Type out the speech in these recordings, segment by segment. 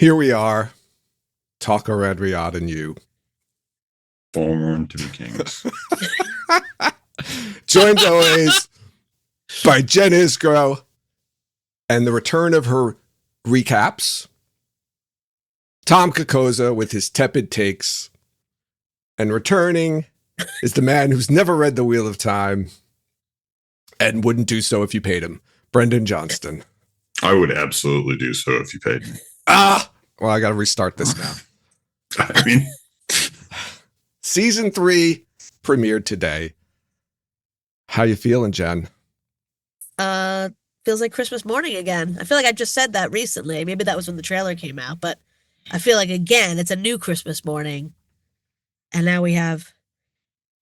Here we are. Talk Redriot and you. Born to be kings. Joined always by Jen Isgro and the return of her recaps. Tom Kokoza with his tepid takes. And returning is the man who's never read The Wheel of Time and wouldn't do so if you paid him. Brendan Johnston. I would absolutely do so if you paid me. Well, I got to restart this now. I mean, Season 3 premiered today. How you feeling, Jen? Feels like Christmas morning again. I feel like I just said that recently. Maybe that was when the trailer came out, but I feel like, again, it's a new Christmas morning. And now we have,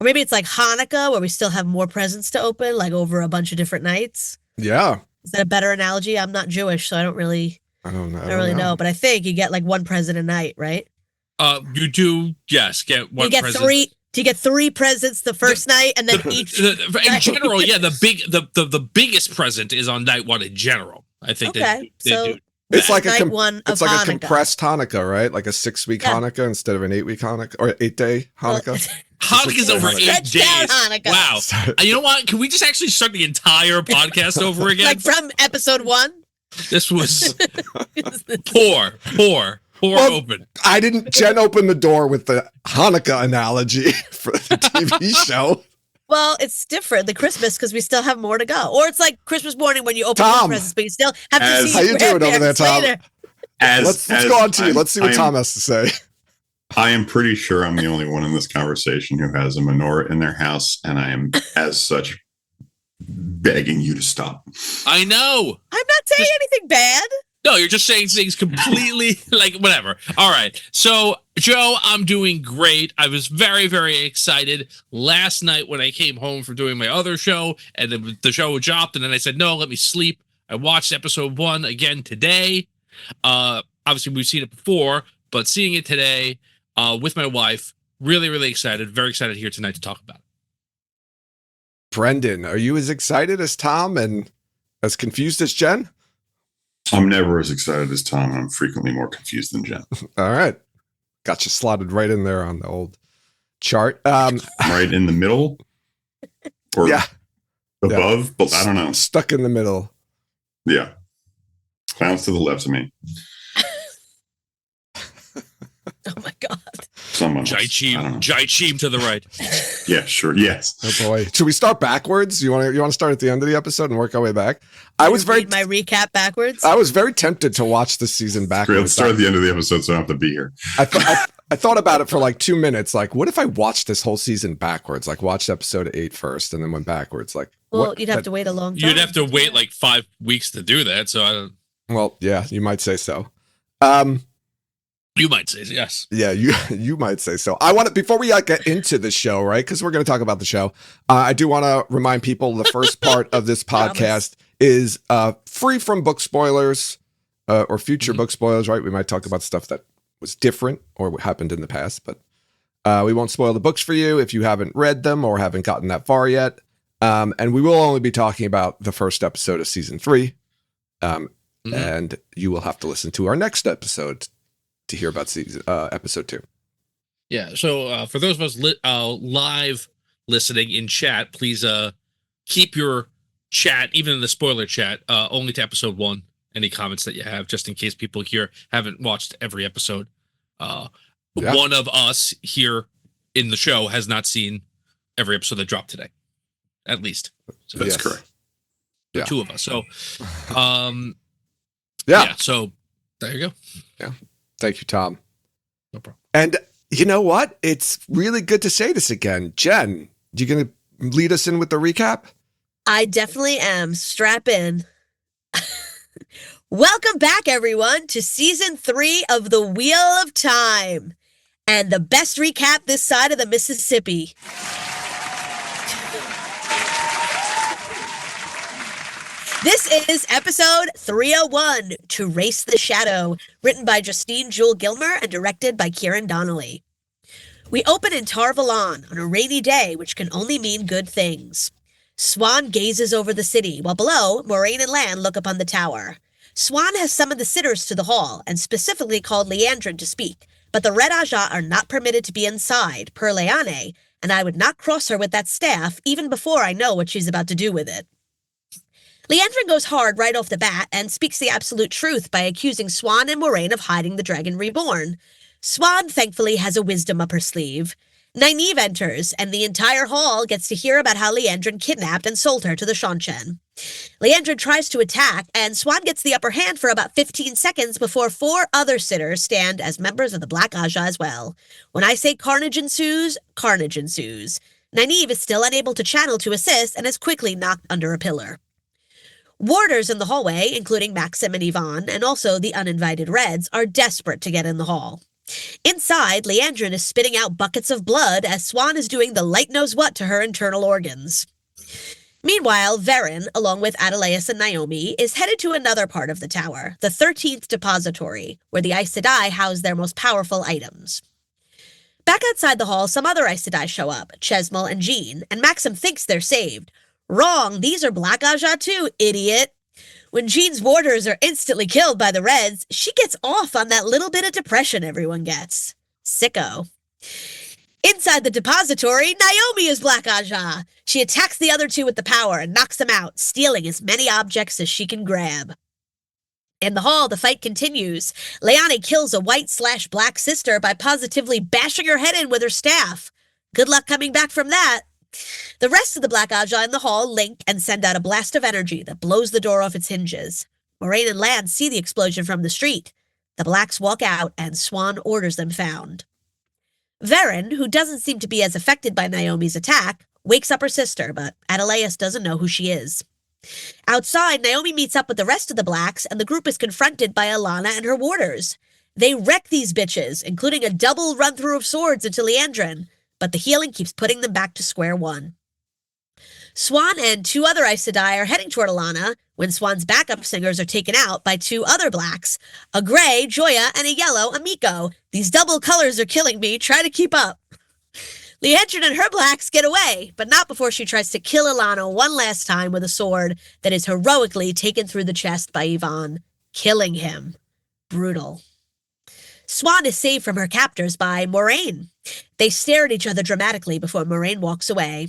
or maybe it's like Hanukkah where we still have more presents to open, like over a bunch of different nights. Yeah. Is that a better analogy? I'm not Jewish, so I don't really know. But I think you get like one present a night, right? You do, yes, get one present. Do you get three presents the first night, and then each? In general, yeah, the biggest present is on night one in general. I think they do. It's like a compressed Hanukkah, right? Like a 6-week Hanukkah instead of an 8-week Hanukkah or 8-day Hanukkah. Hanukkah's over 8 days. Hanukkah. Wow. You know what? Can we just actually start the entire podcast over again? Like from episode 1? This was poor open. Jen opened the door with the Hanukkah analogy for the TV show. Well, it's different than Christmas because we still have more to go. Or it's like Christmas morning when you open the presents, but you still have to see. How you doing over there, Tom? Let's go on to you. Let's see what Tom has to say. I am pretty sure I'm the only one in this conversation who has a menorah in their house, and I am, as such, begging you to stop. I know. I'm not saying anything bad. No, you're just saying things completely like whatever. All right. So, Joe, I'm doing great. I was very, very excited last night when I came home from doing my other show, and then the show dropped, and then I said, no, let me sleep. I watched episode 1 again today. Obviously, we've seen it before, but seeing it today with my wife, really, really excited. Very excited here tonight to talk about it. Brendan, are you as excited as Tom and as confused as Jen? I'm never as excited as Tom. I'm frequently more confused than Jen. All right. Got you slotted right in there on the old chart. Right in the middle? Or above? Yeah. But I don't know. Stuck in the middle. Yeah. Clowns to the left of me. Oh my God. Jai Chim to the right. Yeah, sure. Yes. Oh boy. Should we start backwards? You want to start at the end of the episode and work our way back? I was my recap backwards. I was very tempted to watch this season backwards. Let's start at the end of the episode so I don't have to be here. I thought about it for like 2 minutes. Like, what if I watched this whole season backwards? Like, watched episode 8 first and then went backwards. Like, you'd have to wait a long time. You'd have to wait like 5 weeks to do that. So I don't. Well, yeah, you might say so. You might say yes. Yeah, you might say so. I want to, before we get into the show, right? Because we're going to talk about the show. I do want to remind people the first part of this podcast is free from book spoilers or future book spoilers, right? We might talk about stuff that was different or happened in the past, but we won't spoil the books for you if you haven't read them or haven't gotten that far yet. And we will only be talking about the first episode of season 3. And you will have to listen to our next episode to hear about episode 2. Yeah. So for those of us live listening in chat, please keep your chat, even in the spoiler chat, only to episode 1. Any comments that you have, just in case people here haven't watched every episode. One of us here in the show has not seen every episode that dropped today, at least. So that's correct. Yeah. 2 of us. So, so there you go. Yeah. Thank you, Tom. No problem. And you know what? It's really good to say this again. Jen, you going to lead us in with the recap? I definitely am. Strap in. Welcome back, everyone, to season 3 of The Wheel of Time and the best recap this side of the Mississippi. This is episode 301, To Race the Shadow, written by Justine Jewell Gilmer and directed by Kieran Donnelly. We open in Tar Valon on a rainy day, which can only mean good things. Swan gazes over the city, while below, Moraine and Lan look upon the tower. Swan has summoned the sitters to the hall, and specifically called Leandrin to speak, but the Red Aja are not permitted to be inside, per Leane, and I would not cross her with that staff, even before I know what she's about to do with it. Leandrin goes hard right off the bat, and speaks the absolute truth by accusing Swan and Moraine of hiding the Dragon Reborn. Swan, thankfully, has a wisdom up her sleeve. Nynaeve enters, and the entire hall gets to hear about how Leandrin kidnapped and sold her to the Seanchan. Leandrin tries to attack, and Swan gets the upper hand for about 15 seconds before 4 other sitters stand as members of the Black Aja as well. When I say carnage ensues, carnage ensues. Nynaeve is still unable to channel to assist and is quickly knocked under a pillar. Warders in the hallway, including Maxim and Yvonne, and also the uninvited Reds, are desperate to get in the hall. Inside, Leandrin is spitting out buckets of blood as Swan is doing the light-knows-what to her internal organs. Meanwhile, Varen, along with Adelaus and Naomi, is headed to another part of the tower, the 13th Depository, where the Aes Sedai house their most powerful items. Back outside the hall, some other Aes Sedai show up, Chesmal and Jean, and Maxim thinks they're saved. Wrong, these are Black Aja too, idiot. When Jean's warders are instantly killed by the Reds, she gets off on that little bit of depression everyone gets. Sicko. Inside the depository, Naomi is Black Aja. She attacks the other 2 with the power and knocks them out, stealing as many objects as she can grab. In the hall, the fight continues. Leane kills a white/black sister by positively bashing her head in with her staff. Good luck coming back from that. The rest of the Black Aja in the hall link and send out a blast of energy that blows the door off its hinges. Moraine and Lan see the explosion from the street. The Blacks walk out, and Swan orders them found. Varen, who doesn't seem to be as affected by Naomi's attack, wakes up her sister, but Adelaus doesn't know who she is. Outside, Naomi meets up with the rest of the Blacks, and the group is confronted by Alana and her warders. They wreck these bitches, including a double run-through of swords into Leandrin, but the healing keeps putting them back to square one. Swan and 2 other Aes Sedai are heading toward Alana when Swan's backup singers are taken out by 2 other Blacks, a gray, Joya, and a yellow, Amiko. These double colors are killing me. Try to keep up. Leandrin and her Blacks get away, but not before she tries to kill Alana one last time with a sword that is heroically taken through the chest by Yvonne, killing him. Brutal. Swan is saved from her captors by Moraine. They stare at each other dramatically before Moraine walks away.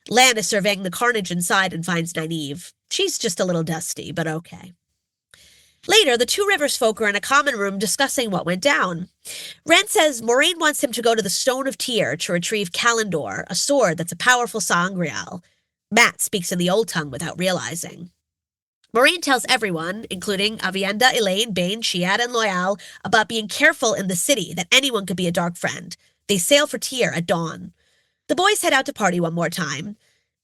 Lan is surveying the carnage inside and finds Nynaeve. She's just a little dusty, but okay. Later, the 2 Rivers folk are in a common room discussing what went down. Rand says Moraine wants him to go to the Stone of Tyr to retrieve Kalendor, a sword that's a powerful sangreal. Matt speaks in the Old Tongue without realizing. Moraine tells everyone, including Avienda, Elaine, Bane, Shiad, and Loyal, about being careful in the city, that anyone could be a dark friend. They sail for Tyr at dawn. The boys head out to party one more time.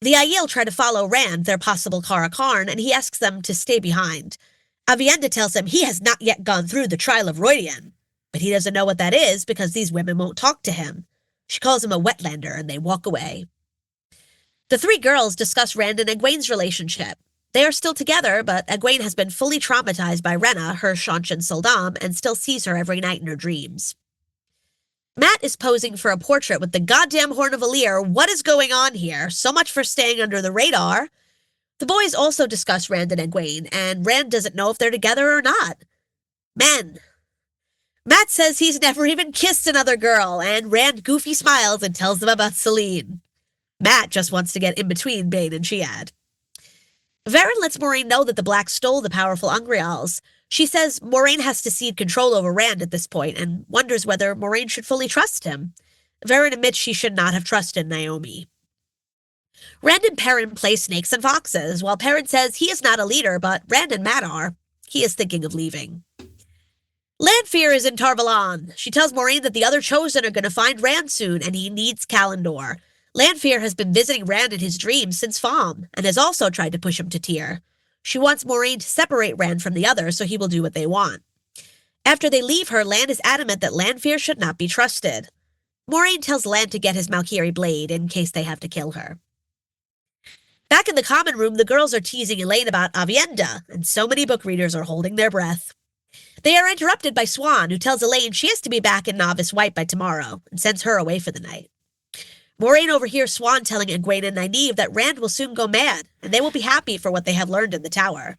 The Aiel try to follow Rand, their possible Kara Karn, and he asks them to stay behind. Avienda tells him he has not yet gone through the trial of Roydian, but he doesn't know what that is because these women won't talk to him. She calls him a wetlander, and they walk away. The 3 girls discuss Rand and Egwene's relationship. They are still together, but Egwene has been fully traumatized by Rhenna, her Seanchan Soldam, and still sees her every night in her dreams. Matt is posing for a portrait with the goddamn Horn of Alir. What is going on here? So much for staying under the radar. The boys also discuss Rand and Egwene, and Rand doesn't know if they're together or not. Men. Matt says he's never even kissed another girl, and Rand goofy smiles and tells them about Celine. Matt just wants to get in between Bane and Shiad. Varen lets Moraine know that the Blacks stole the powerful Ungreals. She says Moraine has to cede control over Rand at this point and wonders whether Moraine should fully trust him. Varen admits she should not have trusted Naomi. Rand and Perrin play snakes and foxes, while Perrin says he is not a leader, but Rand and Matt are. He is thinking of leaving. Lanfear is in Tarvalon. She tells Moraine that the other Chosen are going to find Rand soon, and he needs Kalendor. Lanfear has been visiting Rand in his dreams since Falm, and has also tried to push him to Tyr. She wants Moraine to separate Rand from the others so he will do what they want. After they leave her, Lan is adamant that Lanfear should not be trusted. Moraine tells Lan to get his Malkiri blade in case they have to kill her. Back in the common room, the girls are teasing Elaine about Avienda, and so many book readers are holding their breath. They are interrupted by Swan, who tells Elaine she has to be back in Novice White by tomorrow, and sends her away for the night. Moraine overhears Swan telling Egwene and Nynaeve that Rand will soon go mad, and they will be happy for what they have learned in the tower.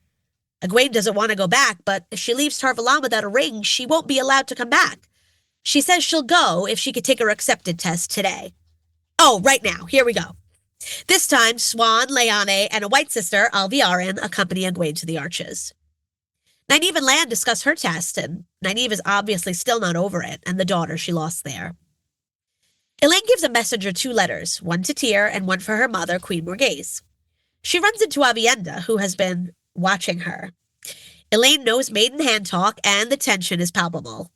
Egwene doesn't want to go back, but if she leaves Tarvalon without a ring, she won't be allowed to come back. She says she'll go if she could take her accepted test today. Oh, right now. Here we go. This time, Swan, Leane, and a white sister, Alviarin, accompany Egwene to the Arches. Nynaeve and Lan discuss her test, and Nynaeve is obviously still not over it, and the daughter she lost there. Elaine gives a messenger 2 letters, one to Tyr and one for her mother, Queen Morghese. She runs into Aviendha, who has been watching her. Elaine knows Maiden hand talk, and the tension is palpable.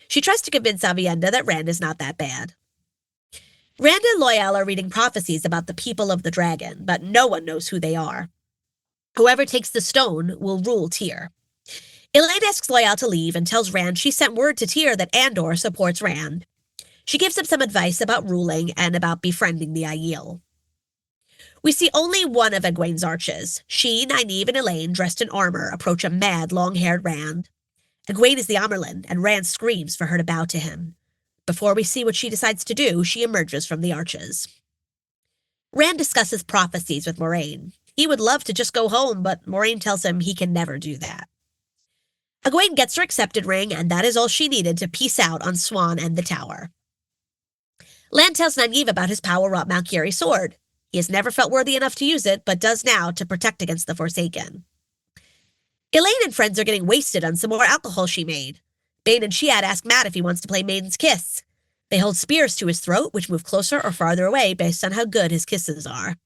She tries to convince Aviendha that Rand is not that bad. Rand and Loial are reading prophecies about the people of the dragon, but no one knows who they are. Whoever takes the stone will rule Tyr. Elaine asks Loial to leave and tells Rand she sent word to Tyr that Andor supports Rand. She gives him some advice about ruling and about befriending the Aiel. We see only one of Egwene's arches. She, Nynaeve, and Elaine, dressed in armor, approach a mad, long-haired Rand. Egwene is the Amerlin, and Rand screams for her to bow to him. Before we see what she decides to do, she emerges from the arches. Rand discusses prophecies with Moraine. He would love to just go home, but Moraine tells him he can never do that. Egwene gets her accepted ring, and that is all she needed to peace out on Swan and the Tower. Lan tells Nynaeve about his power-wrought Malkyrie sword. He has never felt worthy enough to use it, but does now to protect against the Forsaken. Elaine and friends are getting wasted on some more alcohol she made. Bane and Chiad ask Mat if he wants to play Maiden's Kiss. They hold spears to his throat, which move closer or farther away based on how good his kisses are.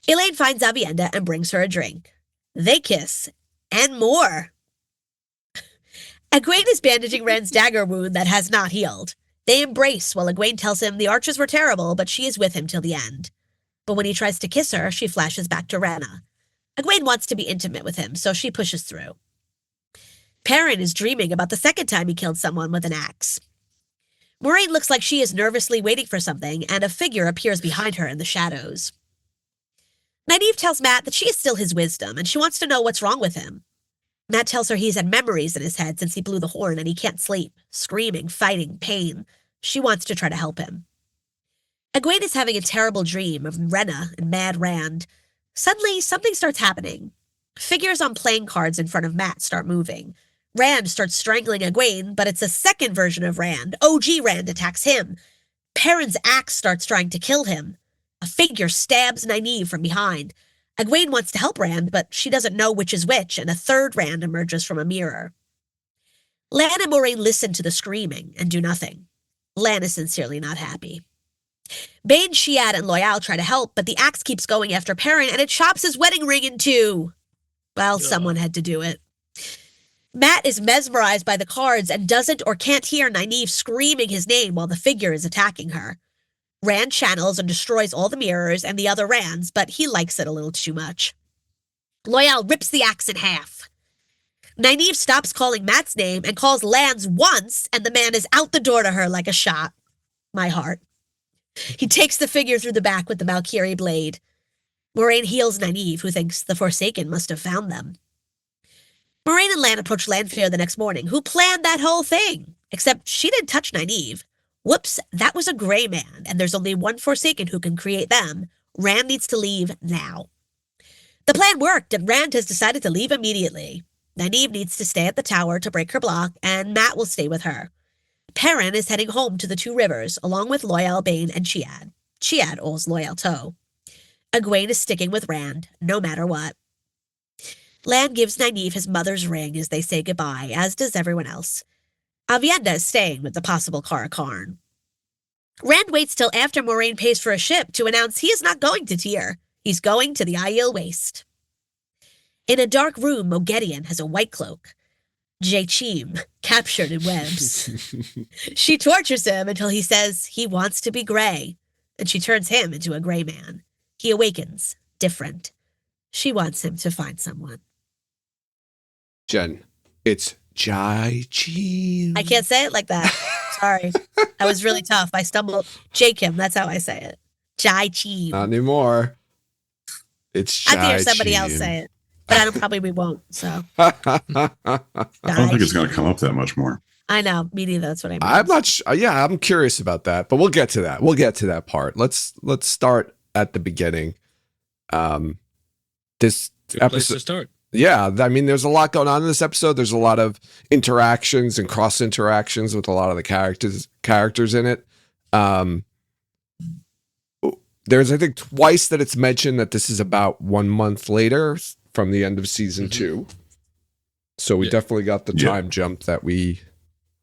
Elaine finds Aviendha and brings her a drink. They kiss, and more. Egwene is bandaging Rand's dagger wound that has not healed. They embrace while Egwene tells him the archers were terrible, but she is with him till the end. But when he tries to kiss her, she flashes back to Rhaena. Egwene wants to be intimate with him, so she pushes through. Perrin is dreaming about the second time he killed someone with an axe. Moraine looks like she is nervously waiting for something, and a figure appears behind her in the shadows. Nynaeve tells Mat that she is still his wisdom, and she wants to know what's wrong with him. Mat tells her he's had memories in his head since he blew the horn and he can't sleep, screaming, fighting, pain. She wants to try to help him. Egwene is having a terrible dream of Rhaena and Mad Rand. Suddenly, something starts happening. Figures on playing cards in front of Mat start moving. Rand starts strangling Egwene, but it's a second version of Rand. OG Rand attacks him. Perrin's axe starts trying to kill him. A figure stabs Nynaeve from behind. Egwene wants to help Rand, but she doesn't know which is which, and a third Rand emerges from a mirror. Lan and Moraine listen to the screaming and do nothing. Lan is sincerely not happy. Bane, Chiad, and Loial try to help, but the axe keeps going after Perrin, and it chops his wedding ring in two. Well, someone had to do it. Mat is mesmerized by the cards and doesn't or can't hear Nynaeve screaming his name while the figure is attacking her. Rand channels and destroys all the mirrors and the other Rands, but he likes it a little too much. Loial rips the axe in half. Nynaeve stops calling Mat's name and calls Lan's once, and the man is out the door to her like a shot. My heart. He takes the figure through the back with the Malkyrie blade. Moraine heals Nynaeve, who thinks the Forsaken must have found them. Moraine and Lan approach Lanfear the next morning, who planned that whole thing, except she didn't touch Nynaeve. Whoops, that was a gray man, and there's only one Forsaken who can create them. Rand needs to leave now. The plan worked, and Rand has decided to leave immediately. Nynaeve needs to stay at the tower to break her block, and Mat will stay with her. Perrin is heading home to the Two Rivers, along with Loial, Bane, and Chiad. Chiad owes Loial toe. Egwene is sticking with Rand, no matter what. Lan gives Nynaeve his mother's ring as they say goodbye, as does everyone else. Aviendha is staying with the possible Cara Karn. Rand waits till after Moraine pays for a ship to announce he is not going to Tyr. He's going to the Aiel Waste. In a dark room, Moghedien has a white cloak. Jachim, captured in webs. She tortures him until he says he wants to be gray, and she turns him into a gray man. He awakens, different. She wants him to find someone. Jen, it's Jachim. I can't say it like that. Sorry. That was really tough. I stumbled. Jakim, that's how I say it. Jachim. Not anymore. It's Jachim. I'd hear somebody else say it, but I don't probably we won't. So I don't think it's going to come up that much more. I know. Me neither. That's what I mean. I'm not. Yeah, I'm curious about that, but we'll get to that. We'll get to that part. Let's start at the beginning. This Good place episode. to start. Yeah, I mean, there's a lot going on in this episode. There's a lot of interactions and cross interactions with a lot of the characters in it. There's, I think, twice that it's mentioned that this is about 1 month later from the end of season 2. So we definitely got the time jump that we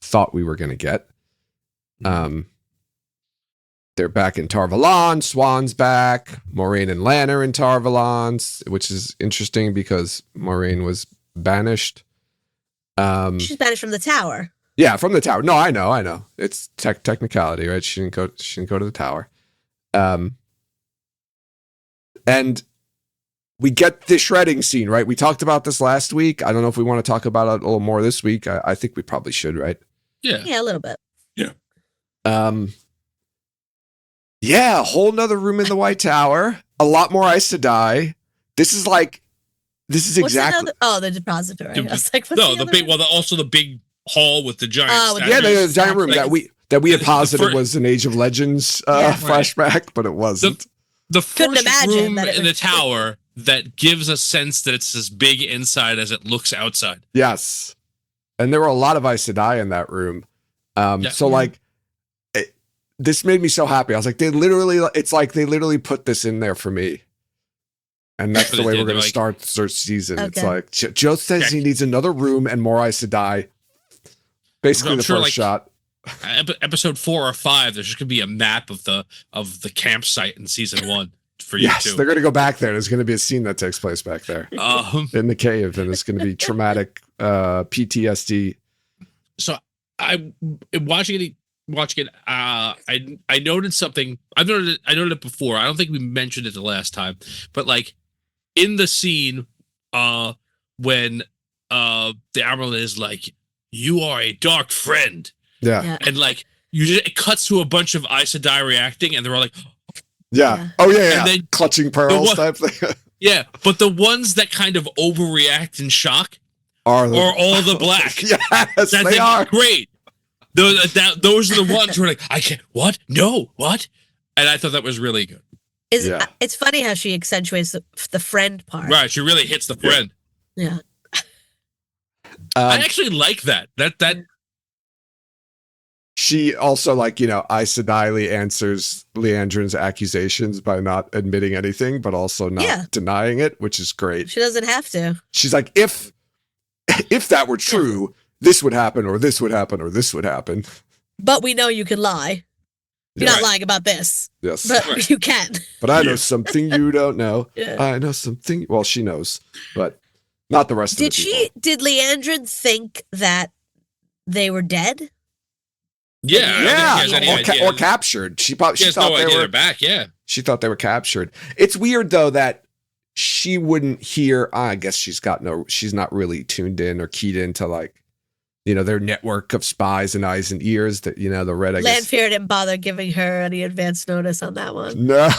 thought we were going to get. They're back in Tar Valon. Swan's back. Moraine and Lan are in Tar Valon, which is interesting because Moraine was banished. She's banished from the tower. Yeah, from the tower. No, I know. It's technicality, right? She didn't go to the tower. And we get the shredding scene, right? We talked about this last week. I don't know if we want to talk about it a little more this week. I think we probably should, right? Yeah. Yeah, a little bit. Yeah. Yeah, a whole nother room in the White Tower. A lot more Aes Sedai. This is exactly. The depository. I was like, what's the big. Well, also the big hall with the giant. The giant room that we had posited was an Age of Legends flashback, but it wasn't. The first room in the tower that gives a sense that it's as big inside as it looks outside. Yes, and there were a lot of Aes Sedai in that room. This made me so happy. I was like, they literally put this in there for me. And that's the way we're going to start the third season. Okay. It's like, Joe says he needs another room and more Aes Sedai. Basically the first shot. Episode 4 or 5, there's just going to be a map of the campsite in season 1 for you too. Yes, they're going to go back there. There's going to be a scene that takes place back there in the cave. And it's going to be traumatic PTSD. So I watching it. I noted something. I noted it before. I don't think we mentioned it the last time, but like in the scene, when the Admiral is like, "You are a dark friend," and like it cuts to a bunch of Aes Sedai reacting, and they're all like, "Yeah, oh yeah," and then clutching pearls type thing. Yeah, but the ones that kind of overreact in shock are all the black. Yes, they are great. Those are the ones who are like, I can't, what? No, what? And I thought that was really good. It's funny how she accentuates the friend part. Right, she really hits the friend. Yeah. I actually like that. That she also, Aes Sedai answers Leandrin's accusations by not admitting anything, but also not denying it, which is great. She doesn't have to. She's like, if that were true, this would happen, or this would happen, or this would happen. But we know you can lie. You're not lying about this. Yes. But you can. But I know something you don't know. Yeah. I know something. Well, she knows, but not the rest of the people. Did Leandrin think that they were dead? Yeah. Or captured. She thought they were back. Yeah. She thought they were captured. It's weird, though, that she wouldn't hear. I guess she's not really tuned in or keyed into their network of spies and eyes and ears that, the red, I guess. Lanfear didn't bother giving her any advance notice on that one. No,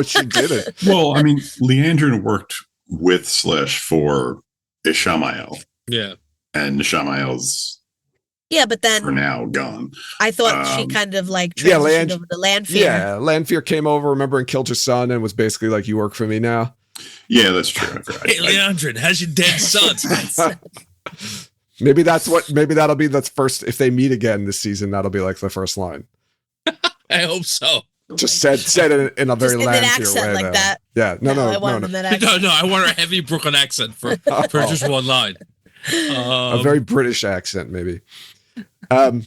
she didn't. Well, I mean, Leandrin worked with Slish for Ishamael. Yeah. And Ishamael's but then for now gone. I thought she kind of transitioned over to Lanfear. Yeah, Lanfear came over, remember, and killed her son and was basically like, you work for me now. Yeah, that's true. Hey, Leandrin, how's your dead son? Maybe that'll be the first, if they meet again this season, that'll be like the first line. I hope so. Just said it in a very Lanfear way. Like that. Yeah, no. I want I want a heavy Brooklyn accent for just one line. A very British accent, maybe. I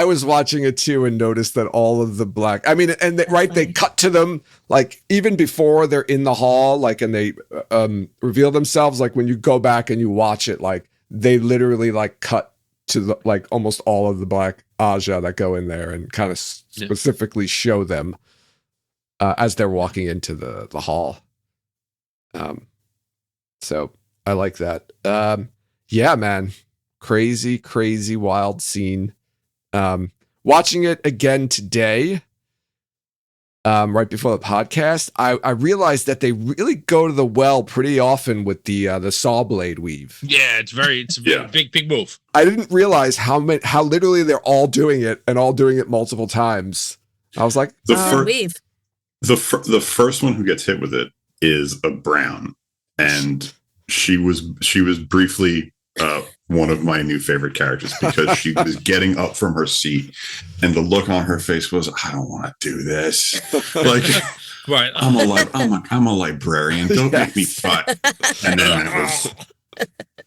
was watching it too and noticed that all of the black, they cut to them, even before they're in the hall, and they reveal themselves, when you go back and you watch it, they literally cut to the, almost all of the black Aja that go in there and kind of specifically show them as they're walking into the hall. So I like that. Man, crazy wild scene. Watching it again today, right before the podcast, I realized that they really go to the well pretty often with the saw blade weave. Yeah, it's a big move. I didn't realize how literally they're all doing it and all doing it multiple times. I was like, the first one who gets hit with it is a brown, and she was briefly one of my new favorite characters because she was getting up from her seat, and the look on her face was, I don't want to do this. Like, Right. I'm a librarian. Don't make me fight. And then it was.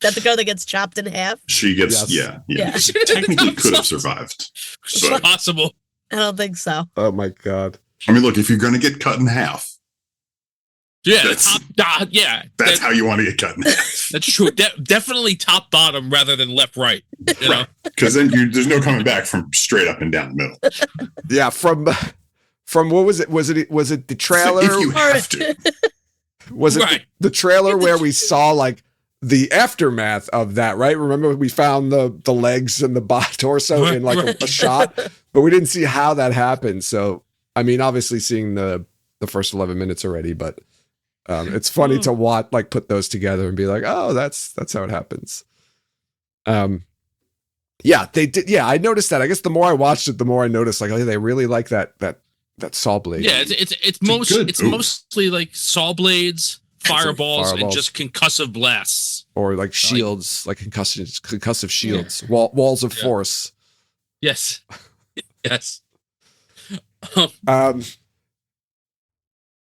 That the girl that gets chopped in half? She gets, Yes. Yeah. She technically could have survived. It's But, possible. I don't think so. Oh my God. I mean, look, if you're going to get cut in half, Yeah. That's- Yeah. that's how you want to get cut in half. That's true. Definitely top bottom rather than left right. You know? Because then there's no coming back from straight up and down the middle. Yeah, from what was it? Was it the trailer? If you have to. Was it Right. the trailer where we saw like the aftermath of that, right? Remember we found the legs and the torso in like a shot, but we didn't see how that happened. So, I mean, obviously seeing the first 11 minutes already, but it's funny to watch, like put those together and be like, oh, that's how it happens. Yeah, they did. Yeah, I noticed that. I guess the more I watched it, the more I noticed like, oh, they really like that saw blade. Yeah, it's mostly like saw blades, fireballs, and just concussive blasts. Or like shields, like concussive shields, walls of force. Yes. Yes.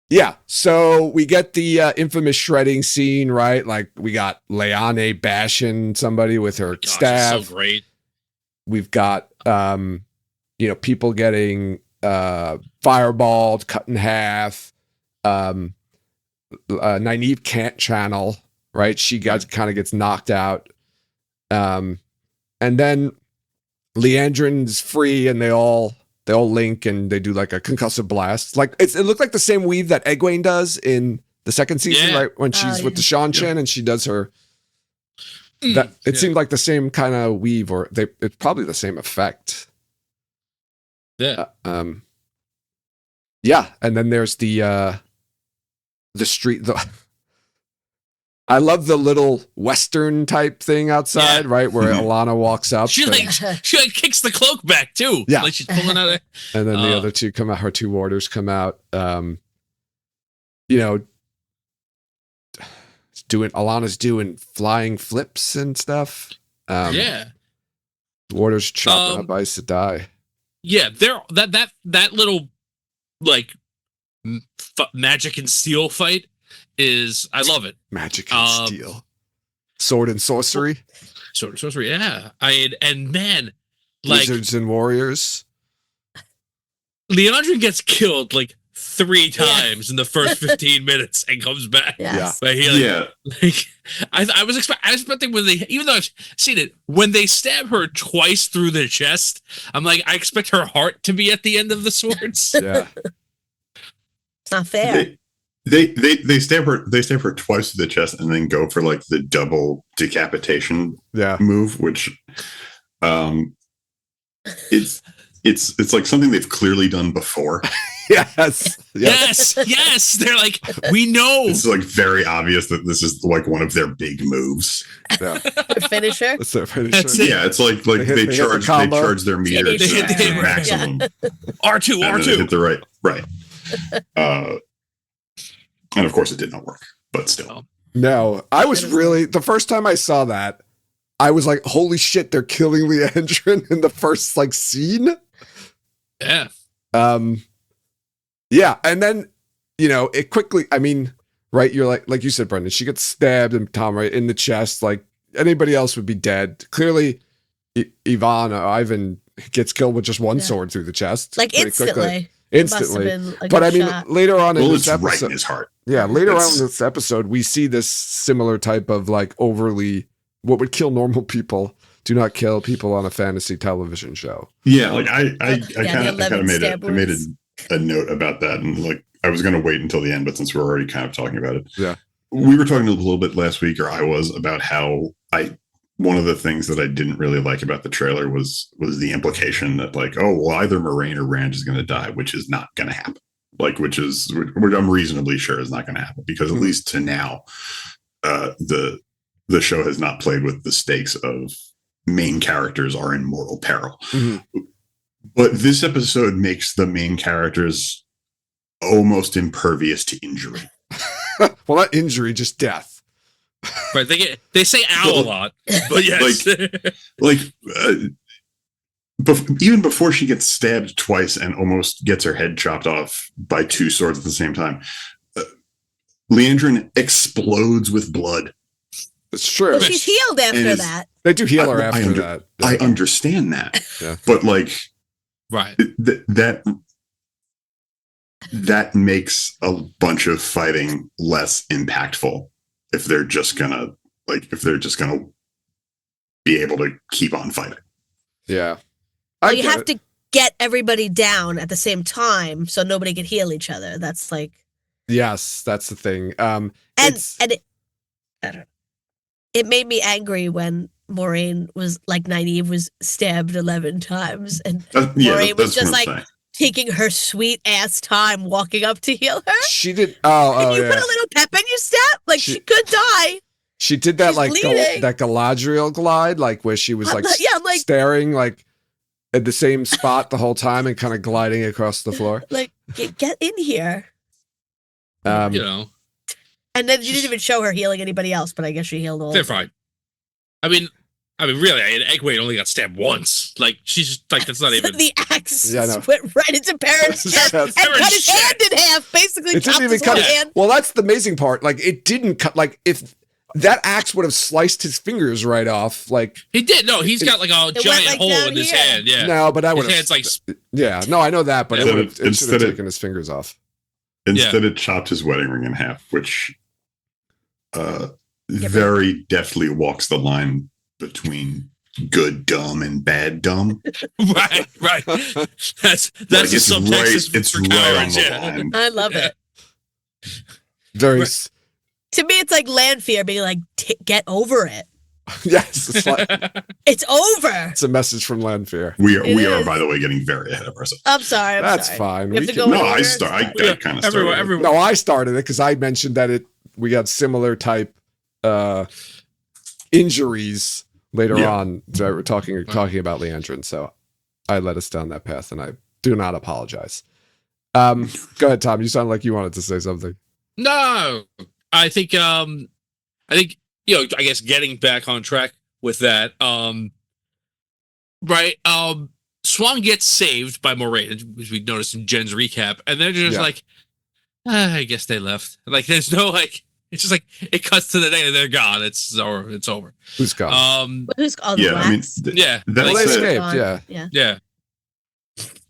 Yeah, so we get the infamous shredding scene, right? Like we got Leane bashing somebody with her Gosh, staff. it's so great. We've got people getting fireballed, cut in half. Nynaeve can't channel, right? She kind of gets knocked out. And then Leandrin's free, and they all link and they do like a concussive blast. Like it looked like the same weave that Egwene does in the second season, right? When she's with the Seanchan and she does her. That it seemed like the same kind of weave, or it's probably the same effect. Yeah. Yeah, and then there's the street. I love the little Western type thing outside, right? Where Alana walks up. She kicks the cloak back too. Yeah. Like she's pulling out of and then the other two come out, her two warders come out. Alana's doing flying flips and stuff. Warders chopping up Aes Sedai. Yeah, that little like magic and steel fight is, I love it. Magic and steel, sword and sorcery, sorcery. Yeah, and man, like wizards and warriors. Leandrin gets killed like 3 times in the first 15 minutes and comes back. Yes. But I was expecting when they, even though I've seen it, when they stab her twice through the chest, I'm like, I expect her heart to be at the end of the swords. Yeah, it's not fair. They stab her twice to the chest and then go for like the double decapitation move, which it's like something they've clearly done before. Yes. They're like, we know. It's like very obvious that this is like one of their big moves. Yeah. Finisher. That's their finisher. That's it. Yeah, it's like they charge their meters to maximum. R2. They hit the right. And of course it did not work, but still. No, I was really, the first time I saw that, I was like, holy shit, they're killing Leandrin in the first like scene. Yeah. Yeah, and then it quickly. I mean, right? You're like you said, Brendan. She gets stabbed and Tom right in the chest. Like anybody else would be dead. Clearly, Ivan gets killed with just one sword through the chest, like instantly. Instantly. But I mean, later on in this episode, right in his heart. Yeah, later on in this episode, we see this similar type of like overly what would kill normal people. Do not kill people on a fantasy television show. Yeah, like I kind of made a note about that, and like I was going to wait until the end, but since we're already kind of talking about it, we were talking a little bit last week, or I was, about how one of the things that I didn't really like about the trailer was the implication that like, oh well, either Moraine or Rand is going to die, which is not going to happen. Like, which I'm reasonably sure is not going to happen, because at least to now, the show has not played with the stakes of main characters are in mortal peril. Mm-hmm. But this episode makes the main characters almost impervious to injury. Well, not injury, just death. Right? They say ow a lot, but yes, even before she gets stabbed twice and almost gets her head chopped off by two swords at the same time, Leandrin explodes with blood. It's true. Well, she's healed after that. They do heal her after that. Yeah. I understand that. Yeah. But like, right. That makes a bunch of fighting less impactful if they're just gonna be able to keep on fighting. Yeah. Well, you have to get everybody down at the same time so nobody can heal each other. That's like. Yes, that's the thing. And it, I don't know. It made me angry when Moraine was like Nynaeve was stabbed 11 times, and Moraine was just like taking her sweet ass time walking up to heal her. She did. Put a little pep in your step, like she could die. She did that that Galadriel glide, like where she was like staring like at the same spot the whole time and kind of gliding across the floor. Like get in here. And then you didn't even show her healing anybody else, but I guess she healed all. They're fine. I mean, really, Egwene only got stabbed once. Like, she's just, like, that's not even. The axe went right into Perrin's chest and cut his hand in half. Basically, it didn't even cut his hand. Well, that's the amazing part. Like, it didn't cut. Like, if that axe would have sliced his fingers right off, like he did. No, he's got like a giant hole in his hand. Yeah. No, but I would have. His hand's like. Yeah. No, I know that, but it should have taken his fingers off. Instead, it chopped his wedding ring in half, which very deftly walks the line between good dumb and bad dumb. Right. That's like the subtext. It's right on the line. I love it. Very. To me, it's like Lanfear being like, "Get over it." Yes, it's like it's over. It's a message from Lanfear. We are, by the way, getting very ahead of ourselves. I'm sorry. That's fine. I kind of started. No, I started it because I mentioned that we got similar type injuries later on. So we're talking about Leandrin, so I led us down that path, and I do not apologize. Go ahead, Tom. You sound like you wanted to say something. No, I think I guess getting back on track with that, right? Swan gets saved by Moraine, as we noticed in Jen's recap, and they're just like, I guess they left. Like, there's no like, it's just like it cuts to the day and they're gone. It's over. Who's gone? Who's all the blacks? They escaped. Yeah.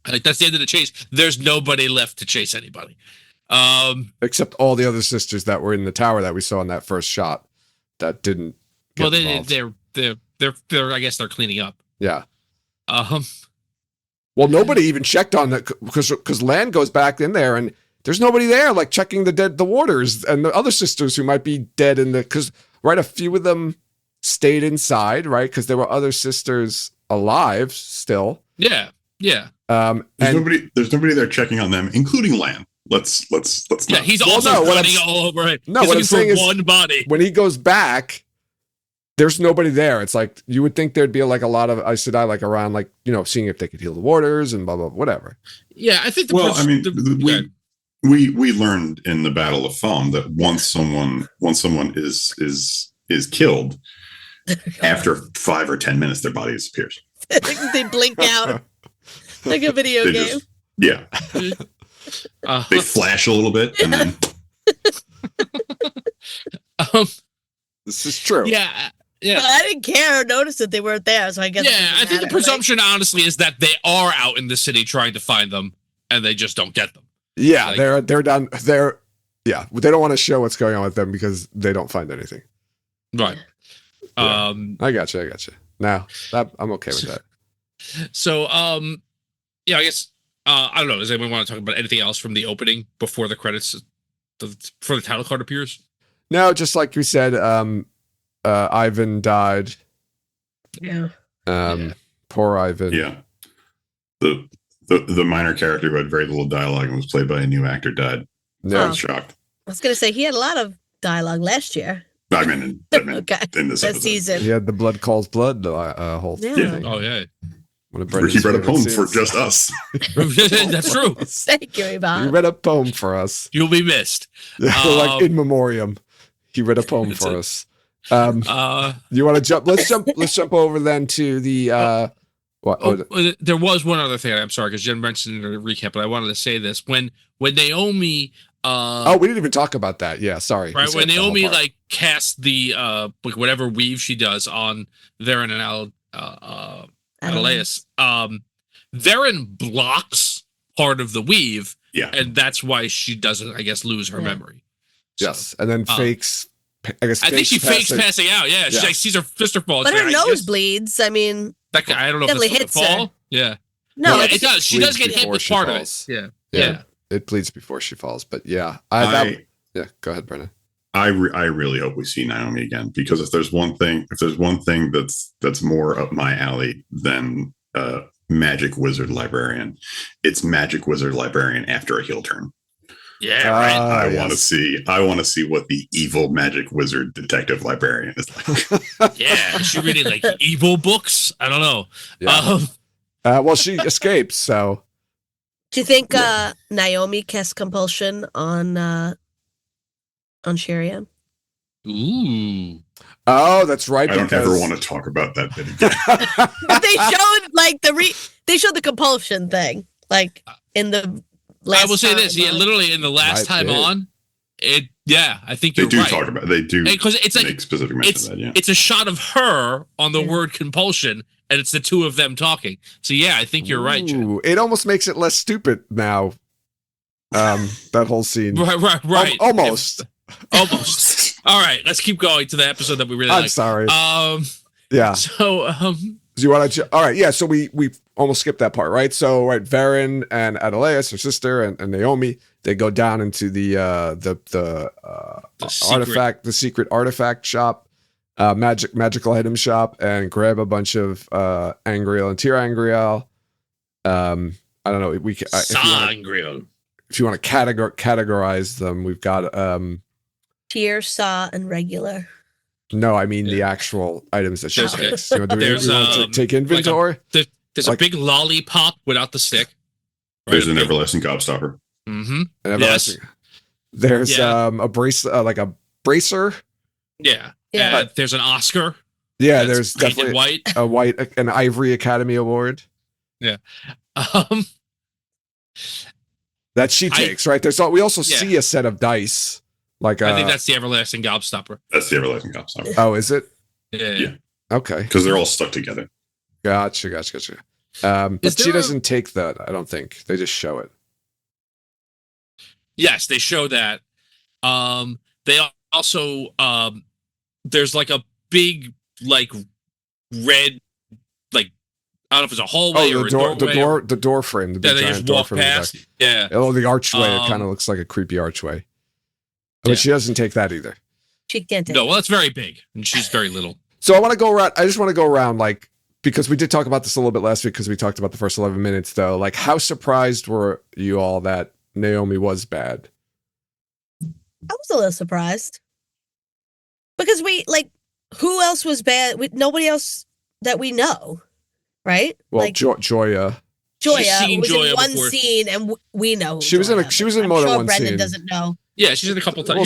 Like that's the end of the chase. There's nobody left to chase anybody, except all the other sisters that were in the tower that we saw in that first shot. That didn't. Well, they're I guess they're cleaning up. Yeah. Well, nobody even checked on that because Lan goes back in there and there's nobody there, like checking the warders and the other sisters who might be dead because a few of them stayed inside, right? Because there were other sisters alive still. Yeah. There's nobody there checking on them, including Lan. Let's not. Yeah, he's also running all over it. No, what I'm saying is one body. When he goes back, there's nobody there. It's like you would think there'd be like a lot of Aes Sedai like around, like seeing if they could heal the warders and blah blah whatever. Yeah, I think. We learned in the Battle of Foam that once someone is killed, after 5 or 10 minutes, their body disappears. They blink out like a video game. They flash a little bit and then. This is true. Yeah. But I didn't care or notice that they weren't there, so I guess. Yeah, I think the presumption, honestly, is that they are out in the city trying to find them, and they just don't get them. Yeah, they're done. They don't want to show what's going on with them because they don't find anything. Right. Yeah. I got you. Now I'm okay with that. So, I guess I don't know. Does anyone want to talk about anything else from the opening before the credits, before the title card appears? No, just like we said, Ivan died. Yeah. Poor Ivan. Yeah. The minor character who had very little dialogue and was played by a new actor died. No. I was shocked. I was going to say he had a lot of dialogue last year. I mean, in this season. He had the blood calls blood whole thing. Yeah. Oh, yeah. He read a poem for just us. That's true. Thank you, Bob. He read a poem for us. You'll be missed. Like in memoriam. He read a poem for us. You want to jump? Let's jump over then to the. There was one other thing. I'm sorry because Jen mentioned in the recap, but I wanted to say this when Naomi. We didn't even talk about that. Yeah, sorry. Right when Naomi like cast the whatever weave she does on Varen and Adelaus, Varen blocks part of the weave, and that's why she doesn't, I guess, lose her memory. Yes, and then fakes. I think she fakes passing out. Yeah, she sees her sister fall. But her nose bleeds. I mean, that guy, I don't know if it's hits the fall. Her. Yeah, no, it does. She does get hit with part of it. Yeah. It bleeds before she falls, but go ahead, Brennan. I really hope we see Naomi again, because if there's one thing that's more up my alley than magic wizard librarian, it's magic wizard librarian after a heel turn. Yeah, right. I want to see what the evil magic wizard detective librarian is like. Yeah, is she reading like evil books? I don't know. Yeah. Well, she escapes, so. Do you think Naomi casts compulsion on Sheriam? Ooh. Oh, that's right. I don't ever want to talk about that bit again. They showed the compulsion thing, like in the last. I will say this, literally in the last time on, I think you're right. They do talk about it. They do, because it's like make specific mention of that. Yeah, it's a shot of her on the word compulsion. And it's the two of them talking. So I think you're right, Jen. It almost makes it less stupid now. That whole scene. Right. Almost. Almost. All right, let's keep going to the episode that we really like. I'm sorry. Yeah. So do you want to? All right. Yeah. So we almost skipped that part, right? So Varen and Adelaus, her sister, and Naomi, they go down into the artifact, the secret artifact shop. Magical item shop, and grab a bunch of Angreal and Tyr Angreal. I don't know. If you want to categorize them, we've got Tyr, Saw, and regular. No, I mean the actual items that she takes. You want to take inventory? There's a big lollipop without the stick. Right? There's an everlasting gobstopper. Mm-hmm. Yes. There's a bracelet, like a bracer. Yeah. There's an Oscar. Yeah, there's definitely an Ivory Academy Award. Yeah. That she takes, right? We also see a set of dice. Like I think that's the everlasting gobstopper. That's the everlasting gobstopper. Oh, is it? Yeah. Okay. Because they're all stuck together. Gotcha. But she doesn't take that, I don't think. They just show it. Yes, they show that. They also there's like a big red, like I don't know if it's a hallway or a doorway. The door frame. The big they giant just door walk frame. past. Yeah. Oh, the archway. It kind of looks like a creepy archway. But she doesn't take that either. She can't take. No, well, it's very big, and she's very little. So I want to go around. I just want to go around, because we did talk about this a little bit last week, because we talked about the first 11 minutes, though. Like, how surprised were you all that Naomi was bad? I was a little surprised. Because who else was bad? Nobody else that we know, right? Well, Joya. Joya was in one scene, and we know. She was in more than one Brendan scene. Doesn't know. Yeah, she's in a couple times. Well,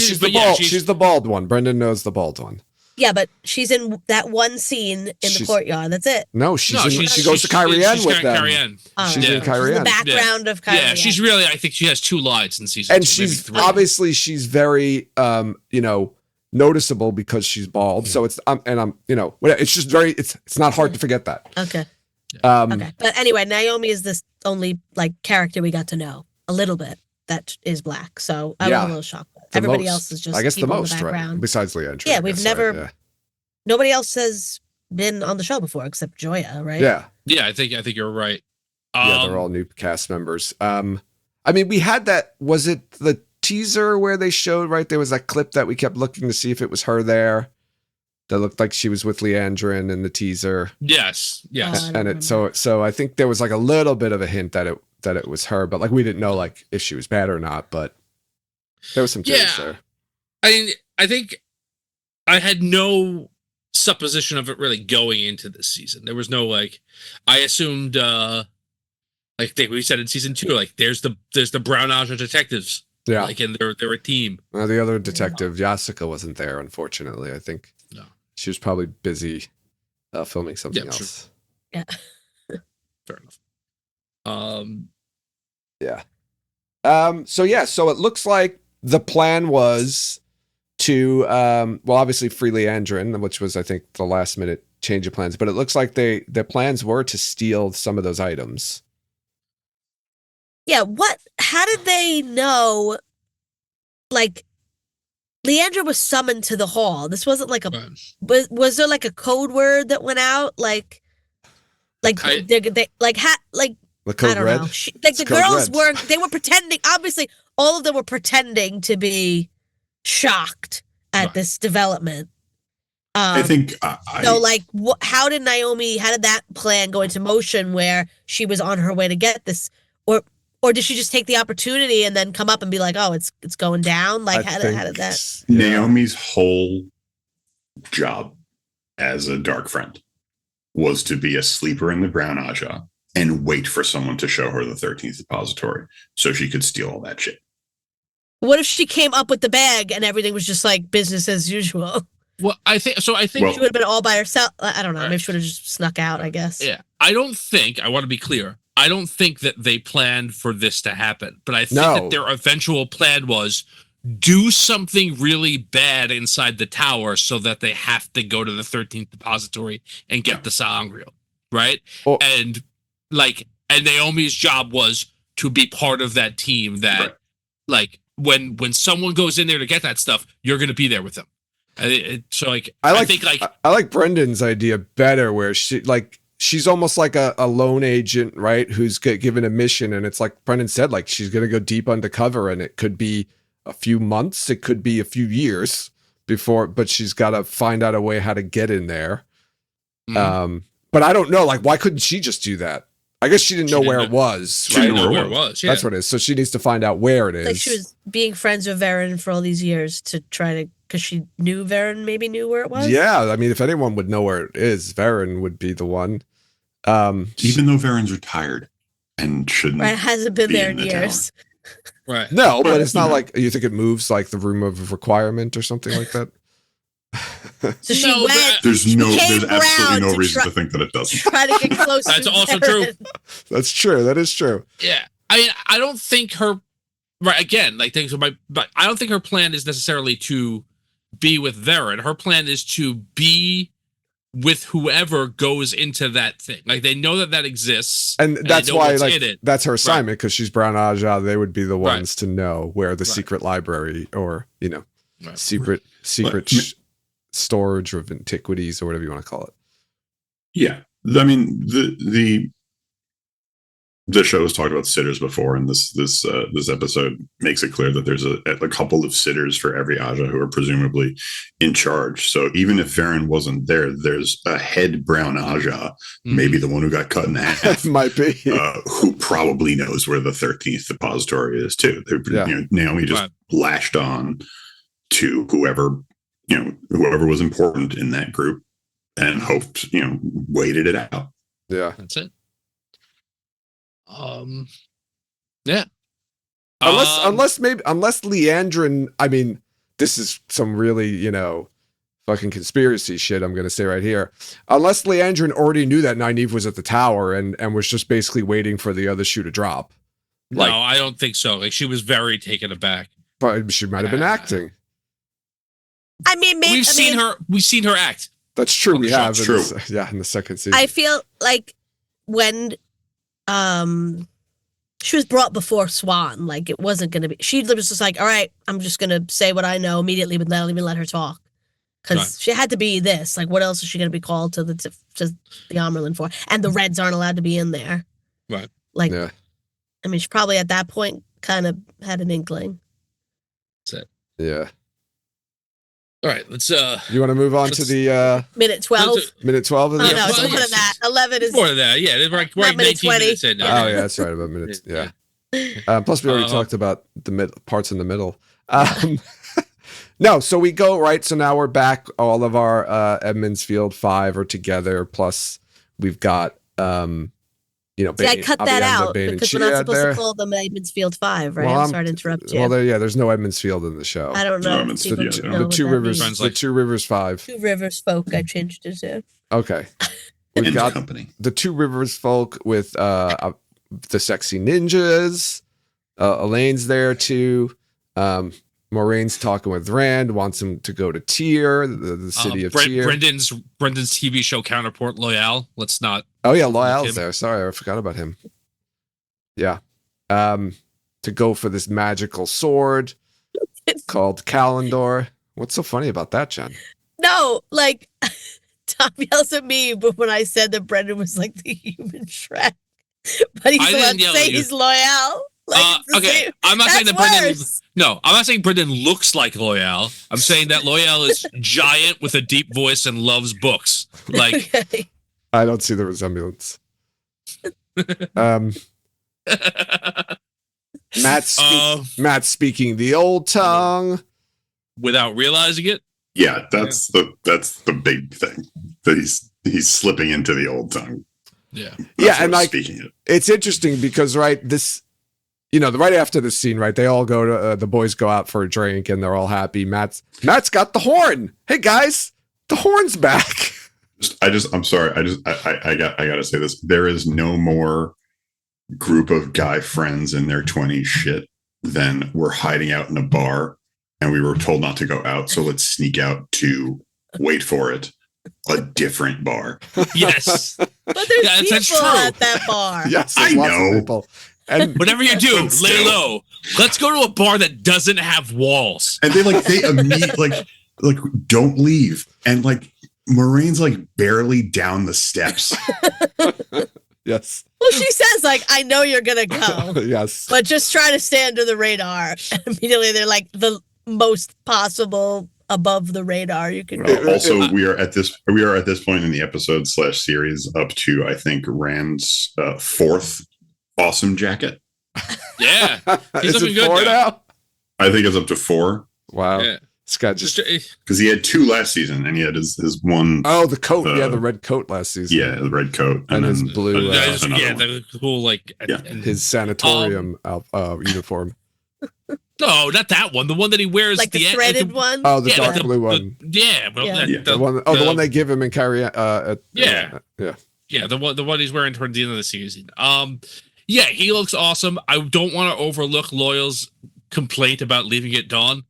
she's the bald one. Brendan knows the bald one. Yeah, but she's in that one scene in the courtyard. That's it. No, she goes to Kyrian with them. She's in Kyrian. The background of Kyrian. Yeah, she's really. I think she has 2 lines in season 2. And she's obviously very noticeable because she's bald. So it's it's just very it's not hard to forget that. Okay. Okay. But anyway, Naomi is this only character we got to know a little bit that is black. So I was a little shocked. Everybody else is just, I guess, the most, in the background. Right? Besides Leandra. Yeah, we've never. Nobody else has been on the show before except Joya, right? Yeah. Yeah, I think you're right. They're all new cast members. I mean, we had that. Was it the teaser where they showed, right? There was that clip that we kept looking to see if it was her there. That looked like she was with Leandrin in the teaser. Yes. And so I think there was a little bit of a hint that it was her, but we didn't know if she was bad or not. But there was some tears there. I mean, I think I had no supposition of it really going into this season. There was no I assumed we said in season 2, there's the Brown Aja detectives. Yeah. And they're a team. The other detective, Yasuka, wasn't there, unfortunately, I think. No. she was probably busy filming something else. Yeah. Fair enough. Yeah. So it looks like the plan was to obviously free Leandrin, which was, I think, the last minute change of plans, but it looks like the plans were to steal some of those items. Yeah, how did they know, like, Leandra was summoned to the hall? This wasn't like was there like a code word that went out? The code red? know. The girls were pretending, obviously, all of them were pretending to be shocked at this development. I think how did that plan go into motion where she was on her way to get this, or did she just take the opportunity and then come up and be like, oh, it's going down? Like, how did that? Naomi's whole job as a dark friend was to be a sleeper in the Brown Aja and wait for someone to show her the 13th depository so she could steal all that shit. What if she came up with the bag and everything was just like business as usual? Well, I think she would have been all by herself. I don't know. Maybe she would have just snuck out, I guess. Yeah. I want to be clear. I don't think that they planned for this to happen, but I think that their eventual plan was do something really bad inside the tower so that they have to go to the 13th depository and get the sangreal, right? Oh. And Naomi's job was to be part of that team that, when someone goes in there to get that stuff, you're going to be there with them. I like Brendan's idea better, where she's almost like a lone agent, right? Who's given a mission, and it's like Brendan said, like she's going to go deep undercover, and it could be a few months, it could be a few years before, but she's got to find out a way how to get in there. Mm-hmm. But I don't know, like, why couldn't she just do that? I guess she didn't know where it was. She didn't know where it was. Yeah. That's what it is. So she needs to find out where it is. Like she was being friends with Varen for all these years to try to, because she knew Varen maybe knew where it was. Yeah, I mean, if anyone would know where it is, Varen would be the one. Even though Varen's retired and shouldn't, hasn't been there in years. Right. No, but it's not like you think it moves like the room of requirement or something like that. So she went. There's absolutely no reason to think that it doesn't. Try to get close. That's also true. That's true. That is true. Yeah, I mean, I don't think her. Right again, like things. But I don't think her plan is necessarily to be with Varen. Her plan is to be with whoever goes into that thing. Like they know that exists, and that's why that's her assignment, because she's Brown Aja. They would be the ones to know where the secret library or secret storage of antiquities or whatever you want to call it. Yeah, I mean the show has talked about sitters before, and this episode makes it clear that there's a couple of sitters for every Aja who are presumably in charge. So even if Varen wasn't there, there's a head Brown Aja, maybe the one who got cut in half, might be, who probably knows where the 13th depository is too. Naomi just lashed on to whoever was important in that group and hoped, waited it out. Yeah, that's it. Yeah. Unless Leandrin, I mean, this is some really, fucking conspiracy shit I'm going to say right here. Unless Leandrin already knew that Nynaeve was at the tower and was just basically waiting for the other shoe to drop. No, I don't think so. Like, she was very taken aback. But she might have been acting. I mean, maybe we've seen her act. That's true. We have. True. In the second season. I feel like when she was brought before Swan, like it wasn't going to be, she was just like, all right, I'm just going to say what I know immediately, but not even let her talk. Because she had to be this. Like, what else is she going to be called to the Amerlin for? And the Reds aren't allowed to be in there. Right. Like, I mean, she probably at that point kind of had an inkling. That's it. Yeah. All right, let's. You want to move on to the minute 12? Minute 12 of the no, it's more than that. 11 is more than that. Yeah, we're like 19 minutes in now. Oh yeah, that's right, about minutes. Yeah. Plus, we already talked about the parts in the middle. No, so we go right. So now we're back. All of our Edmonds Field 5 are together. Plus, we've got you know, See, I cut that out Bane because we're not supposed to call them Edmonds Field 5, right? Well, I'm sorry to interrupt you. Well, there's no Edmonds Field in the show. I don't know. The Two Rivers, means. the Two Rivers 5. Two Rivers folk, I changed it to. Okay. We've got company. The Two Rivers folk with the sexy ninjas. Elaine's there too. Moraine's talking with Rand, wants him to go to Tyr, the city of Tyr. Brendan's TV show counterpart, Loyal. Let's not. Oh yeah, Loyal's there. Sorry, I forgot about him. Yeah. To go for this magical sword called Kalendor. What's so funny about that, Jen? No, like Tom yells at me, but when I said that Brendan was like the human Shrek, but he's allowed to say he's Loyal. Like, okay, I'm not saying that Brendan. No, I'm not saying Brendan looks like Loyal. I'm saying that Loyal is giant with a deep voice and loves books. Like, okay. I don't see the resemblance. Matt speaking the old tongue without realizing it. Yeah, that's the big thing that he's slipping into the old tongue. Yeah, and like speaking it. It's interesting because this, you know, right after this scene, right, they all go to the boys go out for a drink and they're all happy. Matt's got the horn. Hey guys, the horn's back. I'm sorry. I gotta say this. There is no more group of guy friends in their 20s shit than we're hiding out in a bar and we were told not to go out, so let's sneak out to, wait for it, a different bar. Yes. But there's people at that bar. Yes, I know. People. And whatever you do, lay low. Let's go to a bar that doesn't have walls. And they immediately like don't leave. And like Moraine's like barely down the steps. Yes. Well, she says like, I know you're gonna go. Yes. But just try to stay under the radar. And immediately they're like the most possible above the radar you can go. Also, we are at this point in the episode / series up to, I think, Rand's 4th awesome jacket. Yeah. He's Is looking it good 4 now? I think it's up to 4. Wow. Yeah. This guy just because he had 2 last season and he had his one. Oh, the coat. The red coat last season. Yeah, the red coat and his blue. the cool his sanatorium uniform. No, not that one. The one that he wears, like the threaded one. Oh, the dark blue one. The one they give him in Carrie. The one he's wearing toward the end of the season. Yeah, he looks awesome. I don't want to overlook Loyal's complaint about leaving at dawn.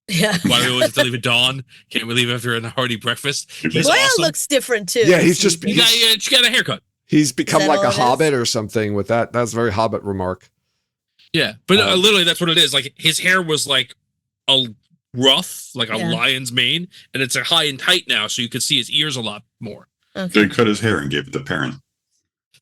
Yeah. Why do we always have to leave at dawn? Can't we leave after a hearty breakfast? Loyal awesome. Looks different too. Yeah, she got a haircut. He's become like a hobbit or something with that. That's a very hobbit remark. Yeah, but literally that's what it is. Like his hair was like a rough, like a lion's mane, and it's a high and tight now, so you can see his ears a lot more. Okay. So he cut his hair and gave it to Perrin.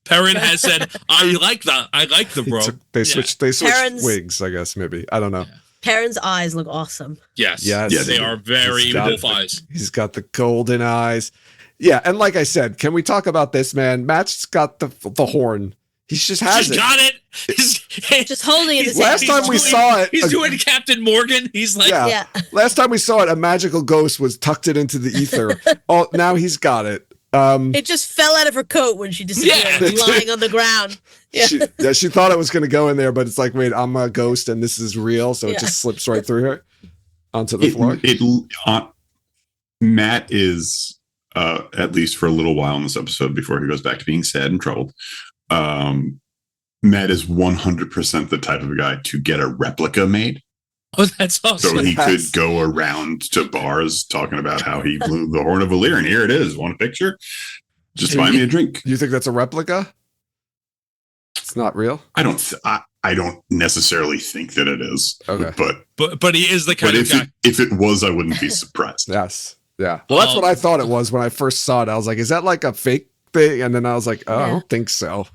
Perrin has said, "I like the bro." They switched wigs, I guess. Maybe I don't know. Yeah. Perrin's eyes look awesome. Yes, they are very wolf eyes. He's got the golden eyes. Yeah, and like I said, can we talk about this, man? Matt's got the horn. He just has it. Got it. He's just holding it. Last time we saw it, he's doing Captain Morgan. He's like, yeah. Last time we saw it, a magical ghost was tucked it into the ether. Oh, now he's got it. It just fell out of her coat when she disappeared, lying on the ground. Yeah. She thought it was going to go in there, but it's like, wait, I'm a ghost and this is real, so it just slips right through her onto the floor. Matt is, at least for a little while in this episode before he goes back to being sad and troubled, Matt is 100% the type of guy to get a replica made. Oh, that's awesome. So he could go around to bars talking about how he blew the horn of Valyr, and here it is. Want a picture? Just buy me a drink. You think that's a replica? It's not real? I don't necessarily think that it is. Okay. But he is the kind of guy. If it was, I wouldn't be surprised. Yes. Yeah. Well, that's what I thought it was when I first saw it. I was like, is that like a fake thing? And then I was like, oh, I don't think so.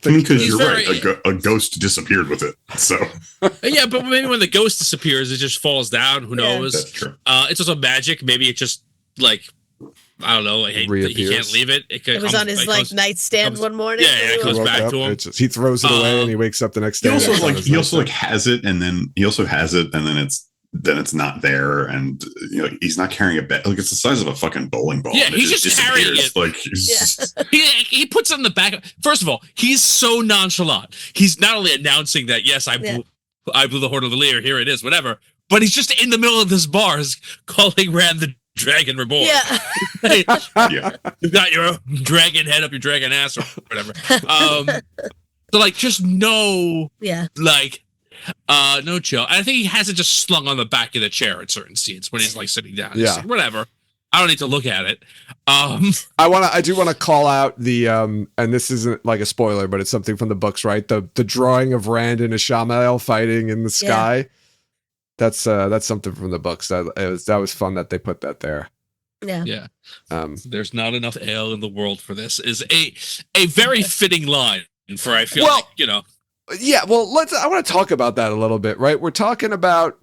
Because you're right. A ghost disappeared with it. So yeah, but maybe when the ghost disappears, it just falls down. Who knows? That's true. It's also magic. Maybe it just like, I don't know. He can't leave it. It was on his nightstand one morning. Yeah, it comes back to him. He throws it away and he wakes up the next day. He also has it, and then it's then it's not there, and he's not carrying a bag. Like, it's the size of a fucking bowling ball. Yeah, he's just carrying it. Like, he puts it in the back. First of all, he's so nonchalant. He's not only announcing that, yes, I blew the horn of the Lear, here it is, whatever, but he's just in the middle of this bar calling Rand the Dragon Reborn. Yeah. Hey, you've got your dragon head up your dragon ass or whatever. So, like, just no, no chill. I think he has it just slung on the back of the chair at certain scenes when he's like sitting down. Yeah, like, whatever. I don't need to look at it. I do want to call out the and this isn't like a spoiler, but it's something from the books, right? The drawing of Rand and Ishamael fighting in the sky. Yeah. That's something from the books. That was fun that they put that there. Yeah. There's not enough ale in the world for this is a very fitting line for, I feel like, Yeah, well, I want to talk about that a little bit, right? We're talking about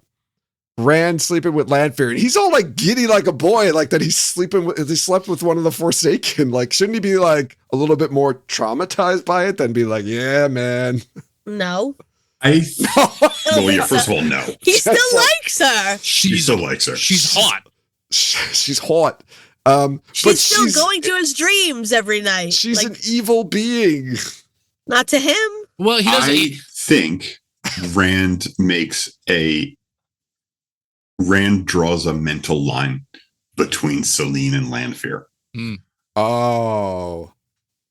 Rand sleeping with Lanfear, and he's all like giddy like a boy, like that he slept with one of the Forsaken. Like, shouldn't he be like a little bit more traumatized by it than be like, yeah, man? No. Well, yeah, first of all, no. He still likes her. He still likes her. She's hot. She's hot. She's still going to his dreams every night. She's an evil being. Not to him. Well, he doesn't. I think Rand draws a mental line between Selene and Lanfear. Oh.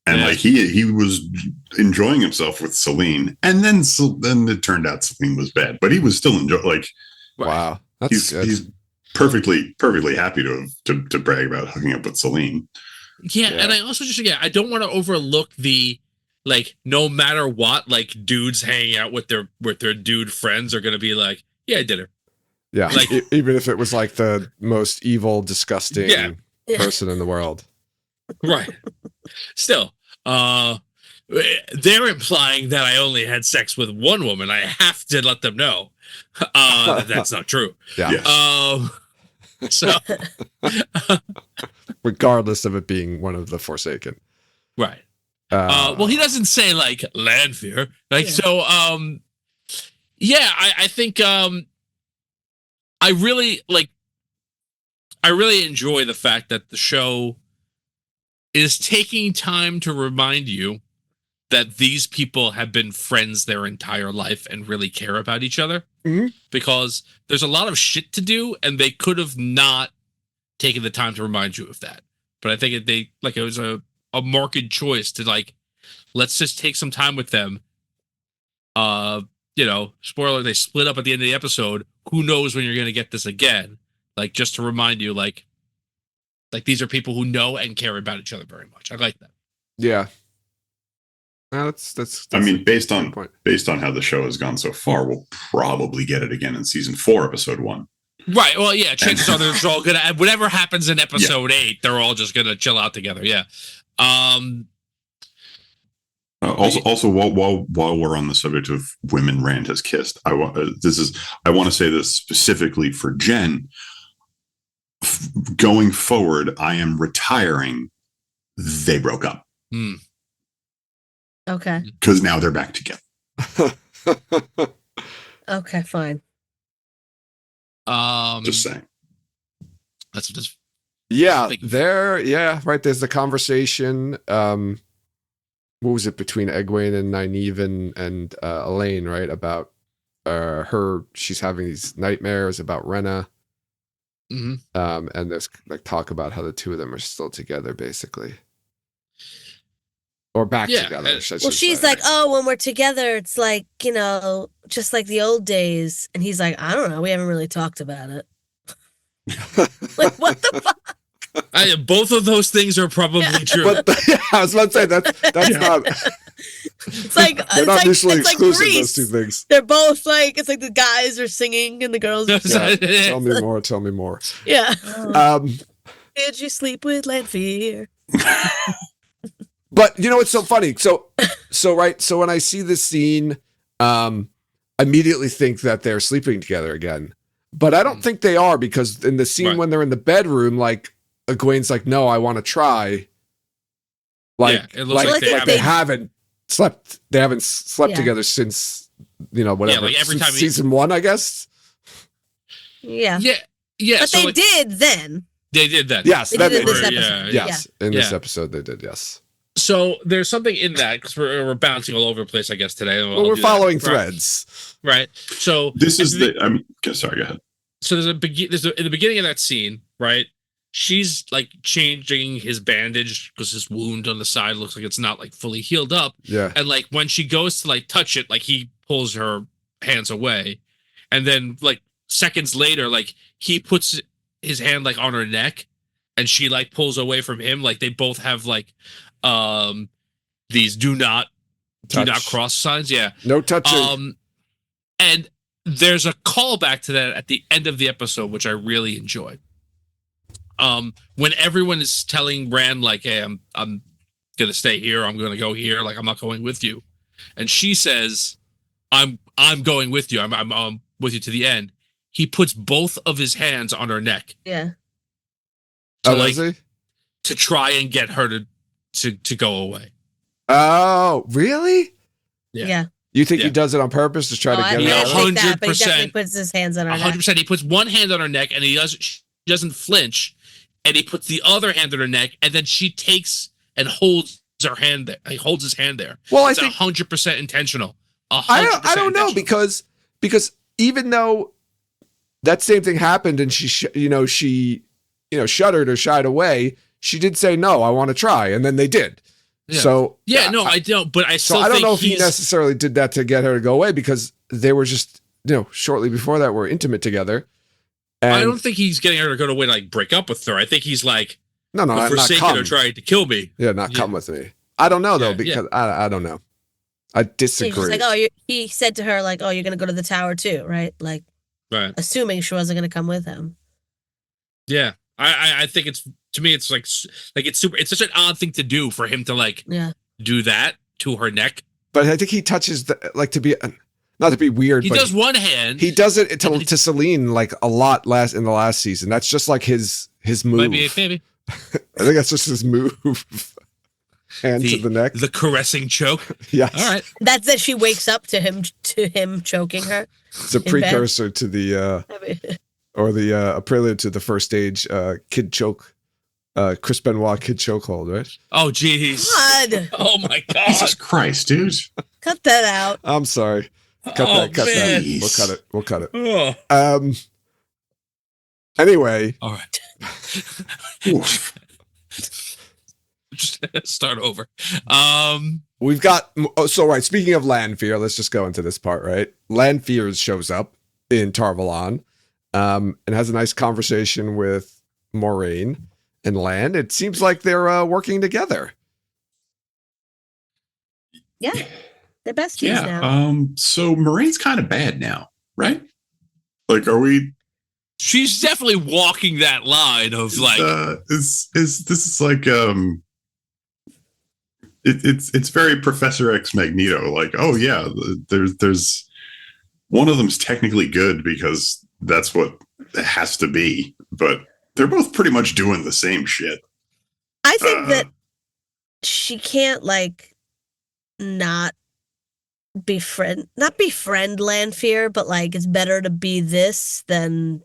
And like he was enjoying himself with Selene, and then it turned out Selene was bad, but he was still enjoying. Like, wow, he's perfectly happy to brag about hooking up with Selene. Yeah, and I also I don't want to overlook the, like, no matter what, like, dudes hanging out with their dude friends are going to be like, yeah, I did her. Yeah, like, even if it was like the most evil, disgusting person in the world. Right. Still, they're implying that I only had sex with one woman. I have to let them know that's not true. Yeah. So, regardless of it being one of the Forsaken. Right. Well, he doesn't say like Lanfear. Like, so, I think, I really enjoy the fact that the show is taking time to remind you that these people have been friends their entire life and really care about each other. Mm-hmm. Because there's a lot of shit to do, and they could have not taken the time to remind you of that. But I think it was a marked choice to, like, let's just take some time with them. Spoiler, they split up at the end of the episode. Who knows when you're going to get this again? Like, just to remind you, like these are people who know and care about each other very much. I like that. Yeah. No, that's I mean, based on how the show has gone so far, we'll probably get it again in season 4, episode 1. Right. Well, yeah. Chances are they're all gonna. Whatever happens in episode 8, they're all just gonna chill out together. Yeah. Also, while we're on the subject of women Rand has kissed, I want to say this specifically for Jen. Going forward, I am retiring. They broke up. Okay. Because now they're back together. Okay, fine. Just saying. That's just. Right. There's the conversation. What was it between Egwene and Nynaeve and Elaine, right? About she's having these nightmares about Rena. Mm-hmm. And there's like talk about how the two of them are still together, basically. Or back together. She's like, oh, when we're together, it's like, just like the old days. And he's like, I don't know. We haven't really talked about it. Like, what the fuck? Both of those things are probably true. But I was about to say that's not. It's like they're not mutually exclusive. Like those two things. They're both like, it's like the guys are singing and the girls are singing. Tell me more. Yeah. Did you sleep with Lanfear? But it's so funny. So when I see this scene, I immediately think that they're sleeping together again. But I don't think they are, because in the scene when they're in the bedroom, like, Egwene's like, no, I want to try. Like, it looks like they haven't slept. They haven't slept together since, whatever. Yeah, like every since time season 1, I guess. Yeah. Yeah. But so they did then. They did that. Yes, they did in this episode. Yes, in this episode they did. Yes. So there's something in that because we're bouncing all over the place, I guess today. Well, we're following threads, right? So this is sorry, go ahead. So in the beginning of that scene, right? She's like changing his bandage because his wound on the side looks like it's not like fully healed up. Yeah. And like when she goes to like touch it, like he pulls her hands away, and then like seconds later, like he puts his hand like on her neck, and she like pulls away from him. Like they both have like these do not cross signs. Yeah. No touching. And there's a callback to that at the end of the episode, which I really enjoyed. When everyone is telling Rand like, "Hey, I'm gonna stay here. I'm gonna go here. Like, I'm not going with you," and she says, "I'm going with you. I'm with you to the end." He puts both of his hands on her neck. Yeah. Does he? To try and get her to go away. Oh, really? Yeah. You think he does it on purpose to try to get her? 100%. But he definitely puts his hands on her 100%. neck. He puts one hand on her neck, and he doesn't flinch, and he puts the other hand on her neck, and then she takes and holds her hand there. He holds his hand there. Well, it's I think 100% intentional. 100% I don't know because even though that same thing happened and she shuddered or shied away, she did say no, I want to try, and then they did. Yeah. So I don't. But I still. So I don't know if he necessarily did that to get her to go away because they were just shortly before that were intimate together. And I don't think he's getting her to go away to like break up with her. I think he's like no, forsaken not her, trying to kill me. Yeah, not come with me. I don't know though because I don't know. I disagree. Like, he said to her like, "Oh, you're gonna go to the tower too, right?" Like, right. Assuming she wasn't gonna come with him. Yeah, I think it's to me it's like it's super. It's such an odd thing to do for him to like do that to her neck. But I think he touches to be. Not to be weird, he but does one hand. He does it to Celine like a lot in the last season. That's just like his move. Maybe. I think that's just his move. Hand to the neck. The caressing choke. Yes. All right. That's that she wakes up to him choking her. It's a precursor to the a prelude to the first stage kid choke. Chris Benoit kid chokehold, right? Oh jeez. God. Oh my God. Jesus Christ, dude. Cut that out. I'm sorry. Cut that. We'll cut it. Oh. Anyway. All right. Just start over. We've got right. Speaking of Lanfear, let's just go into this part, right? Lanfear shows up in Tarvalon, and has a nice conversation with Moraine and Lan. It seems like they're working together. Yeah. They're besties now. So Moraine's kind of bad now, right? Like, are we? She's definitely walking that line of like. This is like It's very Professor X Magneto. Like, oh yeah, there's one of them's technically good because that's what it has to be, but they're both pretty much doing the same shit. I think that she can't like not befriend Lanfear, but like it's better to be this than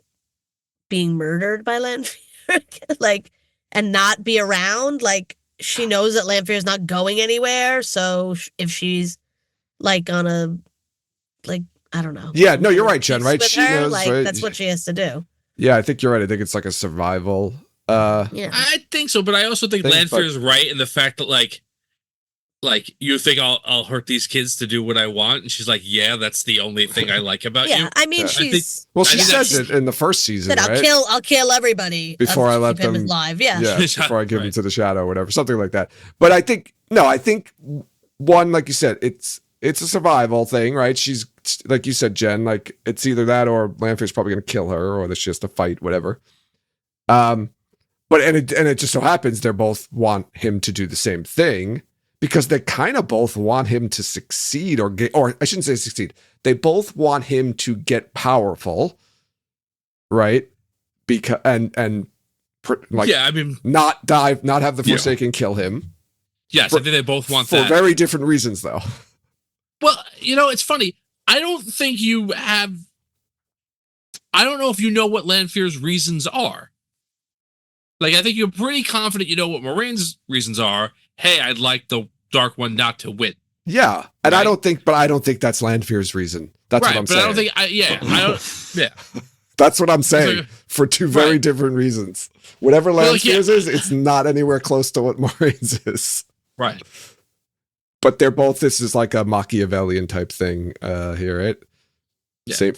being murdered by Lanfear, like, and not be around. Like, she knows that Lanfear is not going anywhere, so if she's like on a like I don't know. Yeah, no, you're right, Jen. Right, she knows. Like, right? That's what she has to do. Yeah, I think you're right. I think it's like a survival. Yeah, I think so, but I also think Lanfear is right in the fact that like you think I'll hurt these kids to do what I want, and she's like, yeah, that's the only thing I like about you. Yeah, I mean, she says it in the first season, right? I'll kill everybody before I let them alive. Yeah, before I give them to the shadow, or whatever, something like that. But I think one, like you said, it's a survival thing, right? She's like you said, Jen, like it's either that or Lanfear's probably going to kill her, or that she has to fight, whatever. But it just so happens they both want him to do the same thing. Because they kind of both want him to succeed or I shouldn't say succeed. They both want him to get powerful, right? Because not have the Forsaken kill him. Yes, I think they both want that for very different reasons, though. Well, it's funny. I don't think you have I don't know if you know what Lanfear's reasons are. Like, I think you're pretty confident you know what Moiraine's reasons are. Hey, I'd like the Dark One not to win. Yeah, and right? I don't think Lanfear's reason. That's what I'm saying. I don't think. Yeah. That's what I'm saying for two very different reasons. Whatever Lanfear's is, it's not anywhere close to what Moiraine's is. Right. But they're both. This is like a Machiavellian type thing here, right? Yeah.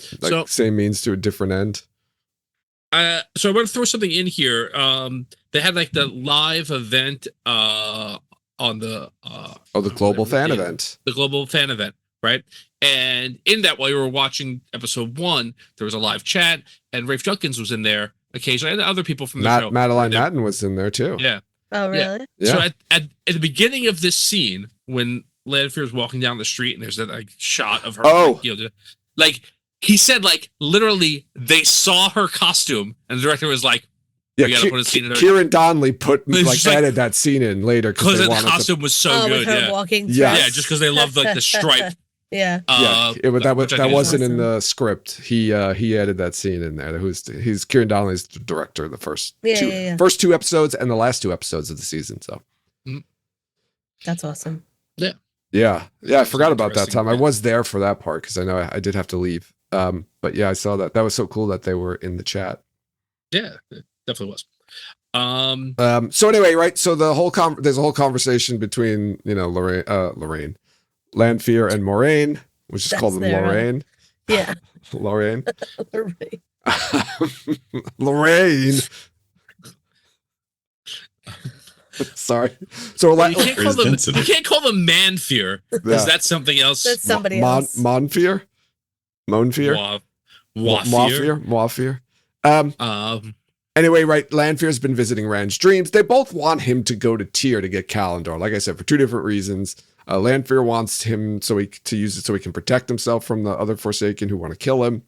Same means to a different end. So I'm going to throw something in here. They had like the live event on the the global fan event. The global fan event, right? And in that, while you were watching episode 1, there was a live chat, and Rafe Judkins was in there occasionally, and other people from the show. Madeline Maiden was in there too. Yeah. Oh, really? Yeah. So at the beginning of this scene, when Lanfear is walking down the street, and there's that like shot of her, like he said, like literally, they saw her costume, and the director was like, "We gotta put a scene in." Kieran Donnelly added that scene in later because the costume was so good. With her walking. Yeah, just because they loved like the stripe. Yeah. That wasn't in the script. He added that scene in there. He's Kieran Donnelly's the director of the first two episodes and the last 2 episodes of the season. So that's awesome. Yeah. I forgot about that time. I was there for that part because I know I did have to leave. But yeah, I saw that. That was so cool that they were in the chat. Yeah, it definitely was. So anyway, right? So there's a whole conversation between Lorraine. Lanfear and Moiraine, which is called Lorraine. Yeah. Lorraine. Lorraine. Sorry. So you can't call them Manfear because that's something else. That's somebody else. Monfear. Monfear. Wafir. Anyway, right, Lanfear's been visiting Rand's dreams. They both want him to go to Tyr to get Kalendar, like I said, for 2 different reasons. Lanfear wants him to use it so he can protect himself from the other Forsaken who want to kill him,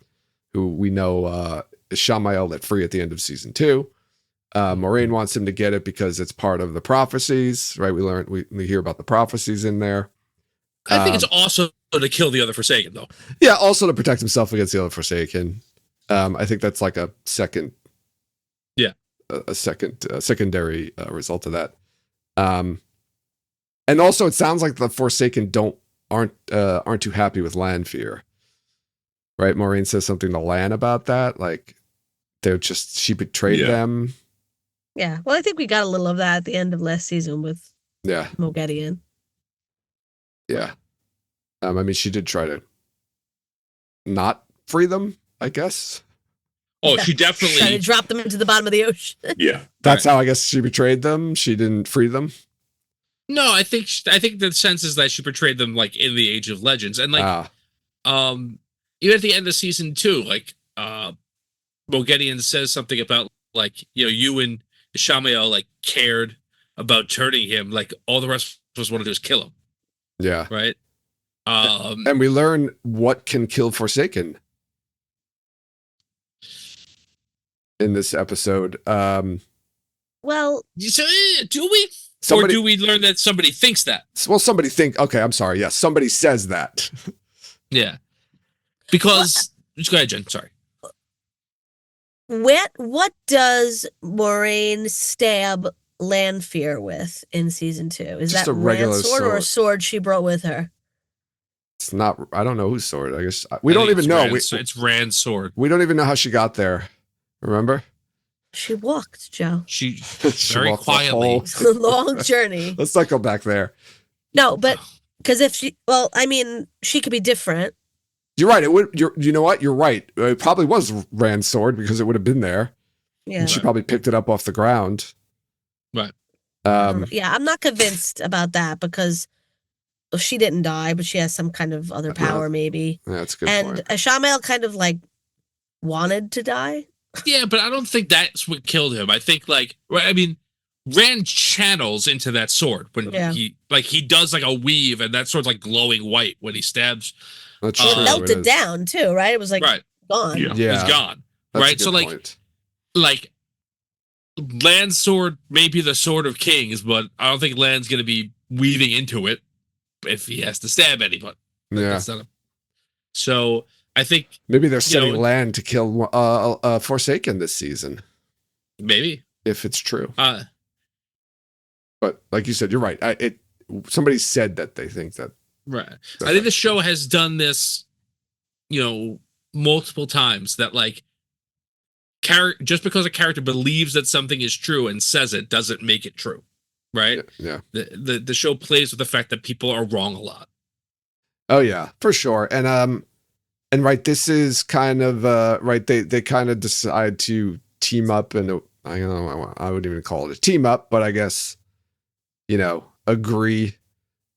who we know Shamael let free at the end of season 2. Moiraine wants him to get it because it's part of the prophecies, right? We hear about the prophecies in there. I think it's also to kill the other Forsaken, though. Yeah, also to protect himself against the other Forsaken. I think that's like a second. Yeah, a secondary result of that. And also, it sounds like the Forsaken aren't too happy with Lanfear, right? Moiraine says something to Lan about that, like she betrayed them. Yeah, well, I think we got a little of that at the end of last season with Moghedien. Yeah, I mean, she did try to not free them, I guess. Oh, she definitely tried to drop them into the bottom of the ocean. Yeah, that's how I guess she betrayed them. She didn't free them. No, I think the sense is that she portrayed them like in the Age of Legends, and like, even at the end of season 2, like, Moghedien says something about like, you and Shamael like cared about turning him, like all the rest of us wanted to do is kill him. Yeah. Right. And we learn what can kill Forsaken in this episode. Well, so, do we? Or do we learn that somebody thinks that? Well, okay, I'm sorry. Yes, somebody says that. Yeah. Because, just go ahead, Jen. Sorry. What does Moiraine stab Lanfear with in season 2? Is Just that a regular Rand's sword or a sword she brought with her? It's not. I don't know whose sword. I guess we don't even know. It's Rand's sword. We don't even know how she got there. Remember? She walked, Joe. She very quietly. It's a long journey. Let's not go back there. No, but because she could be different. You're right. You know what? You're right. It probably was Rand's sword because it would have been there. Yeah. And she probably picked it up off the ground. Right. Yeah, I'm not convinced about that because she didn't die, but she has some kind of other power, maybe. Yeah, that's a good point. And Shamael kind of like wanted to die. Yeah, but I don't think that's what killed him. I think Rand channels into that sword when he does like a weave, and that sword's like glowing white when he stabs. That's it melted down too, right? It was like gone. Yeah. It's gone. That's right. So like Land's sword may be the sword of kings, but I don't think Land's gonna be weaving into it if he has to stab anybody. Yeah. So I think maybe they're setting land to kill Forsaken this season. Maybe if it's true. But like you said, you're right. Somebody said that they think that. Right. I think the show has done this, multiple times. That like, just because a character believes that something is true and says it doesn't make it true. Right. Yeah. The show plays with the fact that people are wrong a lot. Oh yeah, for sure. And right, this is kind of right. They kind of decide to team up, and I don't know. I wouldn't even call it a team up, but I guess agree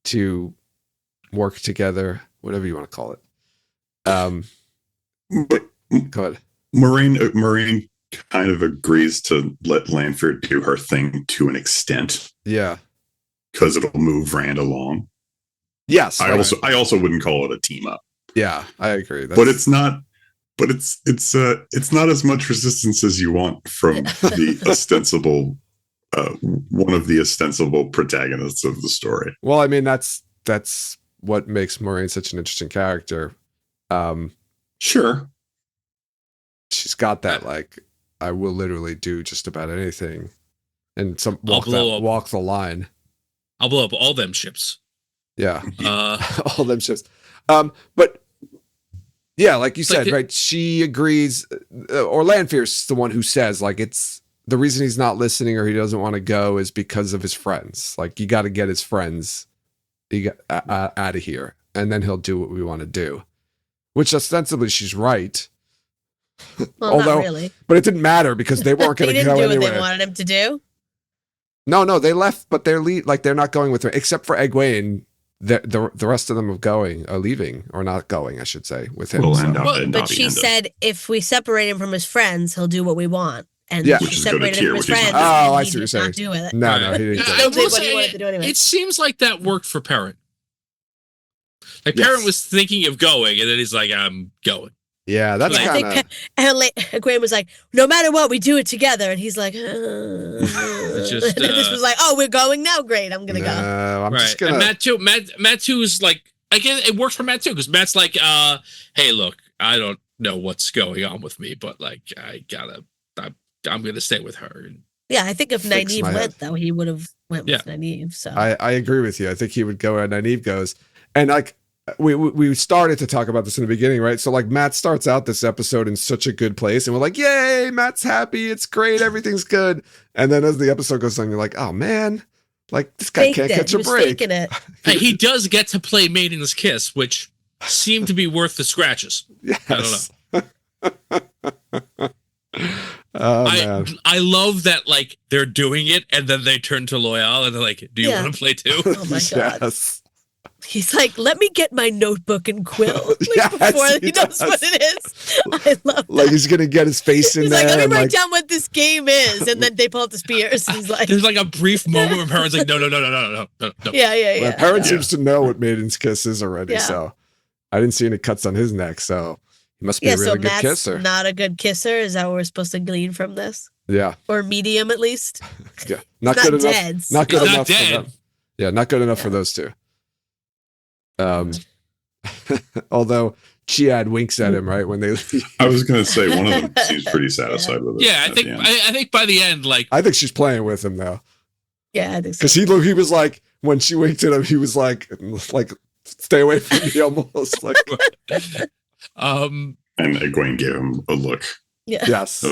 to work together, whatever you want to call it. But go ahead. Moghedien kind of agrees to let Lanfear do her thing to an extent. Yeah, because it'll move Rand along. Yes, I also wouldn't call it a team up. Yeah, I agree. But it's not. But it's not as much resistance as you want from the ostensible, one of the ostensible protagonists of the story. Well, I mean that's what makes Moghedien such an interesting character. Sure, she's got that like I will literally do just about anything, and walk the line. I'll blow up all them ships. Yeah, all them ships. But. Yeah, like you said, right? She agrees, or Lanfear's the one who says, like, it's the reason he's not listening or he doesn't want to go is because of his friends. Like, you got to get his friends out of here, and then he'll do what we want to do. Which ostensibly she's right. Well, not really. But it didn't matter because they weren't going to go anywhere. They didn't do what they wanted him to do? No, they left, but they're not going with her, except for Egwene. The rest of them are leaving or not going, I should say, with him. But she said if we separate him from his friends, he'll do what we want. And she separated him from his friends. Oh, I see what you're saying. Not do with it. No, he didn't. Still did what he wanted to do anyway. It seems like that worked for Perrin. Like Perrin was thinking of going, and then he's like, "I'm going." Yeah, that's kind of. And Egwene was like, "No matter what, we do it together." And he's like, It's just, and this was like, "Oh, we're going now. Great, I'm gonna go." I'm just gonna. And Matt too is like, again, it works for Matt too because Matt's like, "Hey, look, I don't know what's going on with me, but like, I'm gonna stay with her." Yeah, I think if Nynaeve went though, he would have went with Nynaeve. So I agree with you. I think he would go where Nynaeve goes, and like. We started to talk about this in the beginning, right? So like Matt starts out this episode in such a good place, and we're like, "Yay, Matt's happy! It's great, everything's good." And then as the episode goes on, you're like, "Oh man, like this guy can't catch a break." He does get to play Maiden's Kiss, which seemed to be worth the scratches. Yes. I don't know. Man. I love that like they're doing it, and then they turn to Loyal and they're like, "Do you want to play too?" Oh my god. Yes. He's like, let me get my notebook and quill before he knows what it is. I love that. Like he's going to get his face in there. He's like, let me write down what this game is. And then they pull out the spears. He's like, there's like a brief moment where Perrin's like, no. Yeah. Well, Perrin seems to know what Maiden's Kiss is already. So I didn't see any cuts on his neck. So he must be a really good Matt's kisser. Not a good kisser. Is that what we're supposed to glean from this? Yeah. Or medium at least. Yeah. Not good enough. Not good enough for them. Yeah. Not good enough for those two. Although Chiad winks at him right when they leave. I was going to say one of them seems pretty satisfied with it. Yeah, I think by the end, like I think she's playing with him though. Yeah, I think so. Because he was like when she winked at him, he was like stay away from me almost like. And Egwene gave him a look. Yeah. Yes.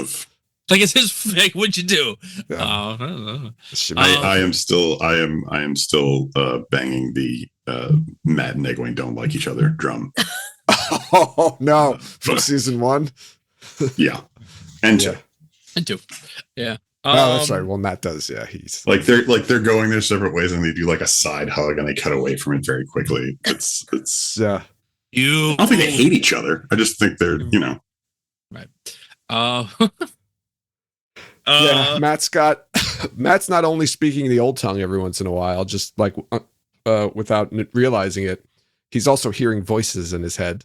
Like it's his like, what'd you do? Yeah. I don't know. I am still banging the Matt and Egwene don't like each other drum. Oh no! From season 1. Yeah, and 2. And 2. Yeah. Oh, that's right. Well, Matt does. Yeah, he's they're going their separate ways, and they do like a side hug, and they cut away from it very quickly. It's yeah. I don't think they hate each other. I just think they're right. Yeah, Matt's not only speaking the old tongue every once in a while, just like without realizing it, he's also hearing voices in his head,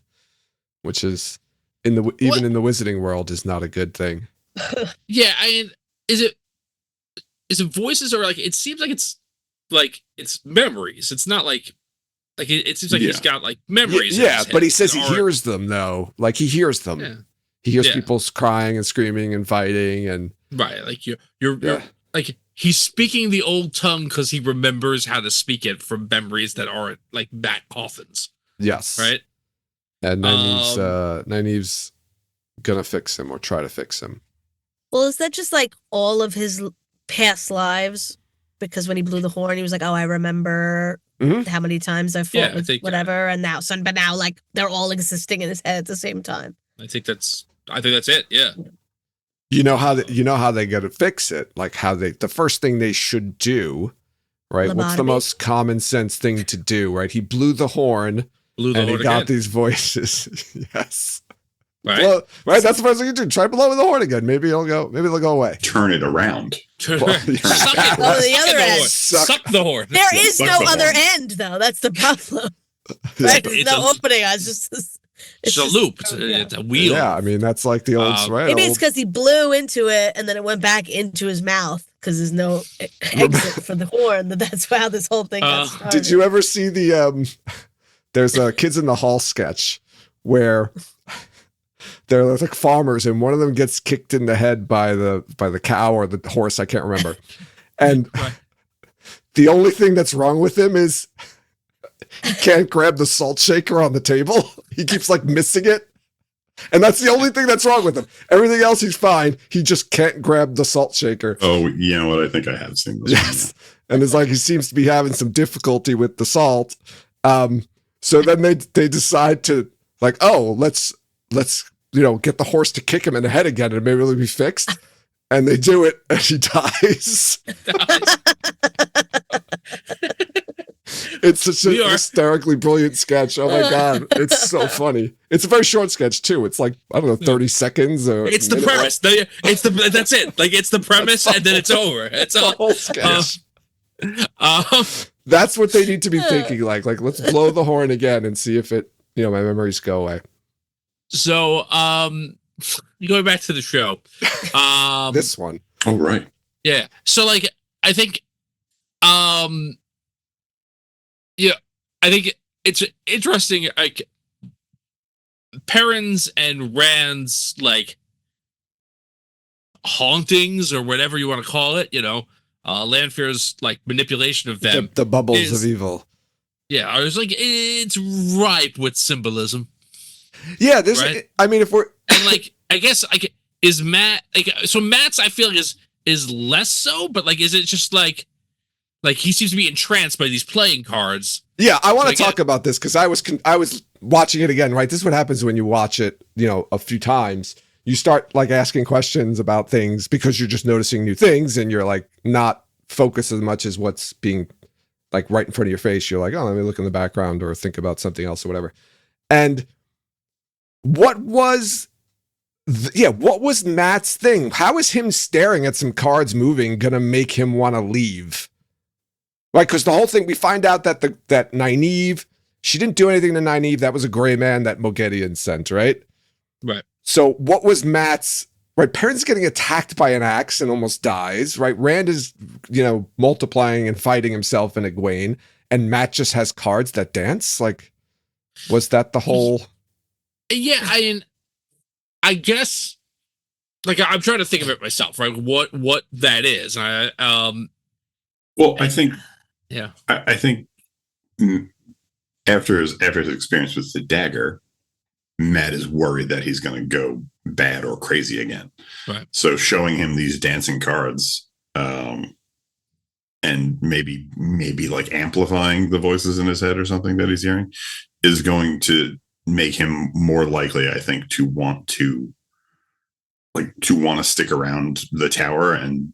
which is even in the wizarding world is not a good thing. Yeah, I mean, is it voices or like it seems like it's memories. It's not like Like it seems like he's got like memories. Yeah, but he says he hears them though. Like he hears them. Yeah. He hears people crying and screaming and fighting and right. Like you're like he's speaking the old tongue because he remembers how to speak it from memories that aren't like back coffins. Yes. Right. And Nynaeve's gonna fix him or try to fix him. Well, is that just like all of his past lives? Because when he blew the horn, he was like, "Oh, I remember how many times I fought with whatever," and now, but now, like they're all existing in his head at the same time. I think that's it. Yeah. You know how they gotta fix it. Like the first thing they should do, right? What's the most common sense thing to do, right? He blew the horn, and he got these voices. Yes. Right. Well, right. That's the first thing you do. Try blowing the horn again. Maybe they'll go away. Turn it around. Suck the horn. There is no other end, though. That's the problem. Right? There's no opening. It's a loop. It's a wheel. Yeah, I mean that's like the old. Maybe it's because he blew into it and then it went back into his mouth because there's no exit for the horn. That's how this whole thing got started. Did you ever see the? There's a Kids in the Hall sketch where they're like farmers, and one of them gets kicked in the head by the cow or the horse. I can't remember. And the only thing that's wrong with him is he can't grab the salt shaker on the table. He keeps like missing it. And that's the only thing that's wrong with him. Everything else he's fine. He just can't grab the salt shaker. Oh, you know what? I think I have seen this. Yes. One, yeah. And it's like he seems to be having some difficulty with the salt. So then they decide to like, oh, let's get the horse to kick him in the head again and maybe it'll be fixed. And they do it and he dies. It's such a hysterically brilliant sketch. Oh my God. It's so funny. It's a very short sketch too. It's like, I don't know, 30 seconds or it's the premise. That's it. Like it's the premise and then it's over. It's the whole sketch. That's what they need to be thinking. Like let's blow the horn again and see if it, my memories go away. So, going back to the show, this one. Oh, right. Yeah. So like, I think, I think it's interesting. Like Perrin's and Rand's like hauntings or whatever you want to call it, Lanfear's like manipulation of them. The bubbles of evil. Yeah. I was like, it's ripe with symbolism. Yeah, this. Right? I mean, if we're and like, I guess is Mat like so Mat's I feel is less so, but like, is it just like he seems to be entranced by these playing cards? Yeah, I want to talk about this because I was watching it again. Right, this is what happens when you watch it, a few times. You start like asking questions about things because you're just noticing new things, and you're like not focused as much as what's being like right in front of your face. You're like, oh, let me look in the background or think about something else or whatever, and. What was Matt's thing? How is him staring at some cards moving gonna make him want to leave? Right, because the whole thing, we find out that that Nynaeve, she didn't do anything to Nynaeve. That was a gray man that Moghedien sent, right? Right. So what was Matt's, right? Perrin's getting attacked by an axe and almost dies, right? Rand is, multiplying and fighting himself in Egwene, and Matt just has cards that dance? Like, was that the whole... Yeah, I mean, I guess, like, I'm trying to think of it myself, right? What that is. I think, yeah, I think after his experience with the dagger, Matt is worried that he's going to go bad or crazy again. Right. So showing him these dancing cards, and maybe like amplifying the voices in his head or something that he's hearing is going to make him more likely, I think, to want to stick around the tower and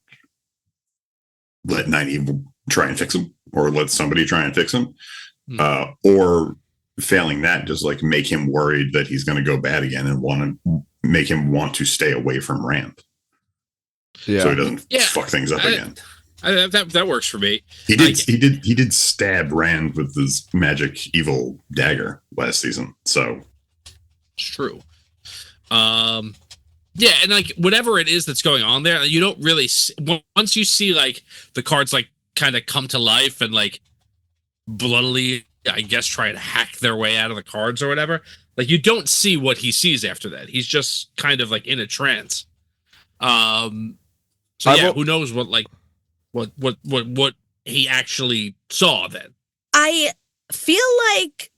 let Nynaeve try and fix him, or let somebody try and fix him, or failing that, just like make him worried that he's going to go bad again and want to make him want to stay away from Rand, so he doesn't fuck things up again. That works for me. He did stab Rand with his magic evil dagger last season, so it's true. Yeah, and like whatever it is that's going on there, you don't really once you see like the cards like kind of come to life and like bloodily I guess, try to hack their way out of the cards or whatever. Like, you don't see what he sees after that. He's just kind of like in a trance. So yeah, who knows what he actually saw then. I feel like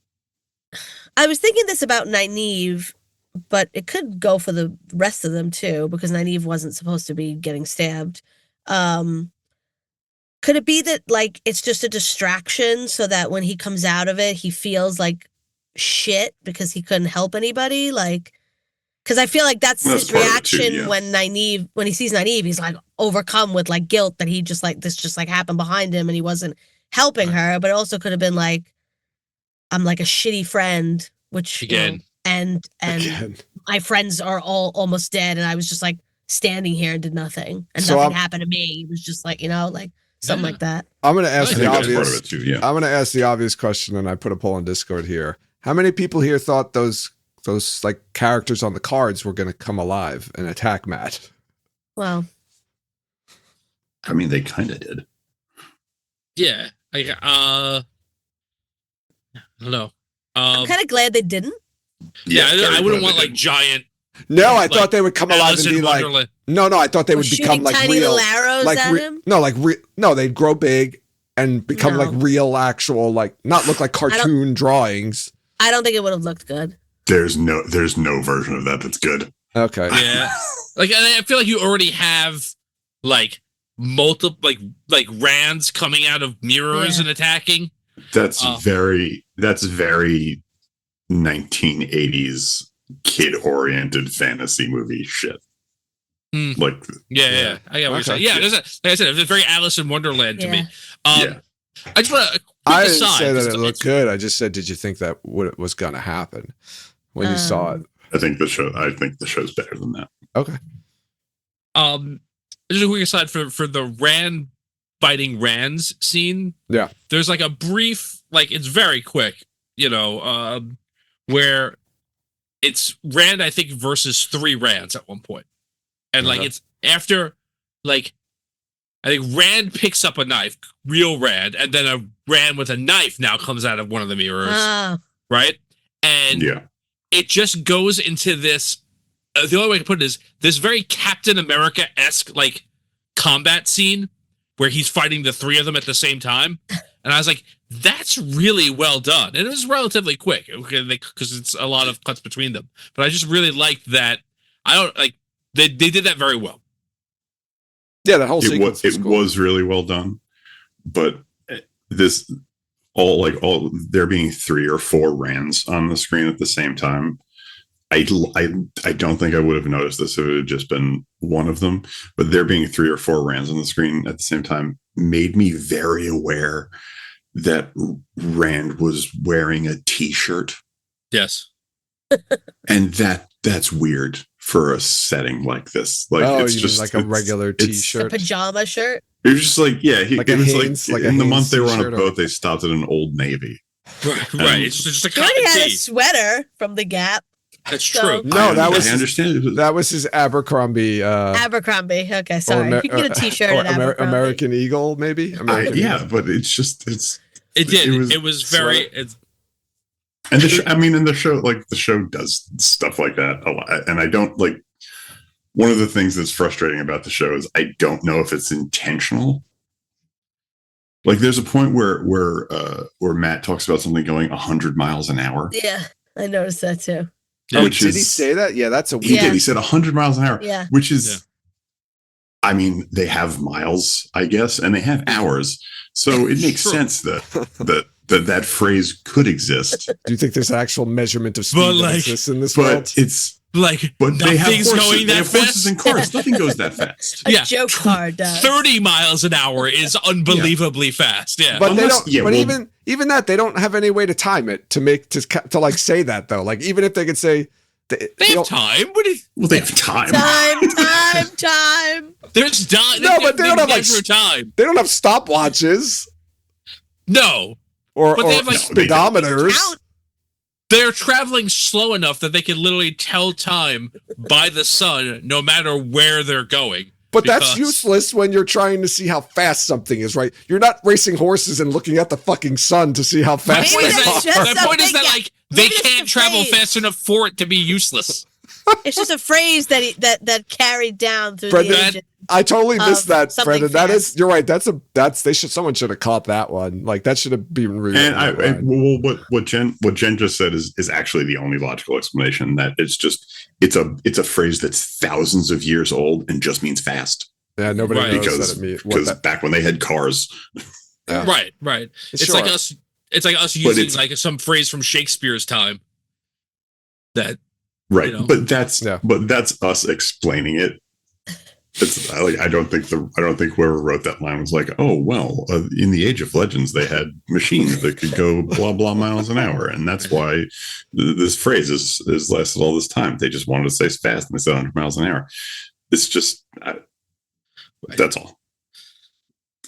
I was thinking this about Nynaeve, but it could go for the rest of them too, because Nynaeve wasn't supposed to be getting stabbed. Could it be that like it's just a distraction so that when he comes out of it, he feels like shit because he couldn't help anybody? Like, because I feel like that's his reaction when he sees Nynaeve, he's like overcome with like guilt that he just like this just like happened behind him and he wasn't helping her. But it also could have been like, I'm like a shitty friend, which again, and my friends are all almost dead, and I was just like standing here and did nothing, and nothing happened to me. It was just like, like something like that. I'm going to ask the obvious. Part of it too, I'm going to ask the obvious question, and I put a poll on Discord here. How many people here thought those like characters on the cards were going to come alive and attack Matt? Well, I mean, they kind of did. Yeah. I don't know. I'm kind of glad they didn't. Yeah, I wouldn't want like giant. No, I thought they would come alive and be like. No, I thought they would become like tiny real. Little arrows like at him? No, they'd grow big and become like real, actual, like not look like cartoon drawings. I don't think it would have looked good. There's no version of that that's good. Okay. Yeah. Like, I feel like you already have like multiple like Rands coming out of mirrors and attacking. That's very 1980s kid-oriented fantasy movie shit. Like, yeah. I get what you're saying. Yeah, like I said, it was very Alice in Wonderland to me. I just want to. I didn't say that it looked good. I just said, did you think that what was going to happen when you saw it? I think the show's better than that. Okay. Just a quick aside for the Rand fighting Rands scene. Yeah. There's like a brief, like it's very quick, where it's Rand, I think, versus 3 Rands at one point. And like it's after like I think Rand picks up a knife, real Rand, and then a Rand with a knife now comes out of one of the mirrors. Right? And it just goes into this the only way I can put it is this very Captain America-esque like combat scene where he's fighting the 3 of them at the same time. And I was like, that's really well done. And it was relatively quick because it's a lot of cuts between them. But I just really liked that. They did that very well. Yeah, that whole sequence was really well done. But this all there being 3 or 4 Rands on the screen at the same time. I don't think I would have noticed this if it had just been one of them, but there being 3 or 4 Rands on the screen at the same time made me very aware that Rand was wearing a t-shirt. Yes. And that's weird for a setting like this. Like it's just like a regular t-shirt. A pajama shirt. It was just like, it was like in the month they were on a boat, they stopped at an Old Navy. Right. It's just a he already had a sweater from the Gap. That's true. No, I understand. That was his Abercrombie. Abercrombie. Okay, sorry. You can get a t-shirt at Abercrombie. American Eagle, maybe. But it was very. And the show does stuff like that a lot. And I don't like. One of the things that's frustrating about the show is I don't know if it's intentional. Like, there's a point where Matt talks about something going 100 miles an hour. Yeah, I noticed that too. Did he say that? Yeah, that's a weird. He did. He said 100 miles an hour. Yeah. Which is, I mean, they have miles, I guess, and they have hours. So it makes sense that phrase could exist. Do you think there's an actual measurement of speed that exists in this world? But they have horses. Going that fast. Horses and cars. Nothing goes that fast. A joke car does. 30 miles an hour is unbelievably fast. Yeah. But even that, they don't have any way to time it to like say that though. Like, even if they could say they have time. They have time. Time. There's time. No, but they don't have like time. They don't have stopwatches. No. Or they have like speedometers. They're traveling slow enough that they can literally tell time by the sun, no matter where they're going. But that's useless when you're trying to see how fast something is, right? You're not racing horses and looking at the fucking sun to see how fast they are. The point is that like they can't travel fast enough for it to be useless. It's just a phrase that carried down through the ages. I totally missed that, Brendan. That is, you're right. Someone should have caught that one. Like that should have been really. And what Jen just said is actually the only logical explanation. That it's a phrase that's thousands of years old and just means fast. Yeah, nobody knows because back when they had cars. Yeah. Right. It's like us. It's like us using like some phrase from Shakespeare's time. That. Right, but that's us explaining it. It's like I don't think whoever wrote that line was like, oh well, in the Age of Legends they had machines that could go blah blah miles an hour, and that's why this phrase is lasted all this time. They just wanted to say fast, and they said 100 miles an hour. It's just that's all.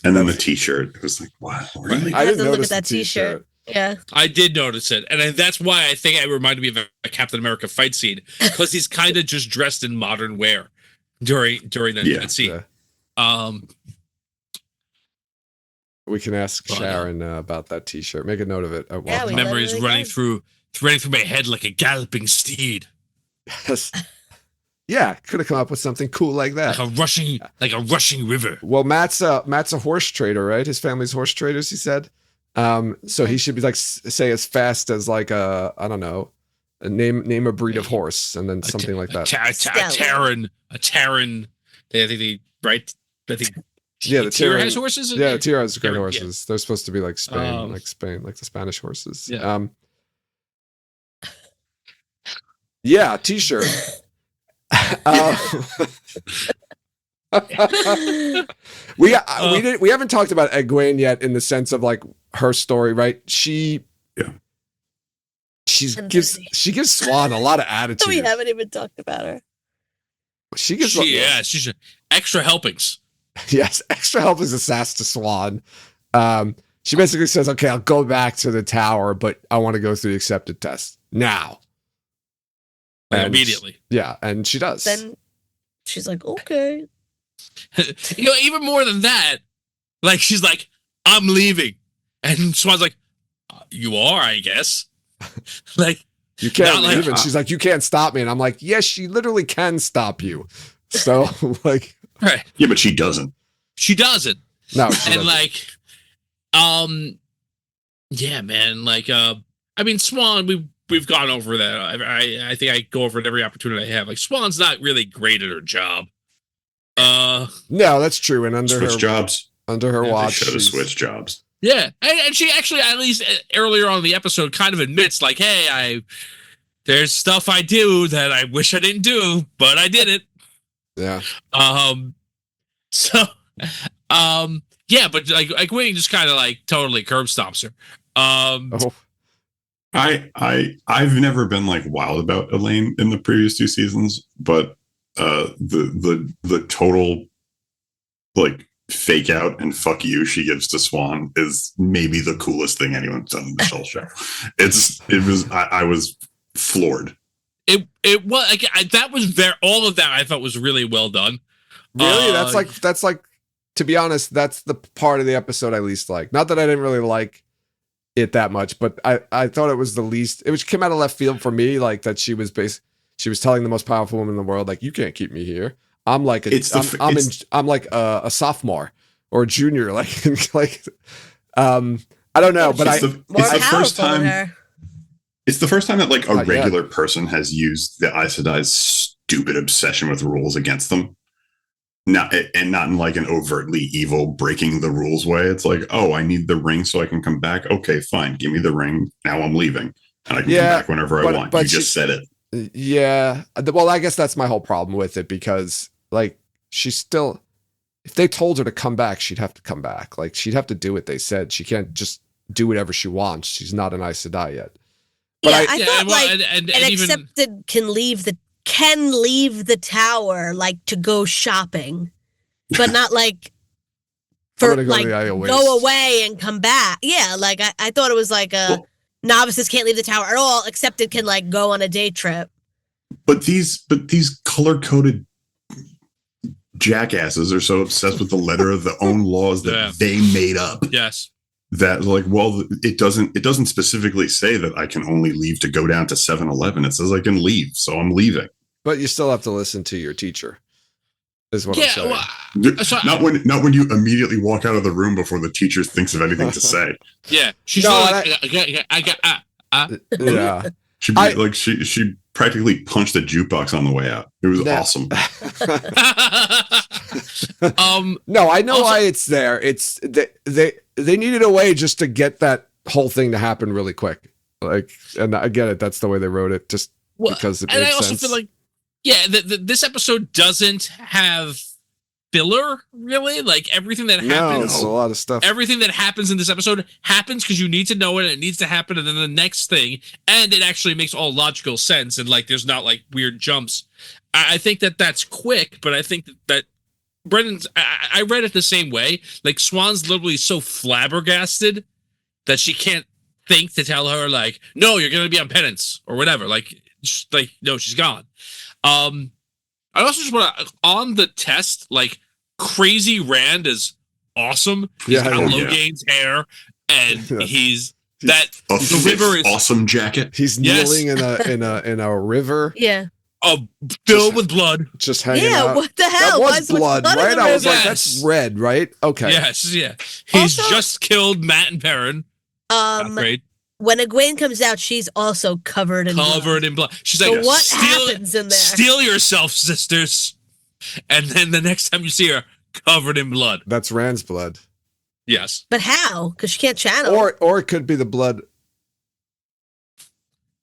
And then the T-shirt, it was like, wow, really? I didn't look at that T-shirt. Yeah, I did notice it, and that's why I think it reminded me of a Captain America fight scene because he's kind of just dressed in modern wear during that scene. Yeah. We can ask Sharon about that T-shirt. Make a note of it. Memories running through my head like a galloping steed. Yes. Yeah, could have come up with something cool like that. Like a rushing river. Well, Matt's a horse trader, right? His family's horse traders. He said. So he should be like say as fast as like I don't know, name a breed of horse and then something like that. A Terran. I think the Tyr has horses. Yeah, the Tyr has great horses. They're supposed to be like Spain, like the Spanish horses. Yeah. T-shirt. We haven't talked about Egwene yet in the sense of like her story, right? She gives Swan a lot of attitude. We haven't even talked about her. She's extra helpings. Yes, extra helpings is sass to Swan. She basically says, "Okay, I'll go back to the tower, but I want to go through the accepted test now." Immediately. And she does. Then she's like, "Okay." Even more than that, like she's like, "I'm leaving," and Swan's like, "You are, I guess." Like you can't leave, and she's like, "You can't stop me," and I'm like, "Yes, she literally can stop you." So like, right? Yeah, but she doesn't. She doesn't. No, and like, yeah, man. Like, I mean, Swan, we've gone over that. I think I go over it every opportunity I have. Like, Swan's not really great at her job. No, that's true. And under her watch, should have switched jobs. Yeah, and she actually, at least earlier on in the episode, kind of admits, like, "Hey, there's stuff I do that I wish I didn't do, but I did it." Yeah. So, yeah, but like Wayne just kind of like totally curb stomps her. I've never been like wild about Elaine in the previous two seasons, but the total like fake out and fuck you she gives to Swan is maybe the coolest thing anyone's done in this whole show. I was floored. It was like that was there. All of that I thought was really well done. Really, that's like to be honest, that's the part of the episode I least like. Not that I didn't really like it that much, but I thought it was the least. It came out of left field for me, like that she was telling the most powerful woman in the world, like, "You can't keep me here. I'm like I'm like a sophomore or a junior, like I don't know, but it's the first time. It's the first time that like a regular person has used the Aes Sedai's stupid obsession with rules against them. Not in like an overtly evil breaking the rules way. It's like, "Oh, I need the ring so I can come back. Okay, fine. Give me the ring. Now I'm leaving. And I can come back whenever I want." You just said it. Yeah. Well, I guess that's my whole problem with it because like she's still, if they told her to come back, she'd have to come back. Like she'd have to do what they said. She can't just do whatever she wants. She's not an Aes Sedai yet. But I thought an accepted can leave the tower like to go shopping, but not like for like go away and come back. Yeah, like I thought it was like novices can't leave the tower at all. Accepted can like go on a day trip. But these color coded jackasses are so obsessed with the letter of their own laws that they made up. Yes. That like, well, it doesn't specifically say that I can only leave to go down to 7-Eleven. It says I can leave, so I'm leaving. But you still have to listen to your teacher. Is what I'm saying. Well, not when you immediately walk out of the room before the teacher thinks of anything to say. Yeah, she's yeah. She practically punched a jukebox on the way out. It was awesome. No, I know why it's there. It's they needed a way just to get that whole thing to happen really quick. Like, and I get it. That's the way they wrote it, just because it makes sense. And I also feel like, this episode doesn't have filler, really. Like everything that happens, it's a lot of stuff. Everything that happens in this episode happens because you need to know it, and it needs to happen, and then the next thing, and it actually makes all logical sense, and like there's not like weird jumps. I think that's quick, but I think that Brendan's. I read it the same way. Like Swan's literally so flabbergasted that she can't think to tell her like, no, you're gonna be on penance or whatever. Like no, she's gone. I also just want to on the test, like Crazy Rand is awesome. He's got Loghain's hair, and he's the river is awesome jacket. He's kneeling in a river. Yeah. Filled with blood. Just hanging out. What the hell? That was blood, right? I was like, that's red, right? Okay. Yes, yeah. He's also just killed Matt and Perrin. Great. When Egwene comes out, she's also covered in blood. She's like, what happens in there? Steal yourself, sisters. And then the next time you see her, covered in blood. That's Rand's blood. Yes. But how? Because she can't channel. Or it could be the blood.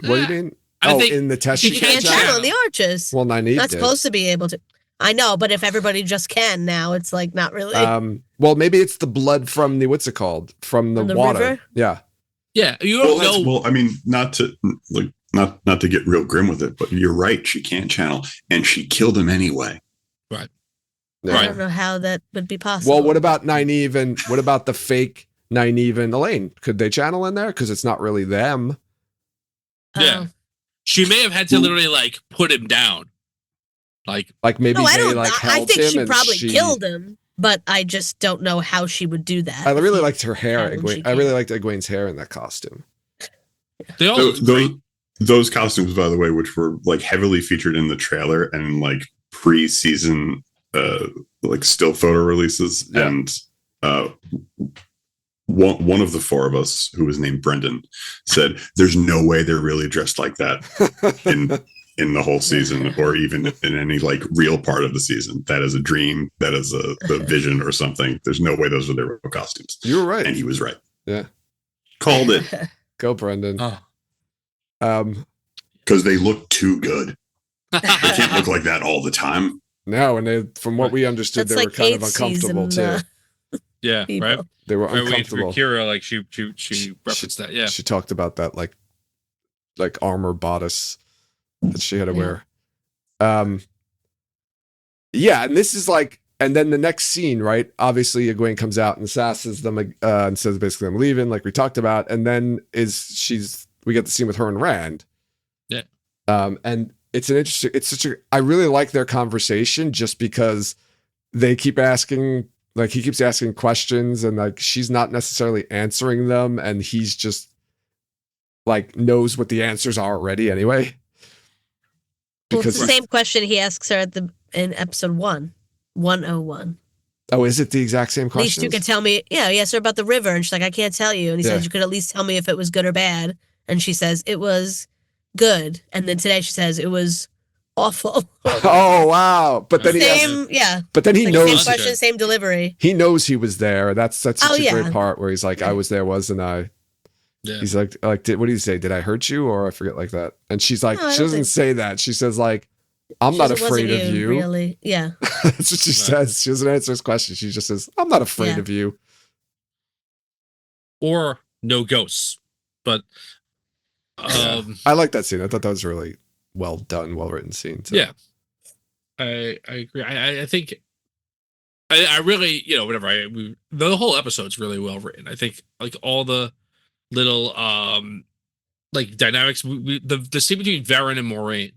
What do you mean? I think in the test she can't channel the arches. Well, Nynaeve not supposed to be able to. I know, but if everybody just can now, it's like not really. Well, maybe it's the blood from the what's it called? From the water. River? Yeah. Yeah. You don't know. Well, I mean, not to get real grim with it, but you're right. She can't channel, and she killed him anyway. Right. Yeah. I don't know how that would be possible. Well, what about Nynaeve and what about the fake Nynaeve and Elaine? Could they channel in there? Because it's not really them. Yeah. She may have had to literally like put him down. Like maybe they like held him. I think she probably killed him, but I just don't know how she would do that. I really liked her hair. I really liked Egwene's hair in that costume. They all those costumes, by the way, which were like heavily featured in the trailer and like pre-season like still photo releases, and one of the four of us, who was named Brendan, said there's no way they're really dressed like that in the whole season, or even in any like real part of the season. That is a dream. That is a vision or something. There's no way those are their real costumes. You were right. And he was right. Yeah. Called it. Go, Brendan. Because they look too good. They can't look like that all the time. No, and from what we understood, they were kind of uncomfortable too. Yeah, people. Right. They were uncomfortable. Kira, like she referenced that. Yeah, she talked about that like armor bodice that she had to wear. Yeah, and this is like, and then the next scene, right? Obviously, Egwene comes out and sasses them and says basically, "I'm leaving," like we talked about, and then we get the scene with her and Rand. Yeah. And I really like their conversation just because they keep asking. Like he keeps asking questions and like she's not necessarily answering them, and he's just like knows what the answers are already anyway. Well, it's the same question he asks her in episode 101. Oh, is it the exact same question? At least you can tell me. Yeah, he asked her about the river, and she's like, I can't tell you. And he says, you could at least tell me if it was good or bad. And she says it was good. And then today she says it was awful. Oh wow! But then But then he knows. Same question, same delivery. He knows he was there. That's such a great part where he's like, "I was there, wasn't I?" Yeah. He's like, what did he say? Did I hurt you? Or I forget like that. And she's like, she doesn't say that. She says like, "I'm not afraid of you." Really? Yeah. That's what she says. She doesn't answer his question. She just says, "I'm not afraid of you." Or no ghosts, but I like that scene. I thought that was really well done, well written scene too. Yeah, I agree. I think I really, whatever. The whole episode's really well written. I think like all the little like dynamics. The scene between Varen and Moraine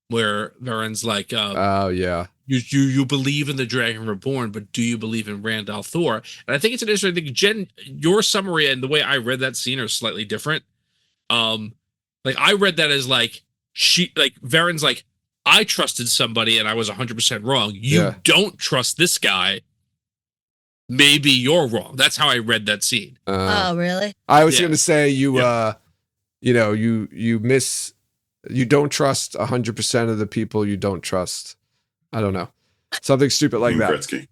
where Varen's like, oh yeah, you believe in the Dragon Reborn, but do you believe in Rand al'Thor? And I think it's an interesting thing. Jen, your summary and the way I read that scene are slightly different. Like I read that as like Varen's like, I trusted somebody and I was 100% wrong. You don't trust this guy. Maybe you're wrong. That's how I read that scene. Oh, really? I was going to say you don't trust 100% of the people you don't trust. I don't know. Something stupid like that. Gretzky.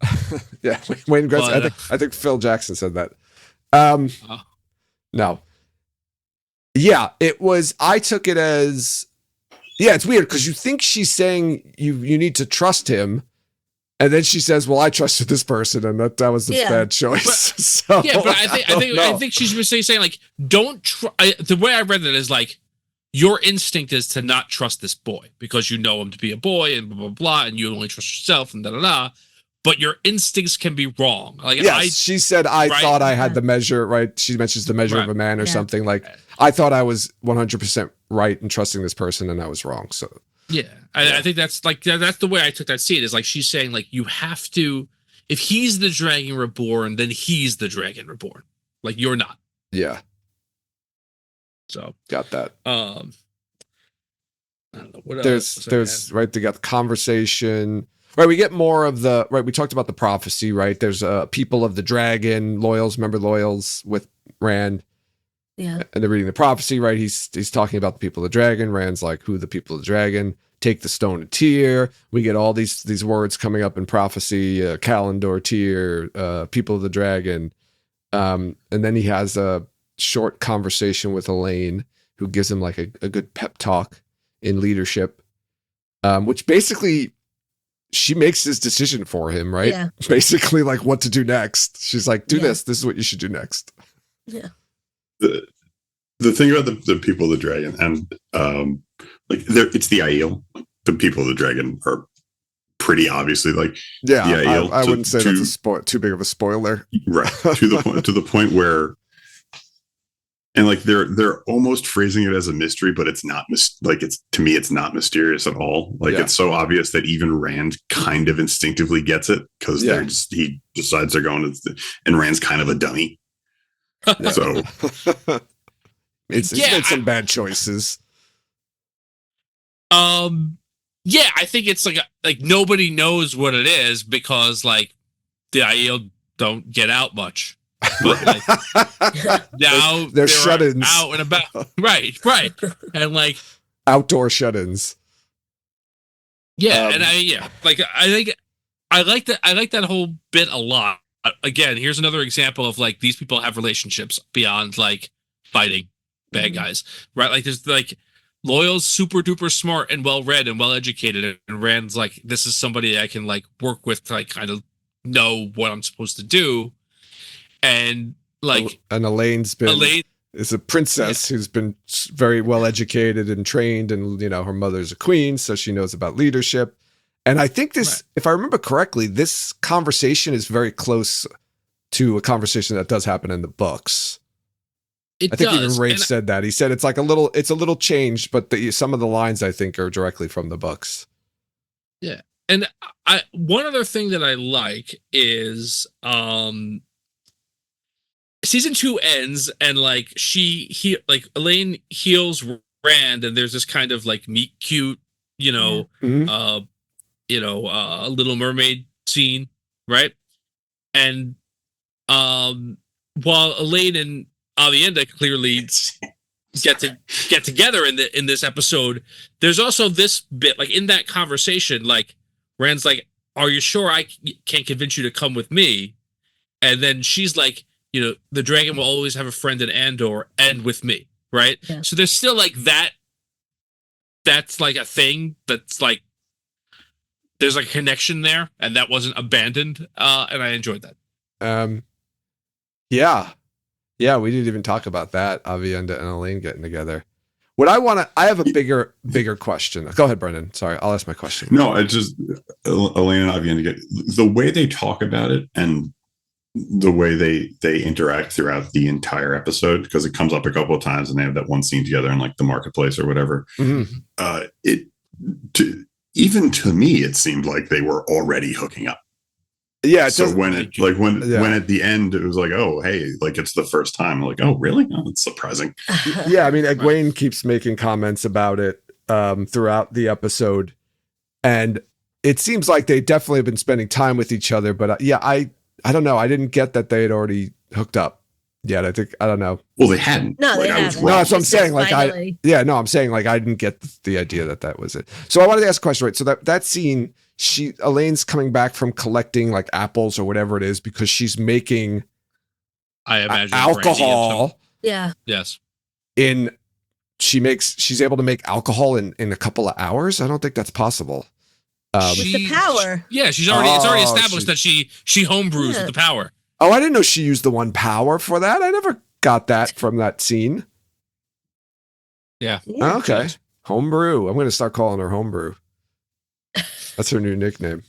Yeah, Wayne Gretzky. But, I think Phil Jackson said that. No. Yeah, it was. I took it as. Yeah, it's weird because you think she's saying you need to trust him, and then she says, "Well, I trusted this person, and that was the bad choice." But, but I think she's basically saying like, don't. The way I read it is like, your instinct is to not trust this boy because you know him to be a boy and blah blah blah, and you only trust yourself and da da da. But your instincts can be wrong. Like she said, I thought I had the measure right. She mentions the measure of a man or something like. I thought I was 100% right in trusting this person, and I was wrong. So I think that's the way I took that scene. Is like she's saying like you have to, if he's the Dragon Reborn, then he's the Dragon Reborn. Like you're not. Yeah. So got that. I don't know what there's right. They got the conversation. Right, we get more of the right. We talked about the prophecy. Right, there's people of the dragon, loyals. Remember loyals with Rand. Yeah, and they're reading the prophecy. Right, he's talking about the people of the dragon. Rand's like, who are the people of the dragon? Take the stone of Tyr. We get all these words coming up in prophecy. Kalendor, Tyr, people of the dragon. And then he has a short conversation with Elaine, who gives him like a good pep talk in leadership, which basically. She makes his decision for him, right? Yeah. Basically, like what to do next. She's like, do this. This is what you should do next. Yeah. The thing about the people of the dragon, and it's the Aiel. The people of the dragon are pretty obviously like the Aiel. I wouldn't say that's too big of a spoiler, right? to the point where. And like they're almost phrasing it as a mystery, but it's not to me it's not mysterious at all. Like it's so obvious that even Rand kind of instinctively gets it because he decides they're going to, and Rand's kind of a dummy. So it's made some bad choices. I think it's like nobody knows what it is because like the Aiel don't get out much. But like, now they're shut-ins out and about, right, and like outdoor shut-ins. Yeah, and I think I like that whole bit a lot. Again, here's another example of like these people have relationships beyond like fighting bad guys, right? Like there's like Loyal's super duper smart and well read and well educated, and Rand's like, this is somebody I can like work with to like kind of know what I'm supposed to do. And like, and Elaine is a princess who's been very well educated and trained, and her mother's a queen, so she knows about leadership. And I think this, if I remember correctly, this conversation is very close to a conversation that does happen in the books. I think even Rafe said that. He said it's like it's a little changed, but some of the lines I think are directly from the books. Yeah, and one other thing that I like is season 2 ends and like Elaine heals Rand, and there's this kind of like meet cute, Little Mermaid scene, right? And while Elaine and Avienda clearly get together in this episode, there's also this bit like in that conversation, like Rand's like, "Are you sure I can't convince you to come with me?" And then she's like, the dragon will always have a friend in Andor and with me, right? Yeah. So there's still like that. That's like a thing that's like, there's like a connection there, and that wasn't abandoned. And I enjoyed that. Yeah, we didn't even talk about that. Avienda and Elaine getting together. I have a bigger question. Go ahead, Brendan. Sorry, I'll ask my question. No, it's just Elaine and Avienda the way they talk about it and the way they interact throughout the entire episode, because it comes up a couple of times and they have that one scene together in like the marketplace or whatever. Mm-hmm. even to me, it seemed like they were already hooking up. Yeah. So when at the end it was like, oh, hey, like it's the first time. I'm like, oh, really? Oh, that's surprising. Yeah. I mean, Egwene keeps making comments about it throughout the episode, and it seems like they definitely have been spending time with each other. But I don't know. I didn't get that they had already hooked up yet. I don't know. Well, they hadn't. No, they haven't. No, that's what I'm saying. Like finally. I'm saying like I didn't get the idea that was it. So I wanted to ask a question, right? So that scene, Elaine's coming back from collecting like apples or whatever it is because she's making I imagine alcohol. Yeah. Yes. She's able to make alcohol in a couple of hours. I don't think that's possible. With the power. It's already established that she homebrews with the power. Oh, I didn't know she used the one power for that. I never got that from that scene. Yeah. Okay. Homebrew. I'm going to start calling her Homebrew. That's her new nickname.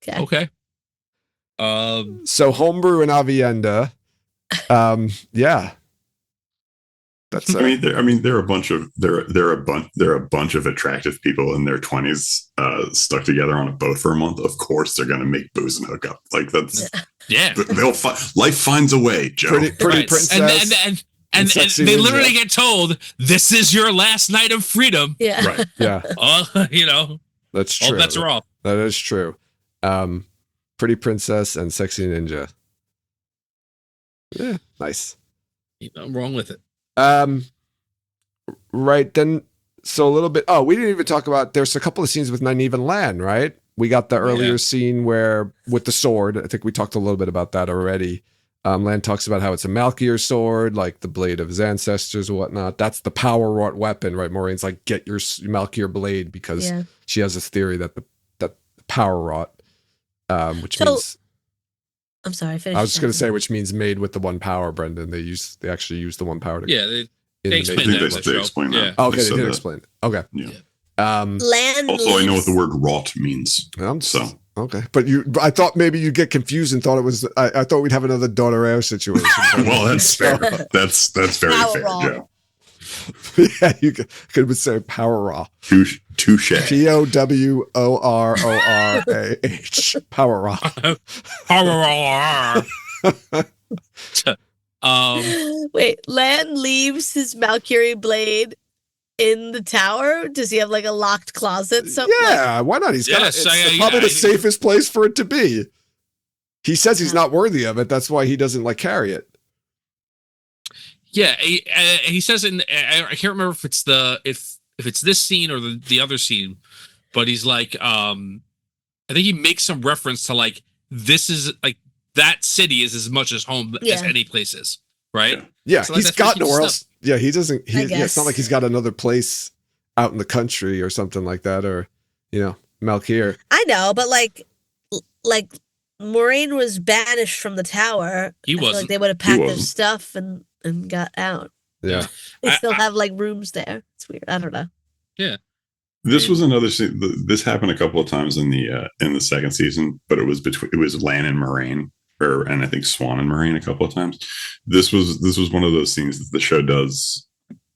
Okay. So Homebrew and Avienda. Yeah. That's I mean, they're a bunch of attractive people in their 20s stuck together on a boat for a month. Of course, they're going to make booze and hook up. Like that's life finds a way, Joe. Pretty princess. And they literally get told, "This is your last night of freedom." Yeah. Right. Yeah. That's true. All bets are off. That is true. Pretty princess and sexy ninja. Yeah, nice. Nothing wrong with it. Right then. So a little bit. Oh, we didn't even talk about. There's a couple of scenes with Nynaeve and Lan, right? We got the earlier scene where with the sword. I think we talked a little bit about that already. Lan talks about how it's a Malkier sword, like the blade of his ancestors or whatnot. That's the power wrought weapon, right? Moiraine's like, get your Malkier blade because she has this theory that the power wrought, which means. I'm sorry. I was just going to say, which means made with the one power, Brendan. They actually use the one power. They explain that. They explain that. Oh, okay, they did explain it. Okay. Yeah. Lan. Also, I know what the word wrought means. Okay, but I thought maybe you'd get confused and thought it was. I thought we'd have another daughter heir situation. Well, that's fair. That's very fair, Joe. Yeah, you could say power raw. Touche. POWORORAH. Power raw. Wait, Lan leaves his Valkyrie blade in the tower? Does he have like a locked closet somewhere? Yeah, why not? It's probably the safest place for it to be. He says he's not worthy of it. That's why he doesn't like carry it. Yeah, he says I can't remember if it's this scene or the other scene, but he's like, I think he makes some reference to like, this is like, that city is as much as home as any place is, right? Yeah, so he's got nowhere else. Yeah, he doesn't. It's not like he's got another place out in the country or something like that, or Malkier. I know, but like Moiraine was banished from the tower. He wasn't. Like they would have packed their stuff and got out. Yeah, they still have like rooms there. It's weird. I don't know. Yeah, this was another scene. This happened a couple of times in the second season, but it was Lan and Moiraine. And I think Swan and Moiraine a couple of times. This was one of those scenes that the show does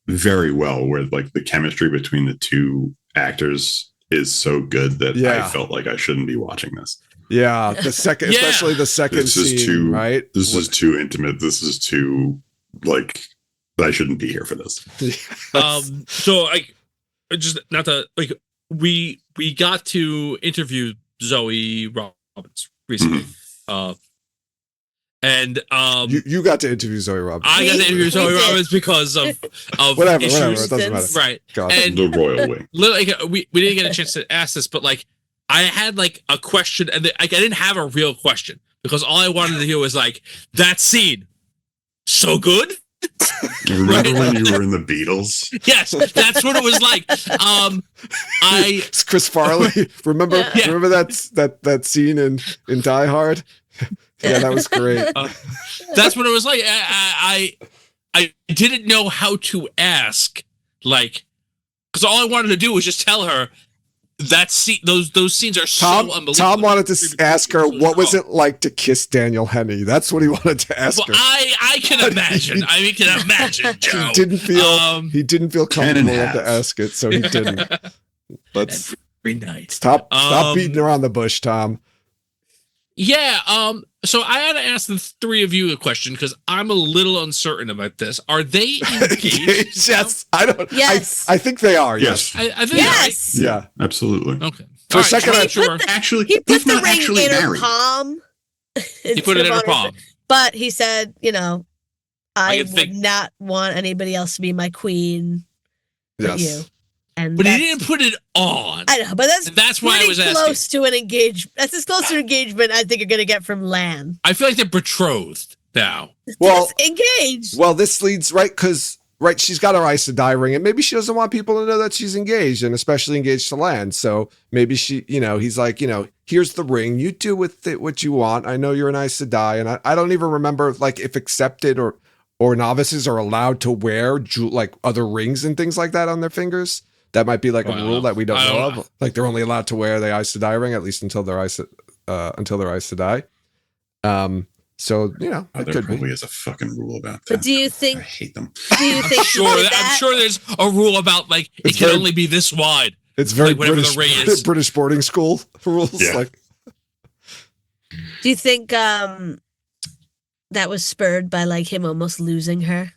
very well, where like the chemistry between the two actors is so good that I felt like I shouldn't be watching this. Yeah, the second, especially the second scene, right? This is too intimate. This is too like I shouldn't be here for this. So just not to like we got to interview Zoe Robbins recently. Mm-hmm. And you got to interview Zoe Robbins. I got to interview Zoe Robbins because of whatever, issues. It doesn't matter. Right. And the royal way. Like, we didn't get a chance to ask this, but like I had like a question, and I didn't have a real question because all I wanted to hear was like, that scene, so good. Remember when you were in the Beatles? Yes, that's what it was like. It's Chris Farley. Remember that scene in Die Hard? Yeah, that was great. That's what it was like. I didn't know how to ask, like, because all I wanted to do was just tell her that those scenes are so unbelievable. Tom wanted to ask her what was it like to kiss Daniel Henney. That's what he wanted to ask her. I can imagine. He can imagine, Joe. He didn't feel comfortable enough to ask it, so he didn't. every night. Stop beating around the bush, Tom. Yeah. So I had to ask the three of you a question because I'm a little uncertain about this. Are they engaged? Yes. I don't. Yes. I think they are. Yes. I think Yes. Yeah, absolutely. Okay. For a second, I'm sure. Actually, He put if the not ring actually in her married. palm. He put it in her palm. But he said, I can would think- not want anybody else to be my queen but yes. you. And But he didn't put it on. I know, but That's why I was asking. close to an engagement. That's as close to an engagement I think you're going to get from Lan. I feel like they're betrothed now. Well, engaged. Well, this leads because she's got her Aes Sedai ring, and maybe she doesn't want people to know that she's engaged, and especially engaged to Lan. So maybe she, he's like, here's the ring. You do with it what you want. I know you're an Aes Sedai, and I don't even remember if accepted or novices are allowed to wear other rings and things like that on their fingers. That might be a rule that we don't know of. Like they're only allowed to wear the Aes Sedai ring at least until they're Aes Sedai. So there could probably be. is a fucking rule about that. But do you think? I hate them. Do you think? I'm sure there's a rule about it can only be this wide. It's very whatever British, the ring is. British boarding school rules. Yeah. Do you think that was spurred by him almost losing her?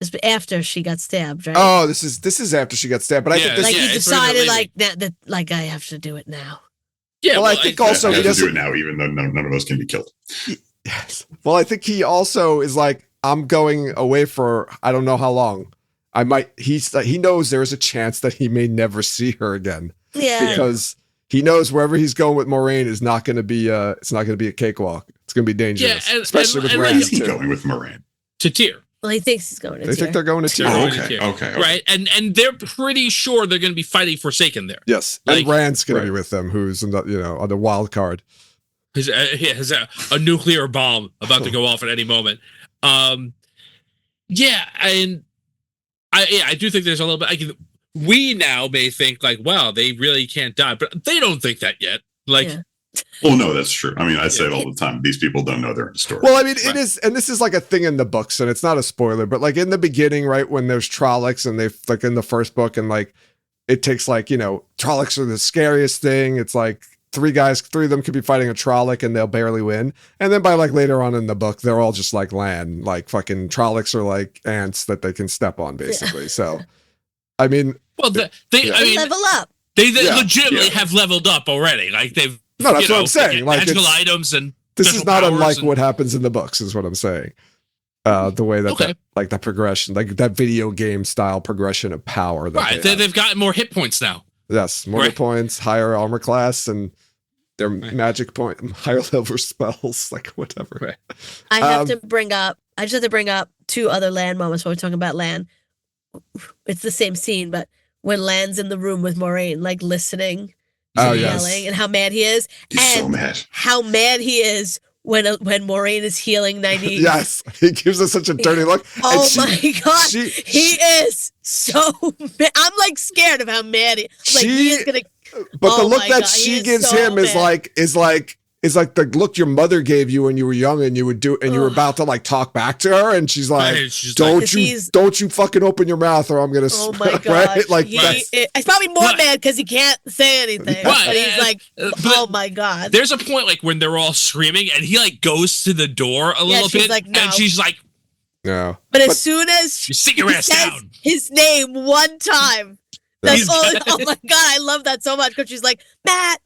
It's after she got stabbed, right? Oh, this is after she got stabbed. But I think this he it's decided that I have to do it now. Yeah, well, I think also he he doesn't doesn't do it now, even though none of us can be killed. Yes. Well, I think he also is I'm going away for I don't know how long. He knows there's a chance that he may never see her again. Yeah. Because he knows wherever he's going with Moraine is not going to be a cakewalk. It's going to be dangerous, especially with Where Rand. is he going with Moraine? To Tyr. Well, he thinks he's going to They think they're going to Tyr. Okay. Right, and they're pretty sure they're going to be fighting Forsaken there. Yes, and Rand's going to be with them, who's on the wild card. He has a nuclear bomb about to go off at any moment. Yeah, and I do think there's a little bit. We now may think wow, they really can't die, but they don't think that yet. Well, no, that's true. I mean, I say it all the time. These people don't know they're in a story. Well, I mean, it is, and this is a thing in the books, and it's not a spoiler, but in the beginning, right, when there's Trollocs, and they in the first book, and it takes Trollocs are the scariest thing. It's three of them could be fighting a Trolloc, and they'll barely win. And then by later on in the book, they're all just Lan. Fucking Trollocs are ants that they can step on, basically. Yeah. So, I mean, well, they level up. They legitimately have leveled up already. They've. No, that's what I'm saying. Magical items and this is not unlike what happens in the books, is what I'm saying. The way that that progression, that video game style progression of power. That they've gotten more hit points now. Yes, more hit points, higher armor class, and their magic point, higher level spells, whatever. Right. I just have to bring up two other Lan moments while we're talking about Lan. It's the same scene, but when Lan's in the room with Moraine, listening. Yelling and how mad he is. He's so mad. How mad he is when Moraine is healing Nynaeve. Yes, he gives us such a dirty look. Oh my god, he is so mad. I'm scared of how mad he is gonna. But the look that she gives him is like the look your mother gave you when you were young and you would do, and you were about to talk back to her, and she's like, don't you fucking open your mouth or I'm gonna. Oh my god! Right? It's probably more mad because he can't say anything. But he's oh my god! There's a point when they're all screaming and he goes to the door a little bit, no. And she's like, no. But as soon as you sit your ass down, his name one time. That's oh my god, I love that so much because she's like, Matt,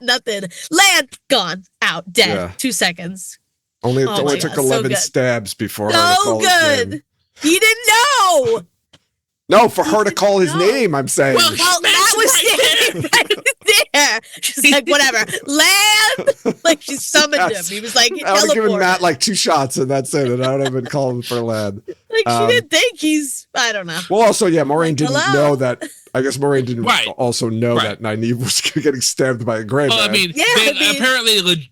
nothing. Lan, gone, out, dead. Yeah. 2 seconds. Only took 11 stabs before her to call his name. He didn't know. No, for her to call his name, I'm saying. Well, that was right there. She's like, whatever. Lan! She summoned him. He was like, he I would have given Matt 2 shots and that's it. And I would have been calling for Lan. She didn't think he's, I don't know. Well, also, Moraine didn't know that. I guess Moraine didn't also know that Nynaeve was getting stabbed by a gray man. I mean, they apparently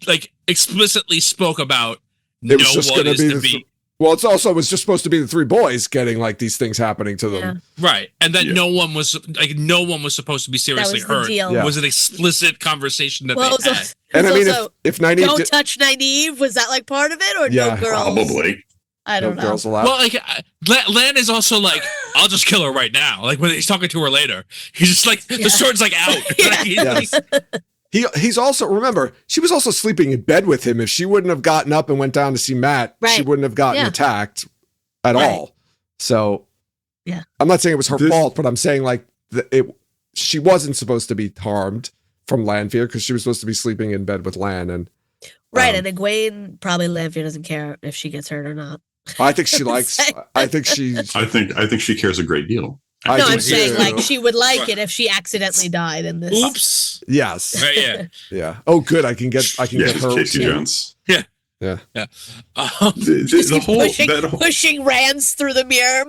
explicitly spoke about no one is to be. Well, it was just supposed to be the 3 boys getting these things happening to them, right? And that no one was supposed to be seriously hurt. It was an explicit conversation that they had. And I mean, if Nynaeve don't touch Nynaeve, was that part of it or no girls? Probably. I don't know. Girls allowed. Well, like Lan is also like, I'll just kill her right now. Like when he's talking to her later, he's just like the sword's like out. Yes. He's also, remember, she was also sleeping in bed with him. If she wouldn't have gotten up and went down to see Matt, she wouldn't have gotten attacked at all. So I'm not saying it was her fault, but I'm saying like she wasn't supposed to be harmed from Lanfear because she was supposed to be sleeping in bed with Lan. And and Egwene, probably Lanfear doesn't care if she gets hurt or not. I think she likes, I think she cares a great deal. I'm saying like she would like it if she accidentally died in this. Oops. Yes. Right, yeah. Oh, good. I can get her. Casey Jones. Yeah. Pushing Rands through the mirror.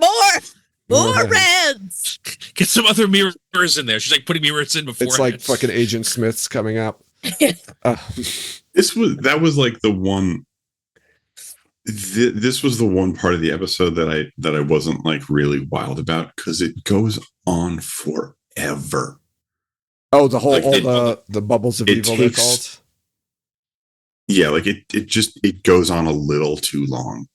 More Rands. Get some other mirrors in there. She's like putting mirrors in before. It's like fucking Agent Smith's coming up. That was like the one. This was the one part of the episode that I wasn't like really wild about because it goes on forever. Oh, the whole the bubbles of evil they're called. Yeah, like it goes on a little too long.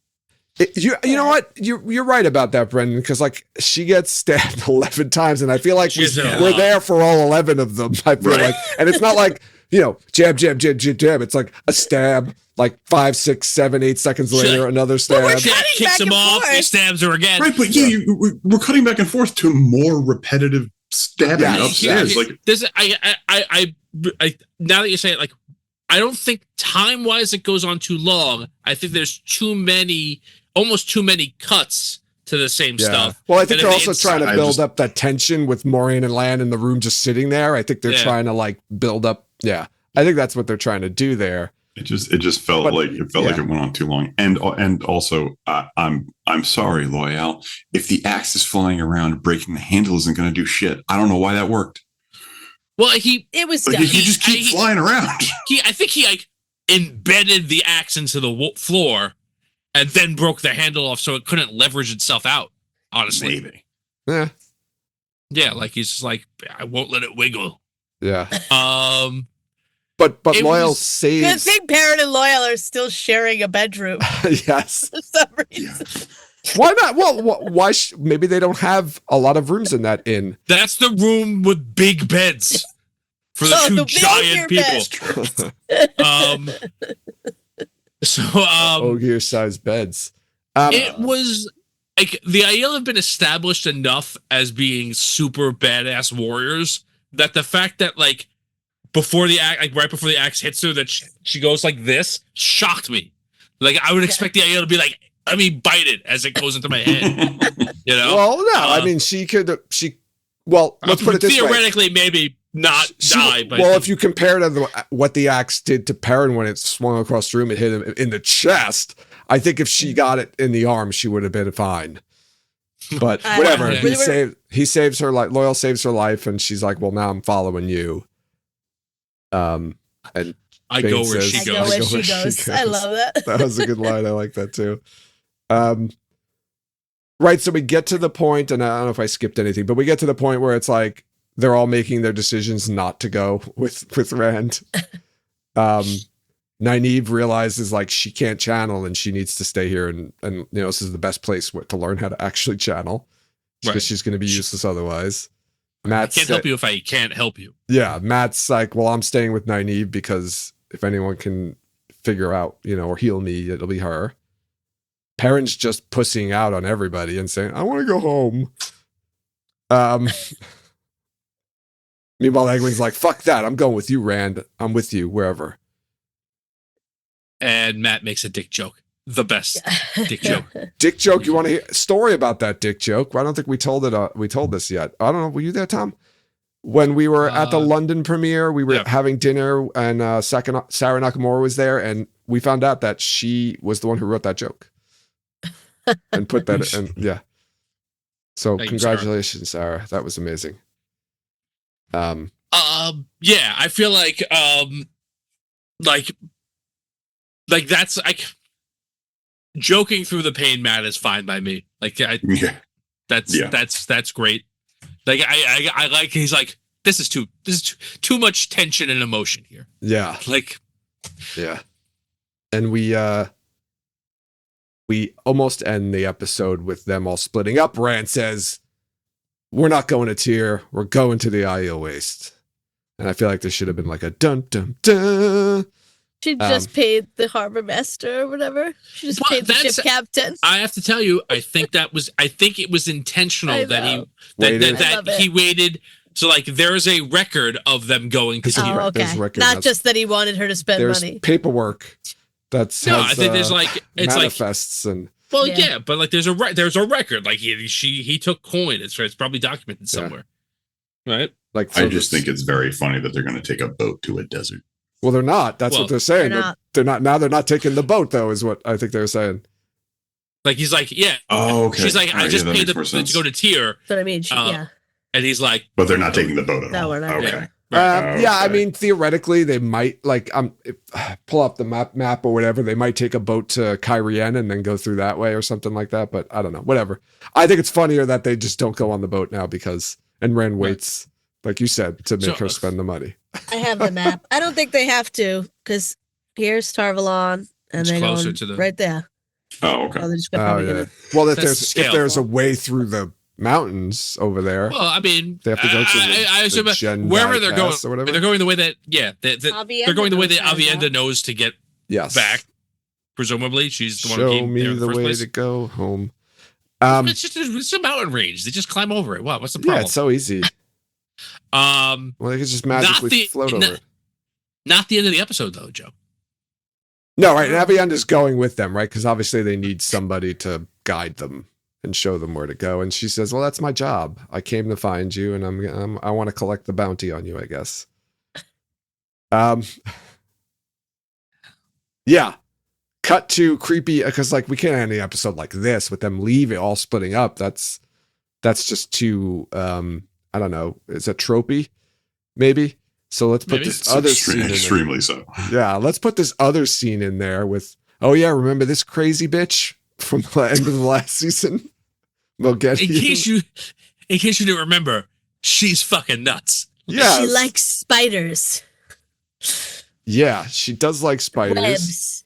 You know what? You're right about that, Brendan, because like she gets stabbed 11 times, and I feel like we're there for all 11 of them. I feel like, and it's not like jab, jab, jab, jab, jab. It's like a stab, like 5, 6, 7, 8 seconds later, another stab. Well, kicks him off, he stabs her again. Right, but we're cutting back and forth to more repetitive stabbing upstairs. Like this, I now that you say it, like I don't think time-wise it goes on too long. I think there's almost too many cuts to the same stuff. Well, I think they're also trying to build up that tension with Moraine and Lan in the room just sitting there. I think they're trying to like build up. Yeah, I think that's what they're trying to do there. It just felt like it went on too long. And also, I'm sorry, Loyal. If the axe is flying around, breaking the handle isn't going to do shit. I don't know why that worked. Well, it was like, done. He just keep flying around. I think he like embedded the axe into the floor. And then broke the handle off so it couldn't leverage itself out, honestly. Maybe. Yeah. Yeah, like he's just like, I won't let it wiggle. Yeah. But Loyal saves. Good thing Perrin and Loyal are still sharing a bedroom. Yes. For some reason. Yeah. Why not? Well, why? Maybe they don't have a lot of rooms in that inn. That's the room with big beds for the two giant people. So, Ogier-sized beds. It was like the Aiel have been established enough as being super badass warriors that the fact that like before the axe, like right before the axe hits her, that she goes like this shocked me. Like I would expect the Aiel to be like, let me bite it as it goes into my head. Well, no, I mean Well, let's put it this way. Theoretically, maybe not die. But well, if you compare to what the axe did to Perrin when it swung across the room, it hit him in the chest. I think if she got it in the arm, she would have been fine. But whatever, he saves her life. Loyal saves her life, and she's like, "Well, now I'm following you." And I go where she goes. I love that. That was a good line. I like that too. Right, so we get to the point, and I don't know if I skipped anything, but we get to the point where it's like they're all making their decisions not to go with Rand. Nynaeve realizes like she can't channel and she needs to stay here, and this is the best place to learn how to actually channel because she's going to be useless otherwise. I can't help you if I can't help you. Yeah, Matt's like, well, I'm staying with Nynaeve because if anyone can figure out, or heal me, it'll be her. Perrin's just pussying out on everybody and saying, I want to go home. Meanwhile, Egwene's like, fuck that. I'm going with you, Rand. I'm with you wherever. And Matt makes a dick joke. The best dick joke. Dick joke. You want to hear a story about that dick joke? I don't think we told it. We told this yet. I don't know. Were you there, Tom? When we were at the London premiere, we were having dinner, and Sarah Nakamura was there, and we found out that she was the one who wrote that joke and put that. And yeah. So congratulations, Sarah. That was amazing. Yeah, I feel like that's like joking through the pain, Matt, is fine by me. Like that's great. Like I like, he's like, this is too much tension and emotion here. Yeah. Like, yeah. And we we almost end the episode with them all splitting up. Rand says, "We're not going to Tyr. We're going to the Aiel Waste." And I feel like there should have been like a dun dun dun. She just paid the harbor master or whatever. She just paid the ship captain. I have to tell you, I think it was intentional that he waited. So like there's a record of them going to Tyr. Oh, okay. Not just that he wanted her to spend money. Paperwork. I think there's like it's manifests and but like there's a record. Like he took coin. It's probably documented somewhere, right? Like I just think it's very funny that they're going to take a boat to a desert. Well, they're not. That's what they're saying. They're not now. They're not taking the boat though, is what I think they're saying. Like he's like, yeah. Oh, okay. She's like, I just paid to go to Tier. But I mean, and he's like, but they're not taking the boat at all. No, we're not. Okay. Yeah, I mean, theoretically, they might pull up the map or whatever. They might take a boat to Kyrien and then go through that way or something like that. But I don't know. Whatever. I think it's funnier that they just don't go on the boat now and Rand waits, like you said, to make her spend the money. I have the map. I don't think they have to because here's Tarvalon and they're going right there. Oh, okay. Well, if there's a way through the mountains over there. Well, I mean, they have to go to the wherever they're going. Or whatever. They're going the way that they're going the way that Aviendha knows to get back. Presumably, she's the one who came there in the first place. Show me the way to go home. It's a mountain range. They just climb over it. Wow, what's the problem? Yeah, it's so easy. Well, they could just magically float over it. Not the end of the episode, though, Joe. No, right. And Aviendha's going with them, right? Because obviously they need somebody to guide them and show them where to go. And she says, "Well, that's my job. I came to find you, and I want to collect the bounty on you, I guess." Yeah. Cut to creepy because like we can't end the episode like this with them leaving, all splitting up. That's just too. I don't know. Is it tropey? Maybe. So let's put this other scene in extremely so. Yeah, let's put this other scene in there with, oh yeah, remember this crazy bitch from the end of the last season? Moghedien. In case you didn't remember, she's fucking nuts. Yeah. She likes spiders. Yeah, she does like spiders. Webs.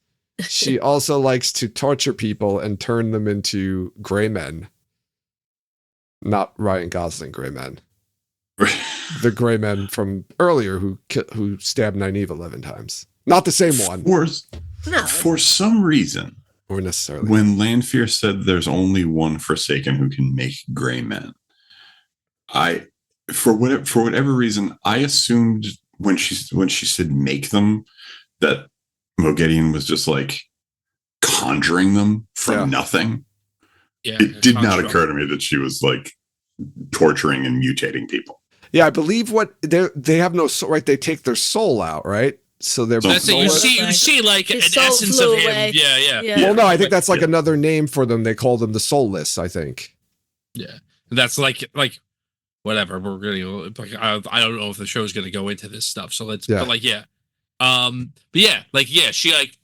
She also likes to torture people and turn them into gray men. Not Ryan Gosling gray men. The gray men from earlier who stabbed Nynaeve 11 times. Not the same one. For some reason, or necessarily, when Lanfear said there's only one Forsaken who can make gray men, for whatever reason, I assumed when she said make them that Moghedien was just like conjuring them from nothing. Yeah, it did not occur to me that she was like torturing and mutating people. Yeah, I believe they have no soul, right? They take their soul out, right? So they're you see like an essence of him. Yeah. Well, no, I think that's like another name for them. They call them the soulless, I think. Yeah, that's like whatever. We're really like I don't know if the show's going to go into this stuff. So let's but she like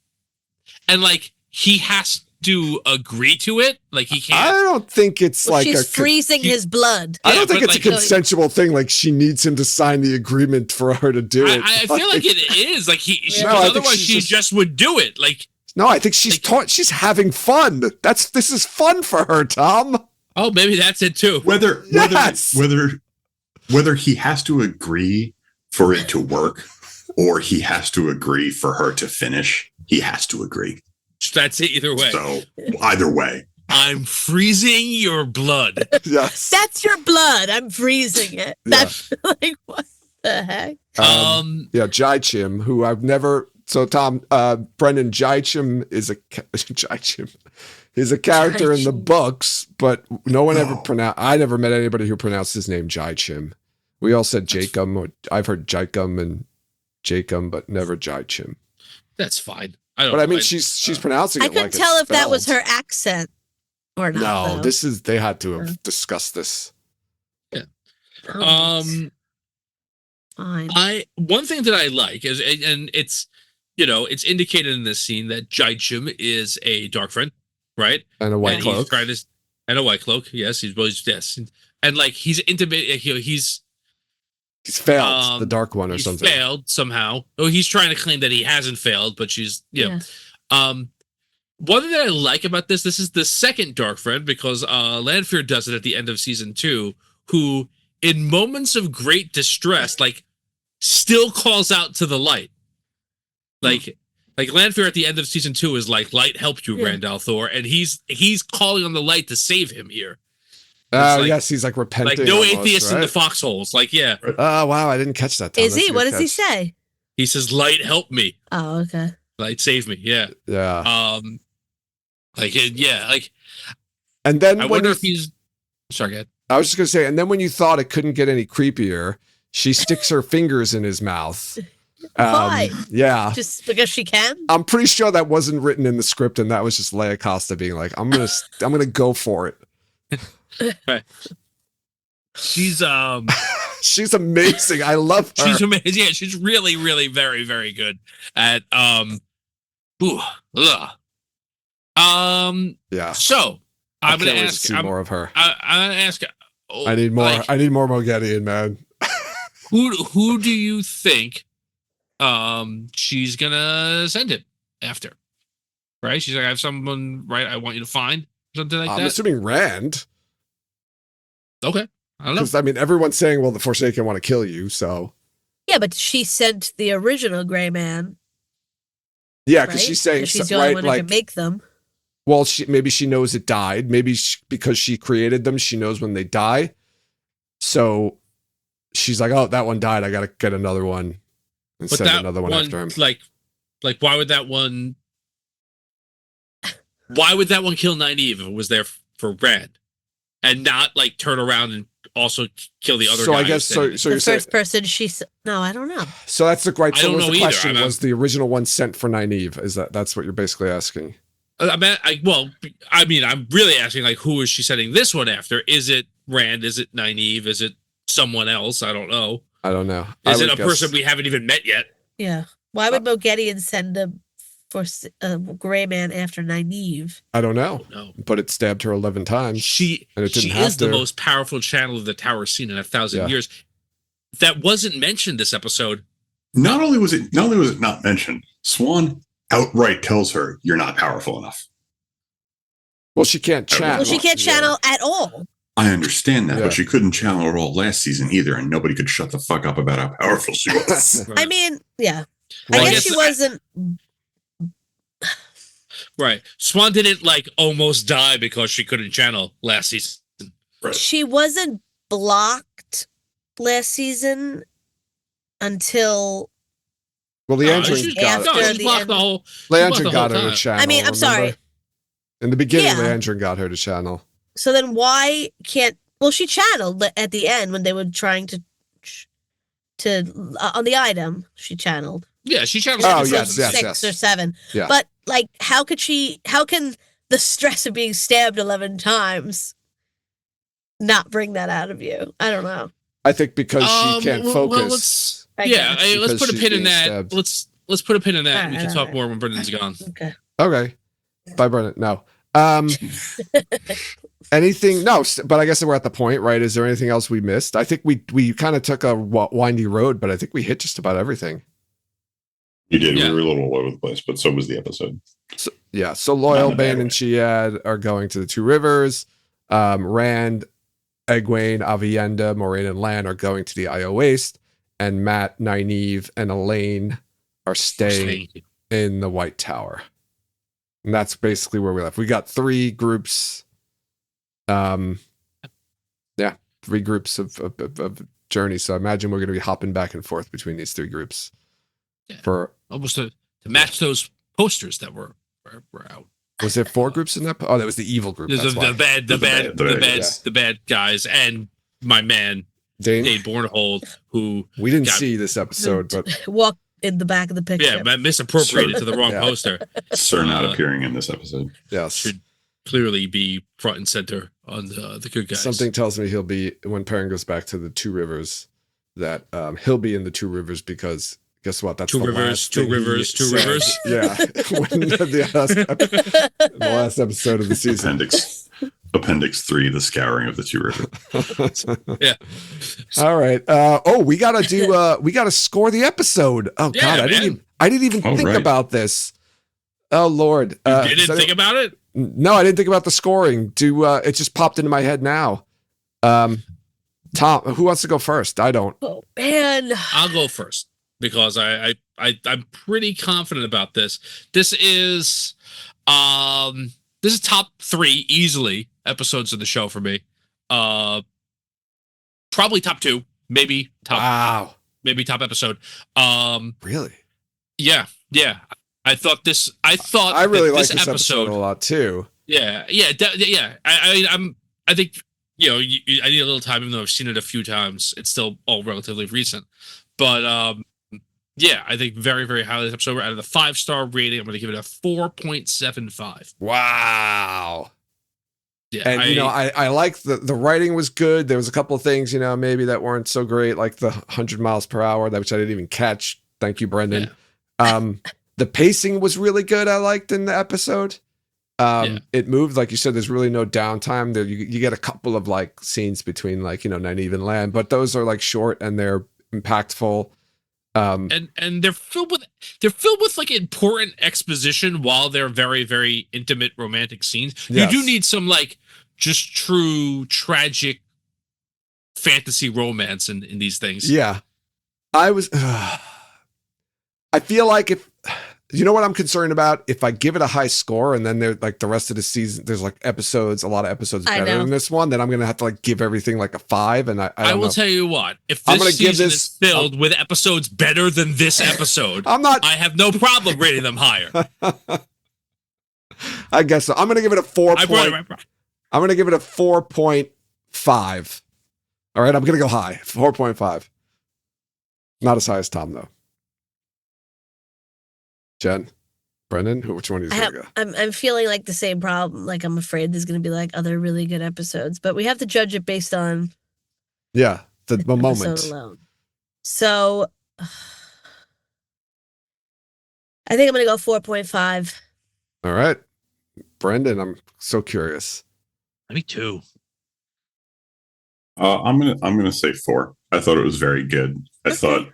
and like he has to agree to it. Like he can't. I don't think it's like she's freezing his blood. I don't think it's like, a consensual thing. Like she needs him to sign the agreement for her to do it. I feel like it is. Like otherwise she just would do it. Like no, I think she's she's having fun. This is fun for her, Tom. Oh, maybe that's it too. Whether he has to agree for it to work, or he has to agree for her to finish, he has to agree. That's it either way. So either way. I'm freezing your blood. Yes. That's your blood. I'm freezing it. That's like what the heck? Jaichim, who I've never Tom, Brendan Jaichim is a Jaichim. He's a character in the books, but no one ever pronounced. I never met anybody who pronounced his name Jaichim. We all said Jacob. I've heard Jaikum and Jacob, but never Jaichim. That's fine. She's pronouncing it. I couldn't tell if that was her accent or not. No, they had to have discussed this. Yeah. Fine. One thing that I like is, and it's it's indicated in this scene that Jaichim is a dark friend, right? And a white cloak. And a white cloak. Yes, yes. And like he's intimate. He's failed the dark one or something. Failed somehow. Oh, he's trying to claim that he hasn't failed, but she's one thing that I like about this is the second Dark Friend, because Lanfear does it at the end of season 2, who in moments of great distress, like, still calls out to the light. Like Lanfear at the end of season 2 is like, light helped you, Rand al'Thor, and he's calling on the light to save him here. Oh, yes, he's like repenting. Like, no almost, atheists right? in the foxholes. Like, yeah. Oh, wow, I didn't catch that. Tom. Is he? What does he say? He says, light help me. Oh, okay. Light save me. Yeah. Yeah. And then I wonder if he's... Sorry, go ahead. I was just going to say, and then when you thought it couldn't get any creepier, she sticks her fingers in his mouth. Why? Yeah. Just because she can? I'm pretty sure that wasn't written in the script, and that was just Leia Costa being like, I'm gonna go for it. Right. She's she's amazing. I love her. She's amazing. Yeah, she's really, really very, very good at yeah. So I'm gonna ask see more of her. I'm gonna ask. I need more. Like, I need more Moghedien, man. who do you think she's gonna send him after? Right? She's like, I have someone, right, I want you to find, something like that. I'm assuming Rand. Okay. I don't know. Because I mean, everyone's saying, well, the Forsaken want to kill you, so. Yeah, but she sent the original Gray Man. Yeah, because she's saying, she's the only one who can make them. Well, maybe she knows it died. Maybe because she created them, she knows when they die. So she's like, oh, that one died. I got to get another one and send another one after him. Like, why would that one kill Nynaeve if it was there for Rand, and not like turn around and also kill the other guy? So I guess so you're the saying, first person no, I don't know. So that's the right. So was the question either. Was the original one sent for Nynaeve? Is that's what you're basically asking? I'm really asking, like, who is she sending this one after? Is it Rand? Is it Nynaeve? Is it someone else? I don't know. Is it a person we haven't even met yet? Yeah. Why would Moghedien send a Gray Man after Nynaeve? I don't know. But it stabbed her 11 times. She is the most powerful channel of the Tower seen in 1,000 years. That wasn't mentioned this episode. Not only was it not mentioned, Swan outright tells her, you're not powerful enough. Well, she can't channel. Well, she can't channel at all. I understand that, but she couldn't channel at all last season either, and nobody could shut the fuck up about how powerful she was. I mean, yeah. I guess she wasn't... Right. Swan didn't, like, almost die because she couldn't channel last season. Right. She wasn't blocked last season until... Well, Leandrin got her to channel. I mean, I'm sorry. In the beginning, Leandrin got her to channel. So then why can't... Well, she channeled at the end when they were trying to on the item, she channeled. Yeah, she channeled. Oh, yes. 6 or 7. Yeah. But, like, how can the stress of being stabbed 11 times not bring that out of you? I don't know. I think because she can't focus. Let's put a pin in that. Stabbed. Let's put a pin in that, and we can talk more when Brendan's gone. Okay. Bye, Brendan. No. Anything? No, but I guess we're at the point, right? Is there anything else we missed? I think we kind of took a windy road, but I think we hit just about everything. You did. Yeah. We were a little all over the place, but so was the episode. So Loyal, Bane, and Chiad are going to the Two Rivers. Rand, Egwene, Avienda, Moraine, and Lan are going to the Io Waste. And Matt, Nynaeve, and Elaine are staying in the White Tower. And that's basically where we left. We got 3 groups. 3 groups of journey. So I imagine we're going to be hopping back and forth between these 3 groups. Yeah. For almost to match those posters that were out. Was there 4 groups in that? Oh, that was the evil group. The bad guys, and my man Dane Bornhold, who we didn't see this episode, but walked in the back of the picture. Yeah, misappropriated to the wrong poster. Sir not appearing in this episode. Yes, should clearly be front and center on the good guys. Something tells me he'll be, when Perrin goes back to the Two Rivers, that he'll be in the Two Rivers because. Guess what? That's two rivers. Yeah. When the last episode of the season. Appendix 3, the scouring of the Two Rivers. Yeah. All right. We gotta score the episode. Oh God, I didn't even think about this. Oh Lord! You didn't think about it? No, I didn't think about the scoring. It just popped into my head now. Tom, who wants to go first? I don't. Oh man, I'll go first because I'm pretty confident about this. This is top 3 easily episodes of the show for me. Probably top 2, maybe top. Wow. Maybe top episode. Really? Yeah. I really like this episode a lot too. Yeah. I think I need a little time, even though I've seen it a few times. It's still all relatively recent, but I think very, very highly this episode. Out of the 5-star rating, I'm going to give it a 4.75. Wow. Yeah, and I like the writing was good. There was a couple of things maybe that weren't so great, like the 100 miles per hour, which I didn't even catch. Thank you, Brendan. Yeah. The pacing was really good. I liked in the episode. It moved, like you said. There's really no downtime. There, you get a couple of like scenes between Nynaeve and Lan, but those are like short and they're impactful. And they're filled with like important exposition while they're very, very intimate romantic scenes. Yes. You do need some like just true tragic fantasy romance in these things. Yeah. I feel like if what I'm concerned about, if I give it a high score and then there's like the rest of the season, there's like a lot of episodes better than this one, then I'm going to have to like give everything like a 5. And I will tell you what, if this season is filled with episodes better than this episode, I have no problem rating them higher. I guess so. I'm going to give it a 4. I'm going to give it a 4.5. All right. I'm going to go high. 4.5. Not as high as Tom though. Jen, Brendan, which one are you going to go? I'm feeling like the same problem. Like I'm afraid there's going to be like other really good episodes, but we have to judge it based on the moment alone. So I think I'm going to go 4.5. All right, Brendan, I'm so curious. Me too. I'm gonna say 4. I thought it was very good. I thought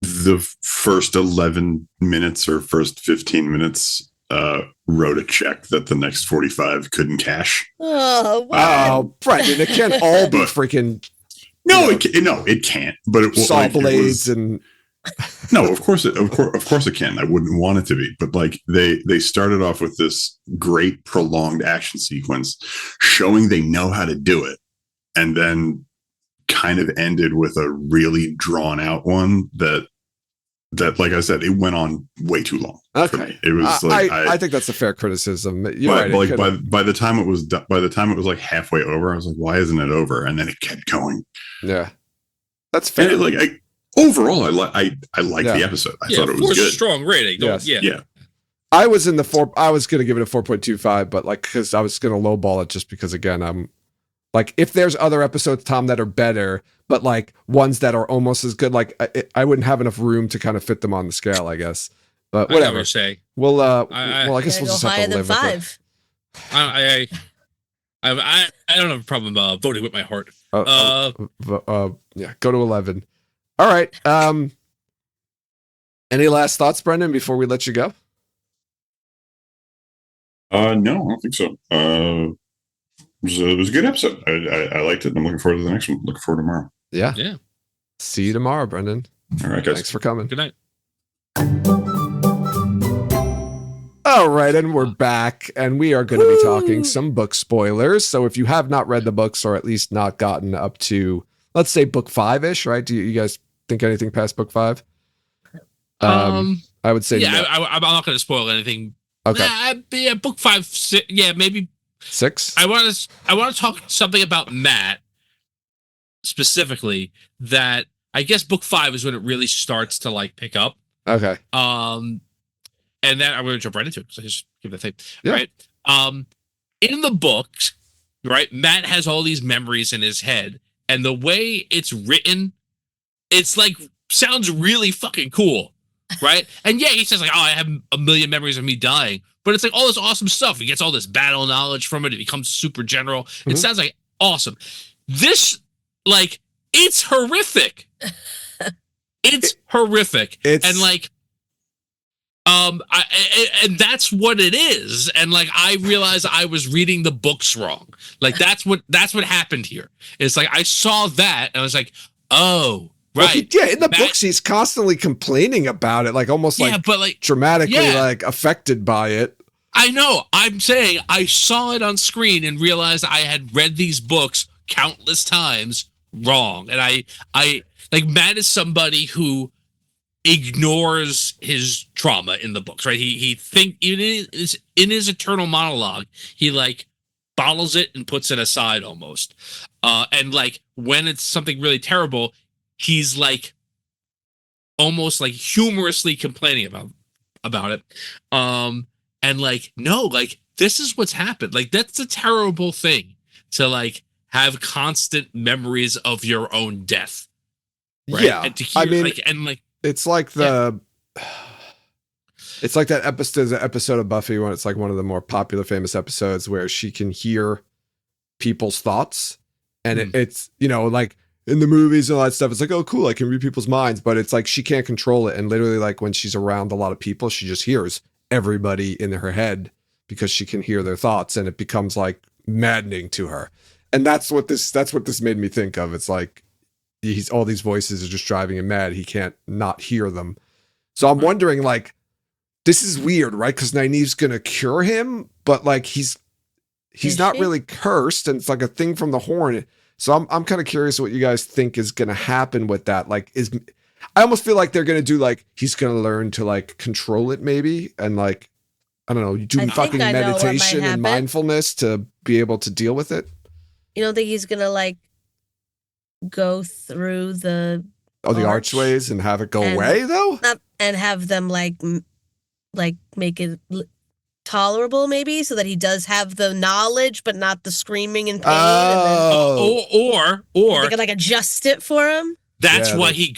the first 11 minutes or first 15 minutes wrote a check that the next 45 couldn't cash. Oh, wow. Oh, Brendan, it can't all be freaking. It can't. But it saw blades and. No, of course it can. I wouldn't want it to be, but like they started off with this great prolonged action sequence, showing they know how to do it, and then kind of ended with a really drawn out one that like I said, it went on way too long. Okay, it was like I think that's a fair criticism. You're right. Like by the time it was like halfway over, I was like, why isn't it over? And then it kept going. Yeah, that's fair. And overall, I like the episode. I thought it was good. Strong rating. Yeah. I was in the 4. I was going to give it a 4.25, but like because I was going to lowball it just because again I'm like if there's other episodes, Tom, that are better, but like ones that are almost as good, like I wouldn't have enough room to kind of fit them on the scale, I guess. But whatever. I say. Well, I guess we'll just have to live with it. I don't have a problem voting with my heart. Yeah, go to 11. All right. Any last thoughts, Brendan, before we let you go? No, I don't think so. It was a good episode. I liked it. I'm looking forward to the next one. Looking forward to tomorrow. Yeah. See you tomorrow, Brendan. All right, guys. Thanks for coming. Good night. All right, and we're back, and we are going to be talking some book spoilers. So if you have not read the books, or at least not gotten up to, let's say, book 5-ish, right? Do you guys think anything past book 5? I would say no. I'm not going to spoil anything. Okay. Book 5, 6, maybe 6. I want to talk something about Matt specifically. That I guess book 5 is when it really starts to like pick up. Okay. And then I'm going to jump right into it because I just give the thing. Yeah. Right. In the books, right, Matt has all these memories in his head, and the way it's written, it's like sounds really fucking cool, right? And yeah, he says like, "Oh, I have a million memories of me dying," but it's like all this awesome stuff. He gets all this battle knowledge from it. It becomes super general. Mm-hmm. It sounds like awesome. This, like, it's horrific. It's horrific. And like, and that's what it is. And like, I realized I was reading the books wrong. Like, that's what happened here. It's like, I saw that and I was like, oh, right. Well, in the books, he's constantly complaining about it, like almost but like dramatically like affected by it. I know. I'm saying I saw it on screen and realized I had read these books countless times wrong. And I like, Matt is somebody who ignores his trauma in the books, right? He think in his eternal monologue, he like bottles it and puts it aside almost. And like, when it's something really terrible, he's like almost like humorously complaining about it. And like, no, like, this is what's happened. Like, that's a terrible thing to like have constant memories of your own death. Right? Yeah. And to hear, it's like it's like that episode of Buffy when it's like one of the more popular, famous episodes where she can hear people's thoughts. And it's, like in the movies and all that stuff, it's like, oh, cool, I can read people's minds. But it's like she can't control it. And literally, like, when she's around a lot of people, she just hears everybody in her head because she can hear their thoughts, and it becomes like maddening to her. And that's what this made me think of. It's like all these voices are just driving him mad. He can't not hear them. So I'm wondering, like, this is weird, right? Because Nynaeve's gonna cure him, but like he's not really cursed, and it's like a thing from the horn. So I'm kind of curious what you guys think is gonna happen with that. Like, I almost feel like they're going to do like, he's going to learn to like control it maybe. And like, I don't know, do fucking meditation and mindfulness to be able to deal with it. You don't think he's going to like go through the archways and have it go away though? And have them like make it tolerable maybe, so that he does have the knowledge, but not the screaming and pain. Oh. Or they can like adjust it for him. That's why he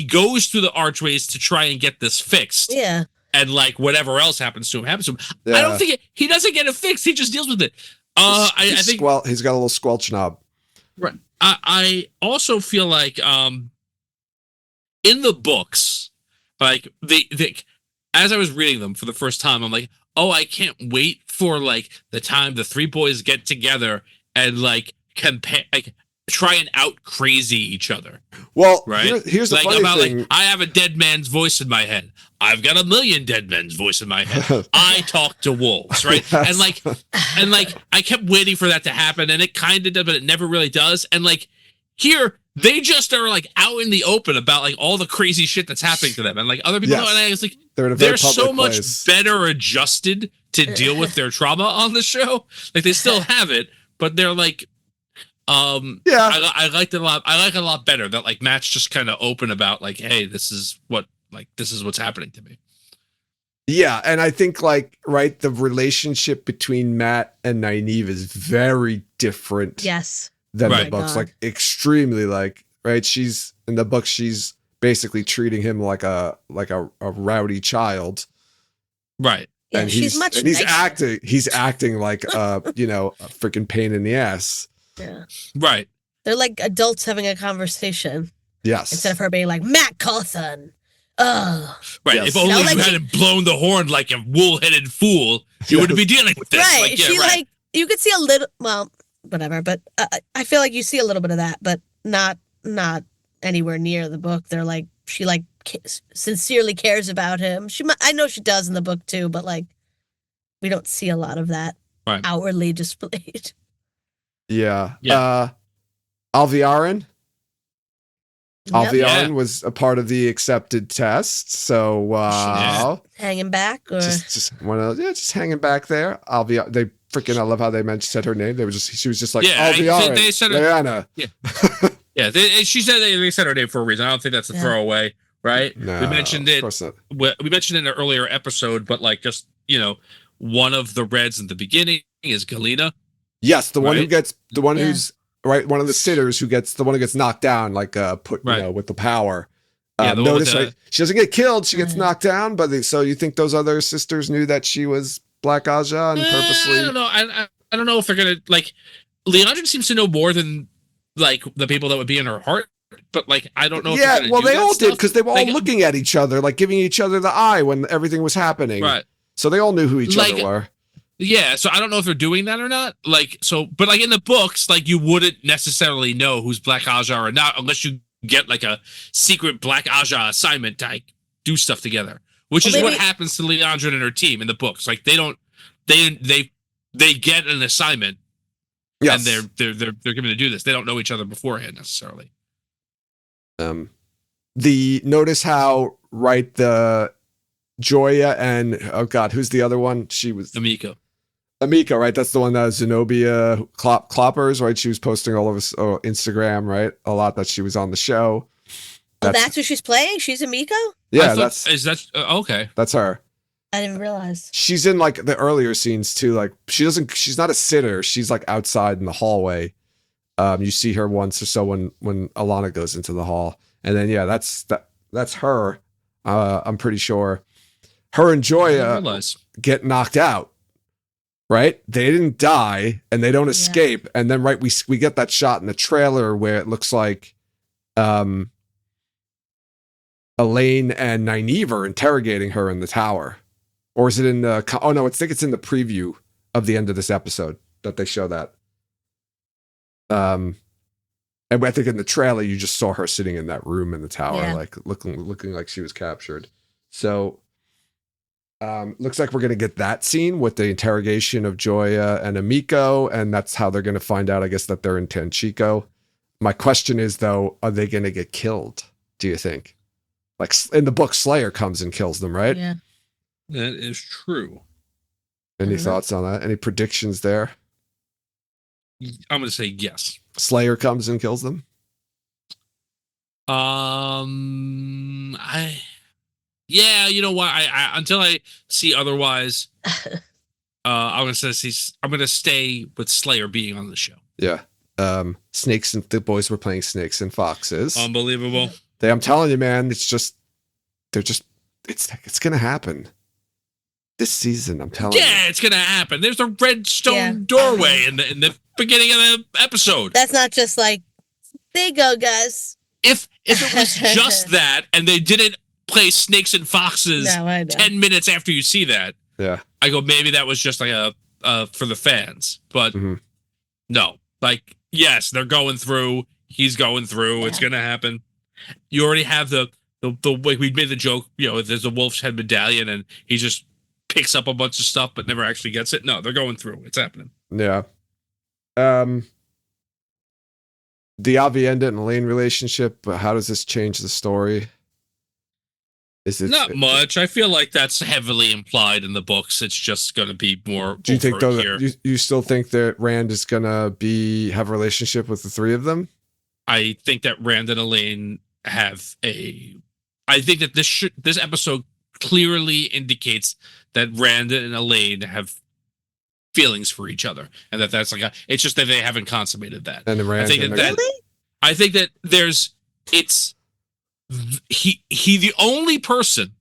goes through the archways to try and get this fixed. Yeah. And like, whatever else happens to him happens to him. Yeah. I don't think he doesn't get it fixed. He just deals with it. I think he's got a little squelch knob. Right. I also feel like in the books, like as I was reading them for the first time, I'm like, oh, I can't wait for like the time the three boys get together and like compare, like, try and out crazy each other. Well, right? Here's the funny thing. Like, I have a dead man's voice in my head. I've got a million dead men's voice in my head. I talk to wolves, right? Yes. And like I kept waiting for that to happen, and it kind of does, but it never really does. And like here, they just are like out in the open about like all the crazy shit that's happening to them, and like other people. And I was like, they're so much better adjusted to deal with their trauma on the show. Like, they still have it, but they're like, I liked it a lot. I like it a lot better that like Matt's just kind of open about like, hey, this is what's happening to me. Yeah, and I think like, right, the relationship between Matt and Nynaeve is very different. Yes. Than the books, like extremely, like, right. She's in the book. She's basically treating him like a rowdy child. Right. Yeah, and he's acting like a freaking pain in the ass. Yeah. Right. They're like adults having a conversation. Yes. Instead of her being like, Matt Cawthon. Ugh. Right. Yes. If only you hadn't blown the horn like a wool-headed fool, you wouldn't be dealing with this. Right. Like, like, you could see a little, well, whatever, but I feel like you see a little bit of that, but not anywhere near the book. They're like, she like sincerely cares about him. I know she does in the book too, but like, we don't see a lot of that outwardly displayed. Yeah. Alviarin. Yep. Alviarin was a part of the accepted test, so hanging back, or just one of those, just hanging back there. They freaking, I love how they said her name. She was just like, Alviarin. They said Leanna. She said they said her name for a reason. I don't think that's a throwaway, right? No, we mentioned it. We mentioned it in an earlier episode, but like, just one of the Reds in the beginning is Galena. Yes, the one who gets who's right, one of the sitters who gets knocked down, like with the power. Notice she doesn't get killed; she gets knocked down. But so you think those other sisters knew that she was Black Aja and purposely? I don't know. I don't know if they're gonna like. Leandrin seems to know more than like the people that would be in her heart but like I don't know. Yeah, well, they all did because they were all like, looking at each other, like giving each other the eye when everything was happening. Right. So they all knew who each other were. Yeah, so I don't know if they're doing that or not. Like, so, but like in the books, like you wouldn't necessarily know who's Black Aja or not unless you get like a secret Black Aja assignment to like, do stuff together, which is what happens to Leandra and her team in the books. Like they get an assignment, and they're given to do this. They don't know each other beforehand necessarily. Notice how the Joya and oh god, who's the other one? She was Amiko, right? That's the one that was Zenobia Cloppers, right? She was posting all over Instagram, right? A lot that she was on the show. That's who she's playing? She's Amiko? Yeah, okay. That's her. I didn't realize. She's in like the earlier scenes too. Like she's not a sitter. She's like outside in the hallway. You see her once or so when Alana goes into the hall. And then that's her. I'm pretty sure. Her and Joya get knocked out. Right? They didn't die and they don't escape. And then we get that shot in the trailer where it looks like Elaine and Nynaeve are interrogating her in the tower. Or is it in the I think it's in the preview of the end of this episode that they show that. And I think in the trailer you just saw her sitting in that room in the tower, like looking like she was captured. So looks like we're going to get that scene with the interrogation of Joya and Amiko, and that's how they're going to find out, I guess, that they're in Tanchico. My question is, though, are they going to get killed, do you think? Like, in the book, Slayer comes and kills them, right? Yeah. That is true. Any thoughts on that? Any predictions there? I'm going to say yes. Slayer comes and kills them? Yeah, you know what? I until I see otherwise, I'm gonna stay with Slayer being on the show. Yeah. Snakes and the boys were playing Snakes and Foxes. Unbelievable. I'm telling you, man, it's gonna happen this season. I'm telling you. Yeah, it's gonna happen. There's a red stone doorway in the beginning of the episode. That's not just like, there you go, guys. If it was just that, and they didn't play Snakes and Foxes 10 minutes after you see that, I go, maybe that was just like a for the fans. But no, like, yes, they're going through. He's going through. It's gonna happen. You already have the way we made the joke. You know, there's a wolf's head medallion, and he just picks up a bunch of stuff, but never actually gets it. No, they're going through. It's happening. Yeah. The Aviendha and Elaine relationship. How does this change the story? Is it not much? I feel like that's heavily implied in the books. It's just going to be more. Do you think though that you still think that Rand is going to have a relationship with the three of them? I think that Rand and Elaine have a. I think that this episode clearly indicates that Rand and Elaine have feelings for each other, and that's like it's just that they haven't consummated that. And Rand, I think that there's it's. He the only person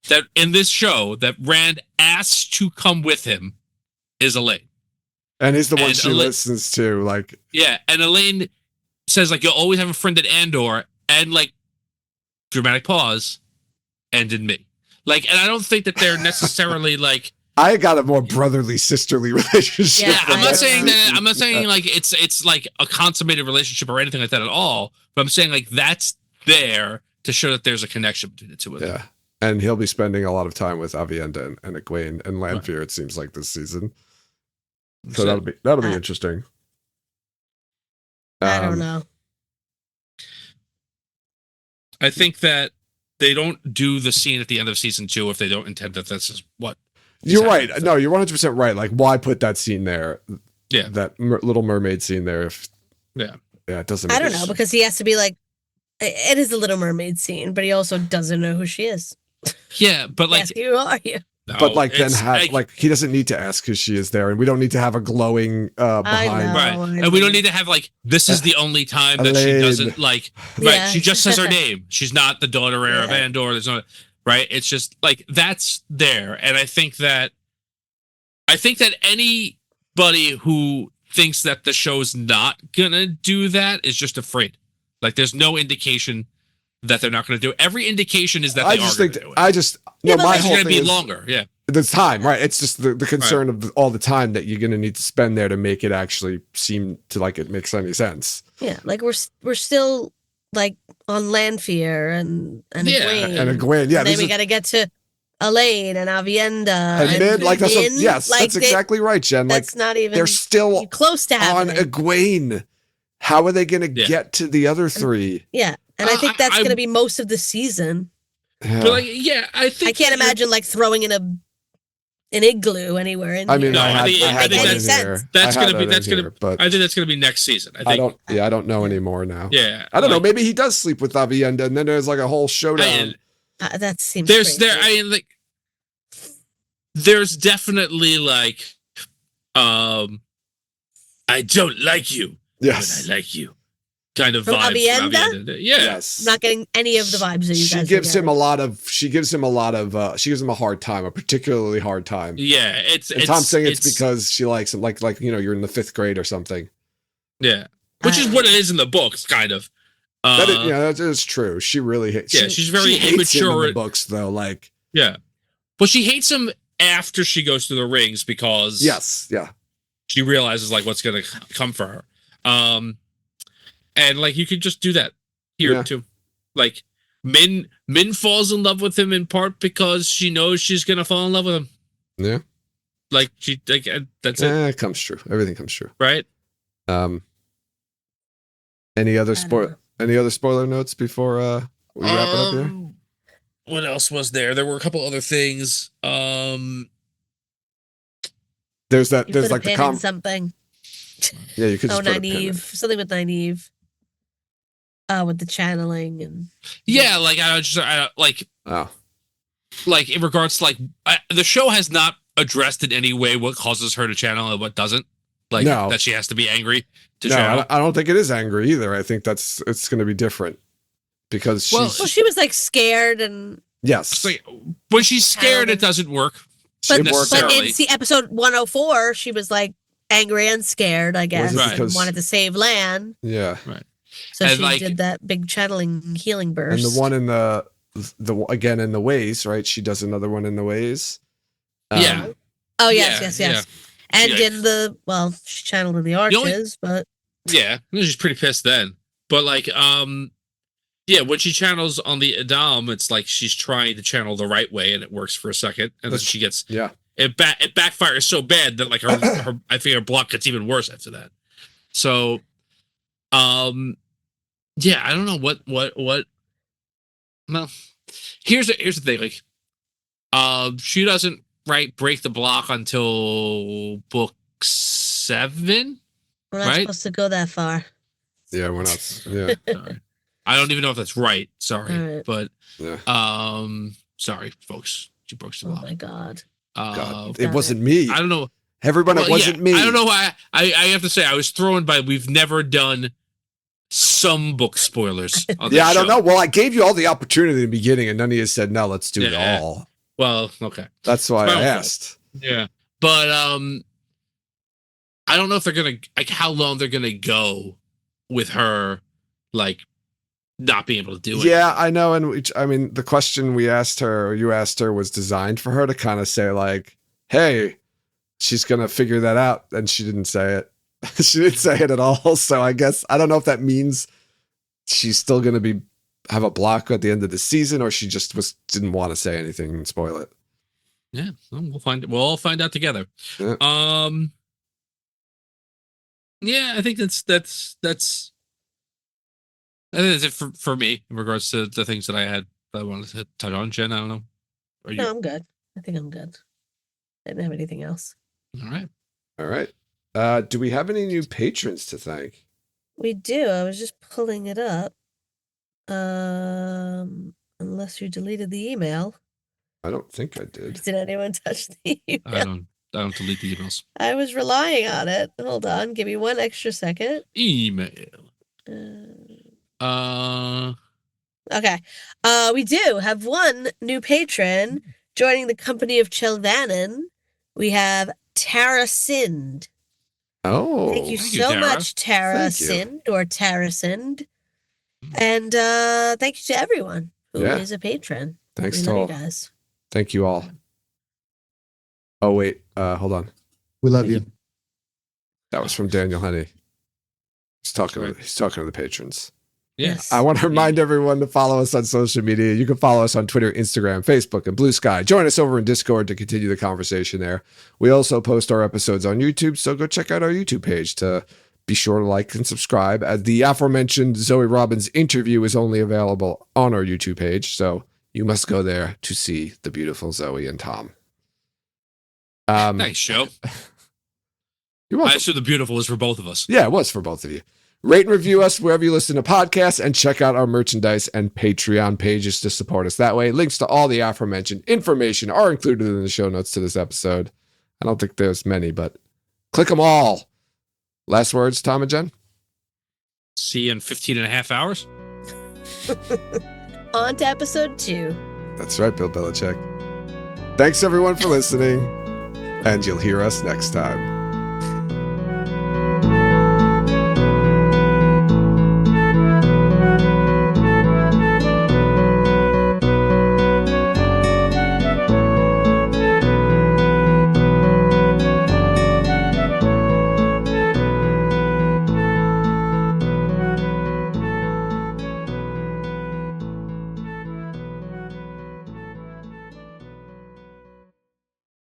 that in this show that Rand asks to come with him is Elaine. And he's the one she listens to, like. Yeah, and Elaine says, like, you'll always have a friend at Andor, and, like, dramatic pause, and in me. Like, and I don't think that they're necessarily, like. I got a more brotherly, sisterly relationship. Yeah, I'm not saying that. I'm not saying, like, it's like a consummated relationship or anything like that at all, but I'm saying, like, that's there to show that there's a connection between the two of them. Yeah, and he'll be spending a lot of time with Aviendha and Egwene and Lanfear. Right. It seems like this season, so that'll be interesting. I don't know. I think that they don't do the scene at the end of season 2 if they don't intend that this is what. You're right. No, you're 100% right. Like, why put that scene there? Yeah, that Little Mermaid scene there. Yeah, it doesn't. I don't know because he has to be like. It is a Little Mermaid scene, but he also doesn't know who she is. Yeah, but like, yes, who are you? No, but like, then he doesn't need to ask who she is there, and we don't need to have a glowing behind. Right, and we don't need to have like this is the only time that she doesn't like. Right, she just says her name. She's not the daughter heir of Andor. There's no right. It's just like that's there, and I think that anybody who thinks that the show's not gonna do that is just afraid. Like, there's no indication that they're not going to do it. Every indication is that they are going to do it. My whole going to thing be is longer. Yeah. the time, right? It's just the concern of all the time that you're going to need to spend there to make it actually seem to like it makes any sense. Yeah, like we're still like on Lanfear and Egwene. And Egwene, yeah. And then we got to get to Elaine and Avienda and Mid, like that's Min. that's exactly right, Jen. That's like not even they're still close to on happening. Egwene. How are they going to get to the other three? Yeah, and I think that's going to be most of the season. Yeah. But like, yeah, I can't imagine like throwing in an igloo anywhere. I mean, here. I think that's going to be next season. I think. I don't know anymore now. Yeah, I don't know. Maybe he does sleep with Avienda, and then there's like a whole showdown. That seems. There's definitely like, I don't like you. Yes, but I like you. Kind of from vibes. Avienda? Yeah. Yes. I'm not getting any of the vibes that you guys. She gives him a hard time, a particularly hard time. Yeah, it's Tom's saying it's because she likes him, like you're in the 5th grade or something. Yeah, which is what it is in the books, kind of. That is true. She really hates. Yeah, she's very immature in the books, though. Like, yeah, well, she hates him after she goes to the rings because she realizes like what's gonna come for her. And like you could just do that here too. Like Min falls in love with him in part because she knows she's gonna fall in love with him. Yeah. Like that's it. It comes true. Everything comes true. Right. Any other spoiler notes before we wrap it up here? What else was there? There were a couple other things. There's like the something. Yeah, you could just put Nynaeve. Something with Nynaeve. With the channeling and like like in regards to like the show has not addressed in any way what causes her to channel and what doesn't. Like that she has to be angry to channel. I don't think it is angry either. I think it's going to be different because she was like scared and yes, like, when she's scared it doesn't work. But in episode 104, she was like angry and scared. I guess wanted to save Lan. Yeah, right. So and she did that big channeling healing burst. And the one in the again in the ways, right? She does another one in the ways. Yeah. Oh yes. Yeah. And in she channeled in the arches, but yeah, she's pretty pissed then. But like, when she channels on the Adam, it's like she's trying to channel the right way, and it works for a second, and then she gets it backfires so bad that like her I think her block gets even worse after that. So, I don't know what. Well, here's the thing. Like, she doesn't break the block until book 7. We're not supposed to go that far. Yeah, we're not. Yeah, I don't even know if that's right. Sorry, right. But sorry, folks. She broke the block. Oh my God. It wasn't me. I don't know. Everyone, it wasn't me. I don't know why. I have to say, I was thrown by. We've never done some book spoilers. On this I don't show. know. Well, I gave you all the opportunity in the beginning, and none of you said no. Let's do it all. Well, okay. That's why I asked. Yeah, but I don't know if they're gonna how long they're gonna go with her, like not being able to do it. Yeah, I know. And I mean, the question you asked her, was designed for her to kind of say like, "Hey, she's gonna figure that out," and she didn't say it. She didn't say it at all. So I guess I don't know if that means she's still gonna have a block at the end of the season, or she just didn't want to say anything and spoil it. Yeah, we'll all find out together. Yeah. Yeah, I think that's it for me in regards to the things that I wanted to touch on. Jen, I don't know. No, I'm good. I think I'm good. I didn't have anything else. All right. Do we have any new patrons to thank? We do. I was just pulling it up. Unless you deleted the email. I don't think I did. Did anyone touch the email? I don't delete the emails. I was relying on it. Hold on. Give me one extra second. Email. Okay. We do have one new patron joining the company of Chelvannon. We have Tara Sind. Oh. Thank you so much, Tara Sind or Tara Sind. And thank you to everyone who is a patron. Thanks we to love all. you guys. Thank you all. Oh, wait. Hold on. We love you. That was from Daniel Honey. He's talking to the patrons. Yes. I want to remind everyone to follow us on social media. You can follow us on Twitter, Instagram, Facebook, and Blue Sky. Join us over in Discord to continue the conversation there. We also post our episodes on YouTube, so go check out our YouTube page to be sure to like and subscribe. As the aforementioned Zoe Robbins interview is only available on our YouTube page, so you must go there to see the beautiful Zoe and Tom. Nice show. You're welcome. I assume the beautiful is for both of us. Yeah, it was for both of you. Rate and review us wherever you listen to podcasts, and check out our merchandise and Patreon pages to support us that way. Links to all the aforementioned information are included in the show notes to this episode. I don't think there's many, but click them all. Last words, Tom and Jen? See you in 15 and a half hours. On to episode 2. That's right, Bill Belichick. Thanks, everyone, for listening, and you'll hear us next time.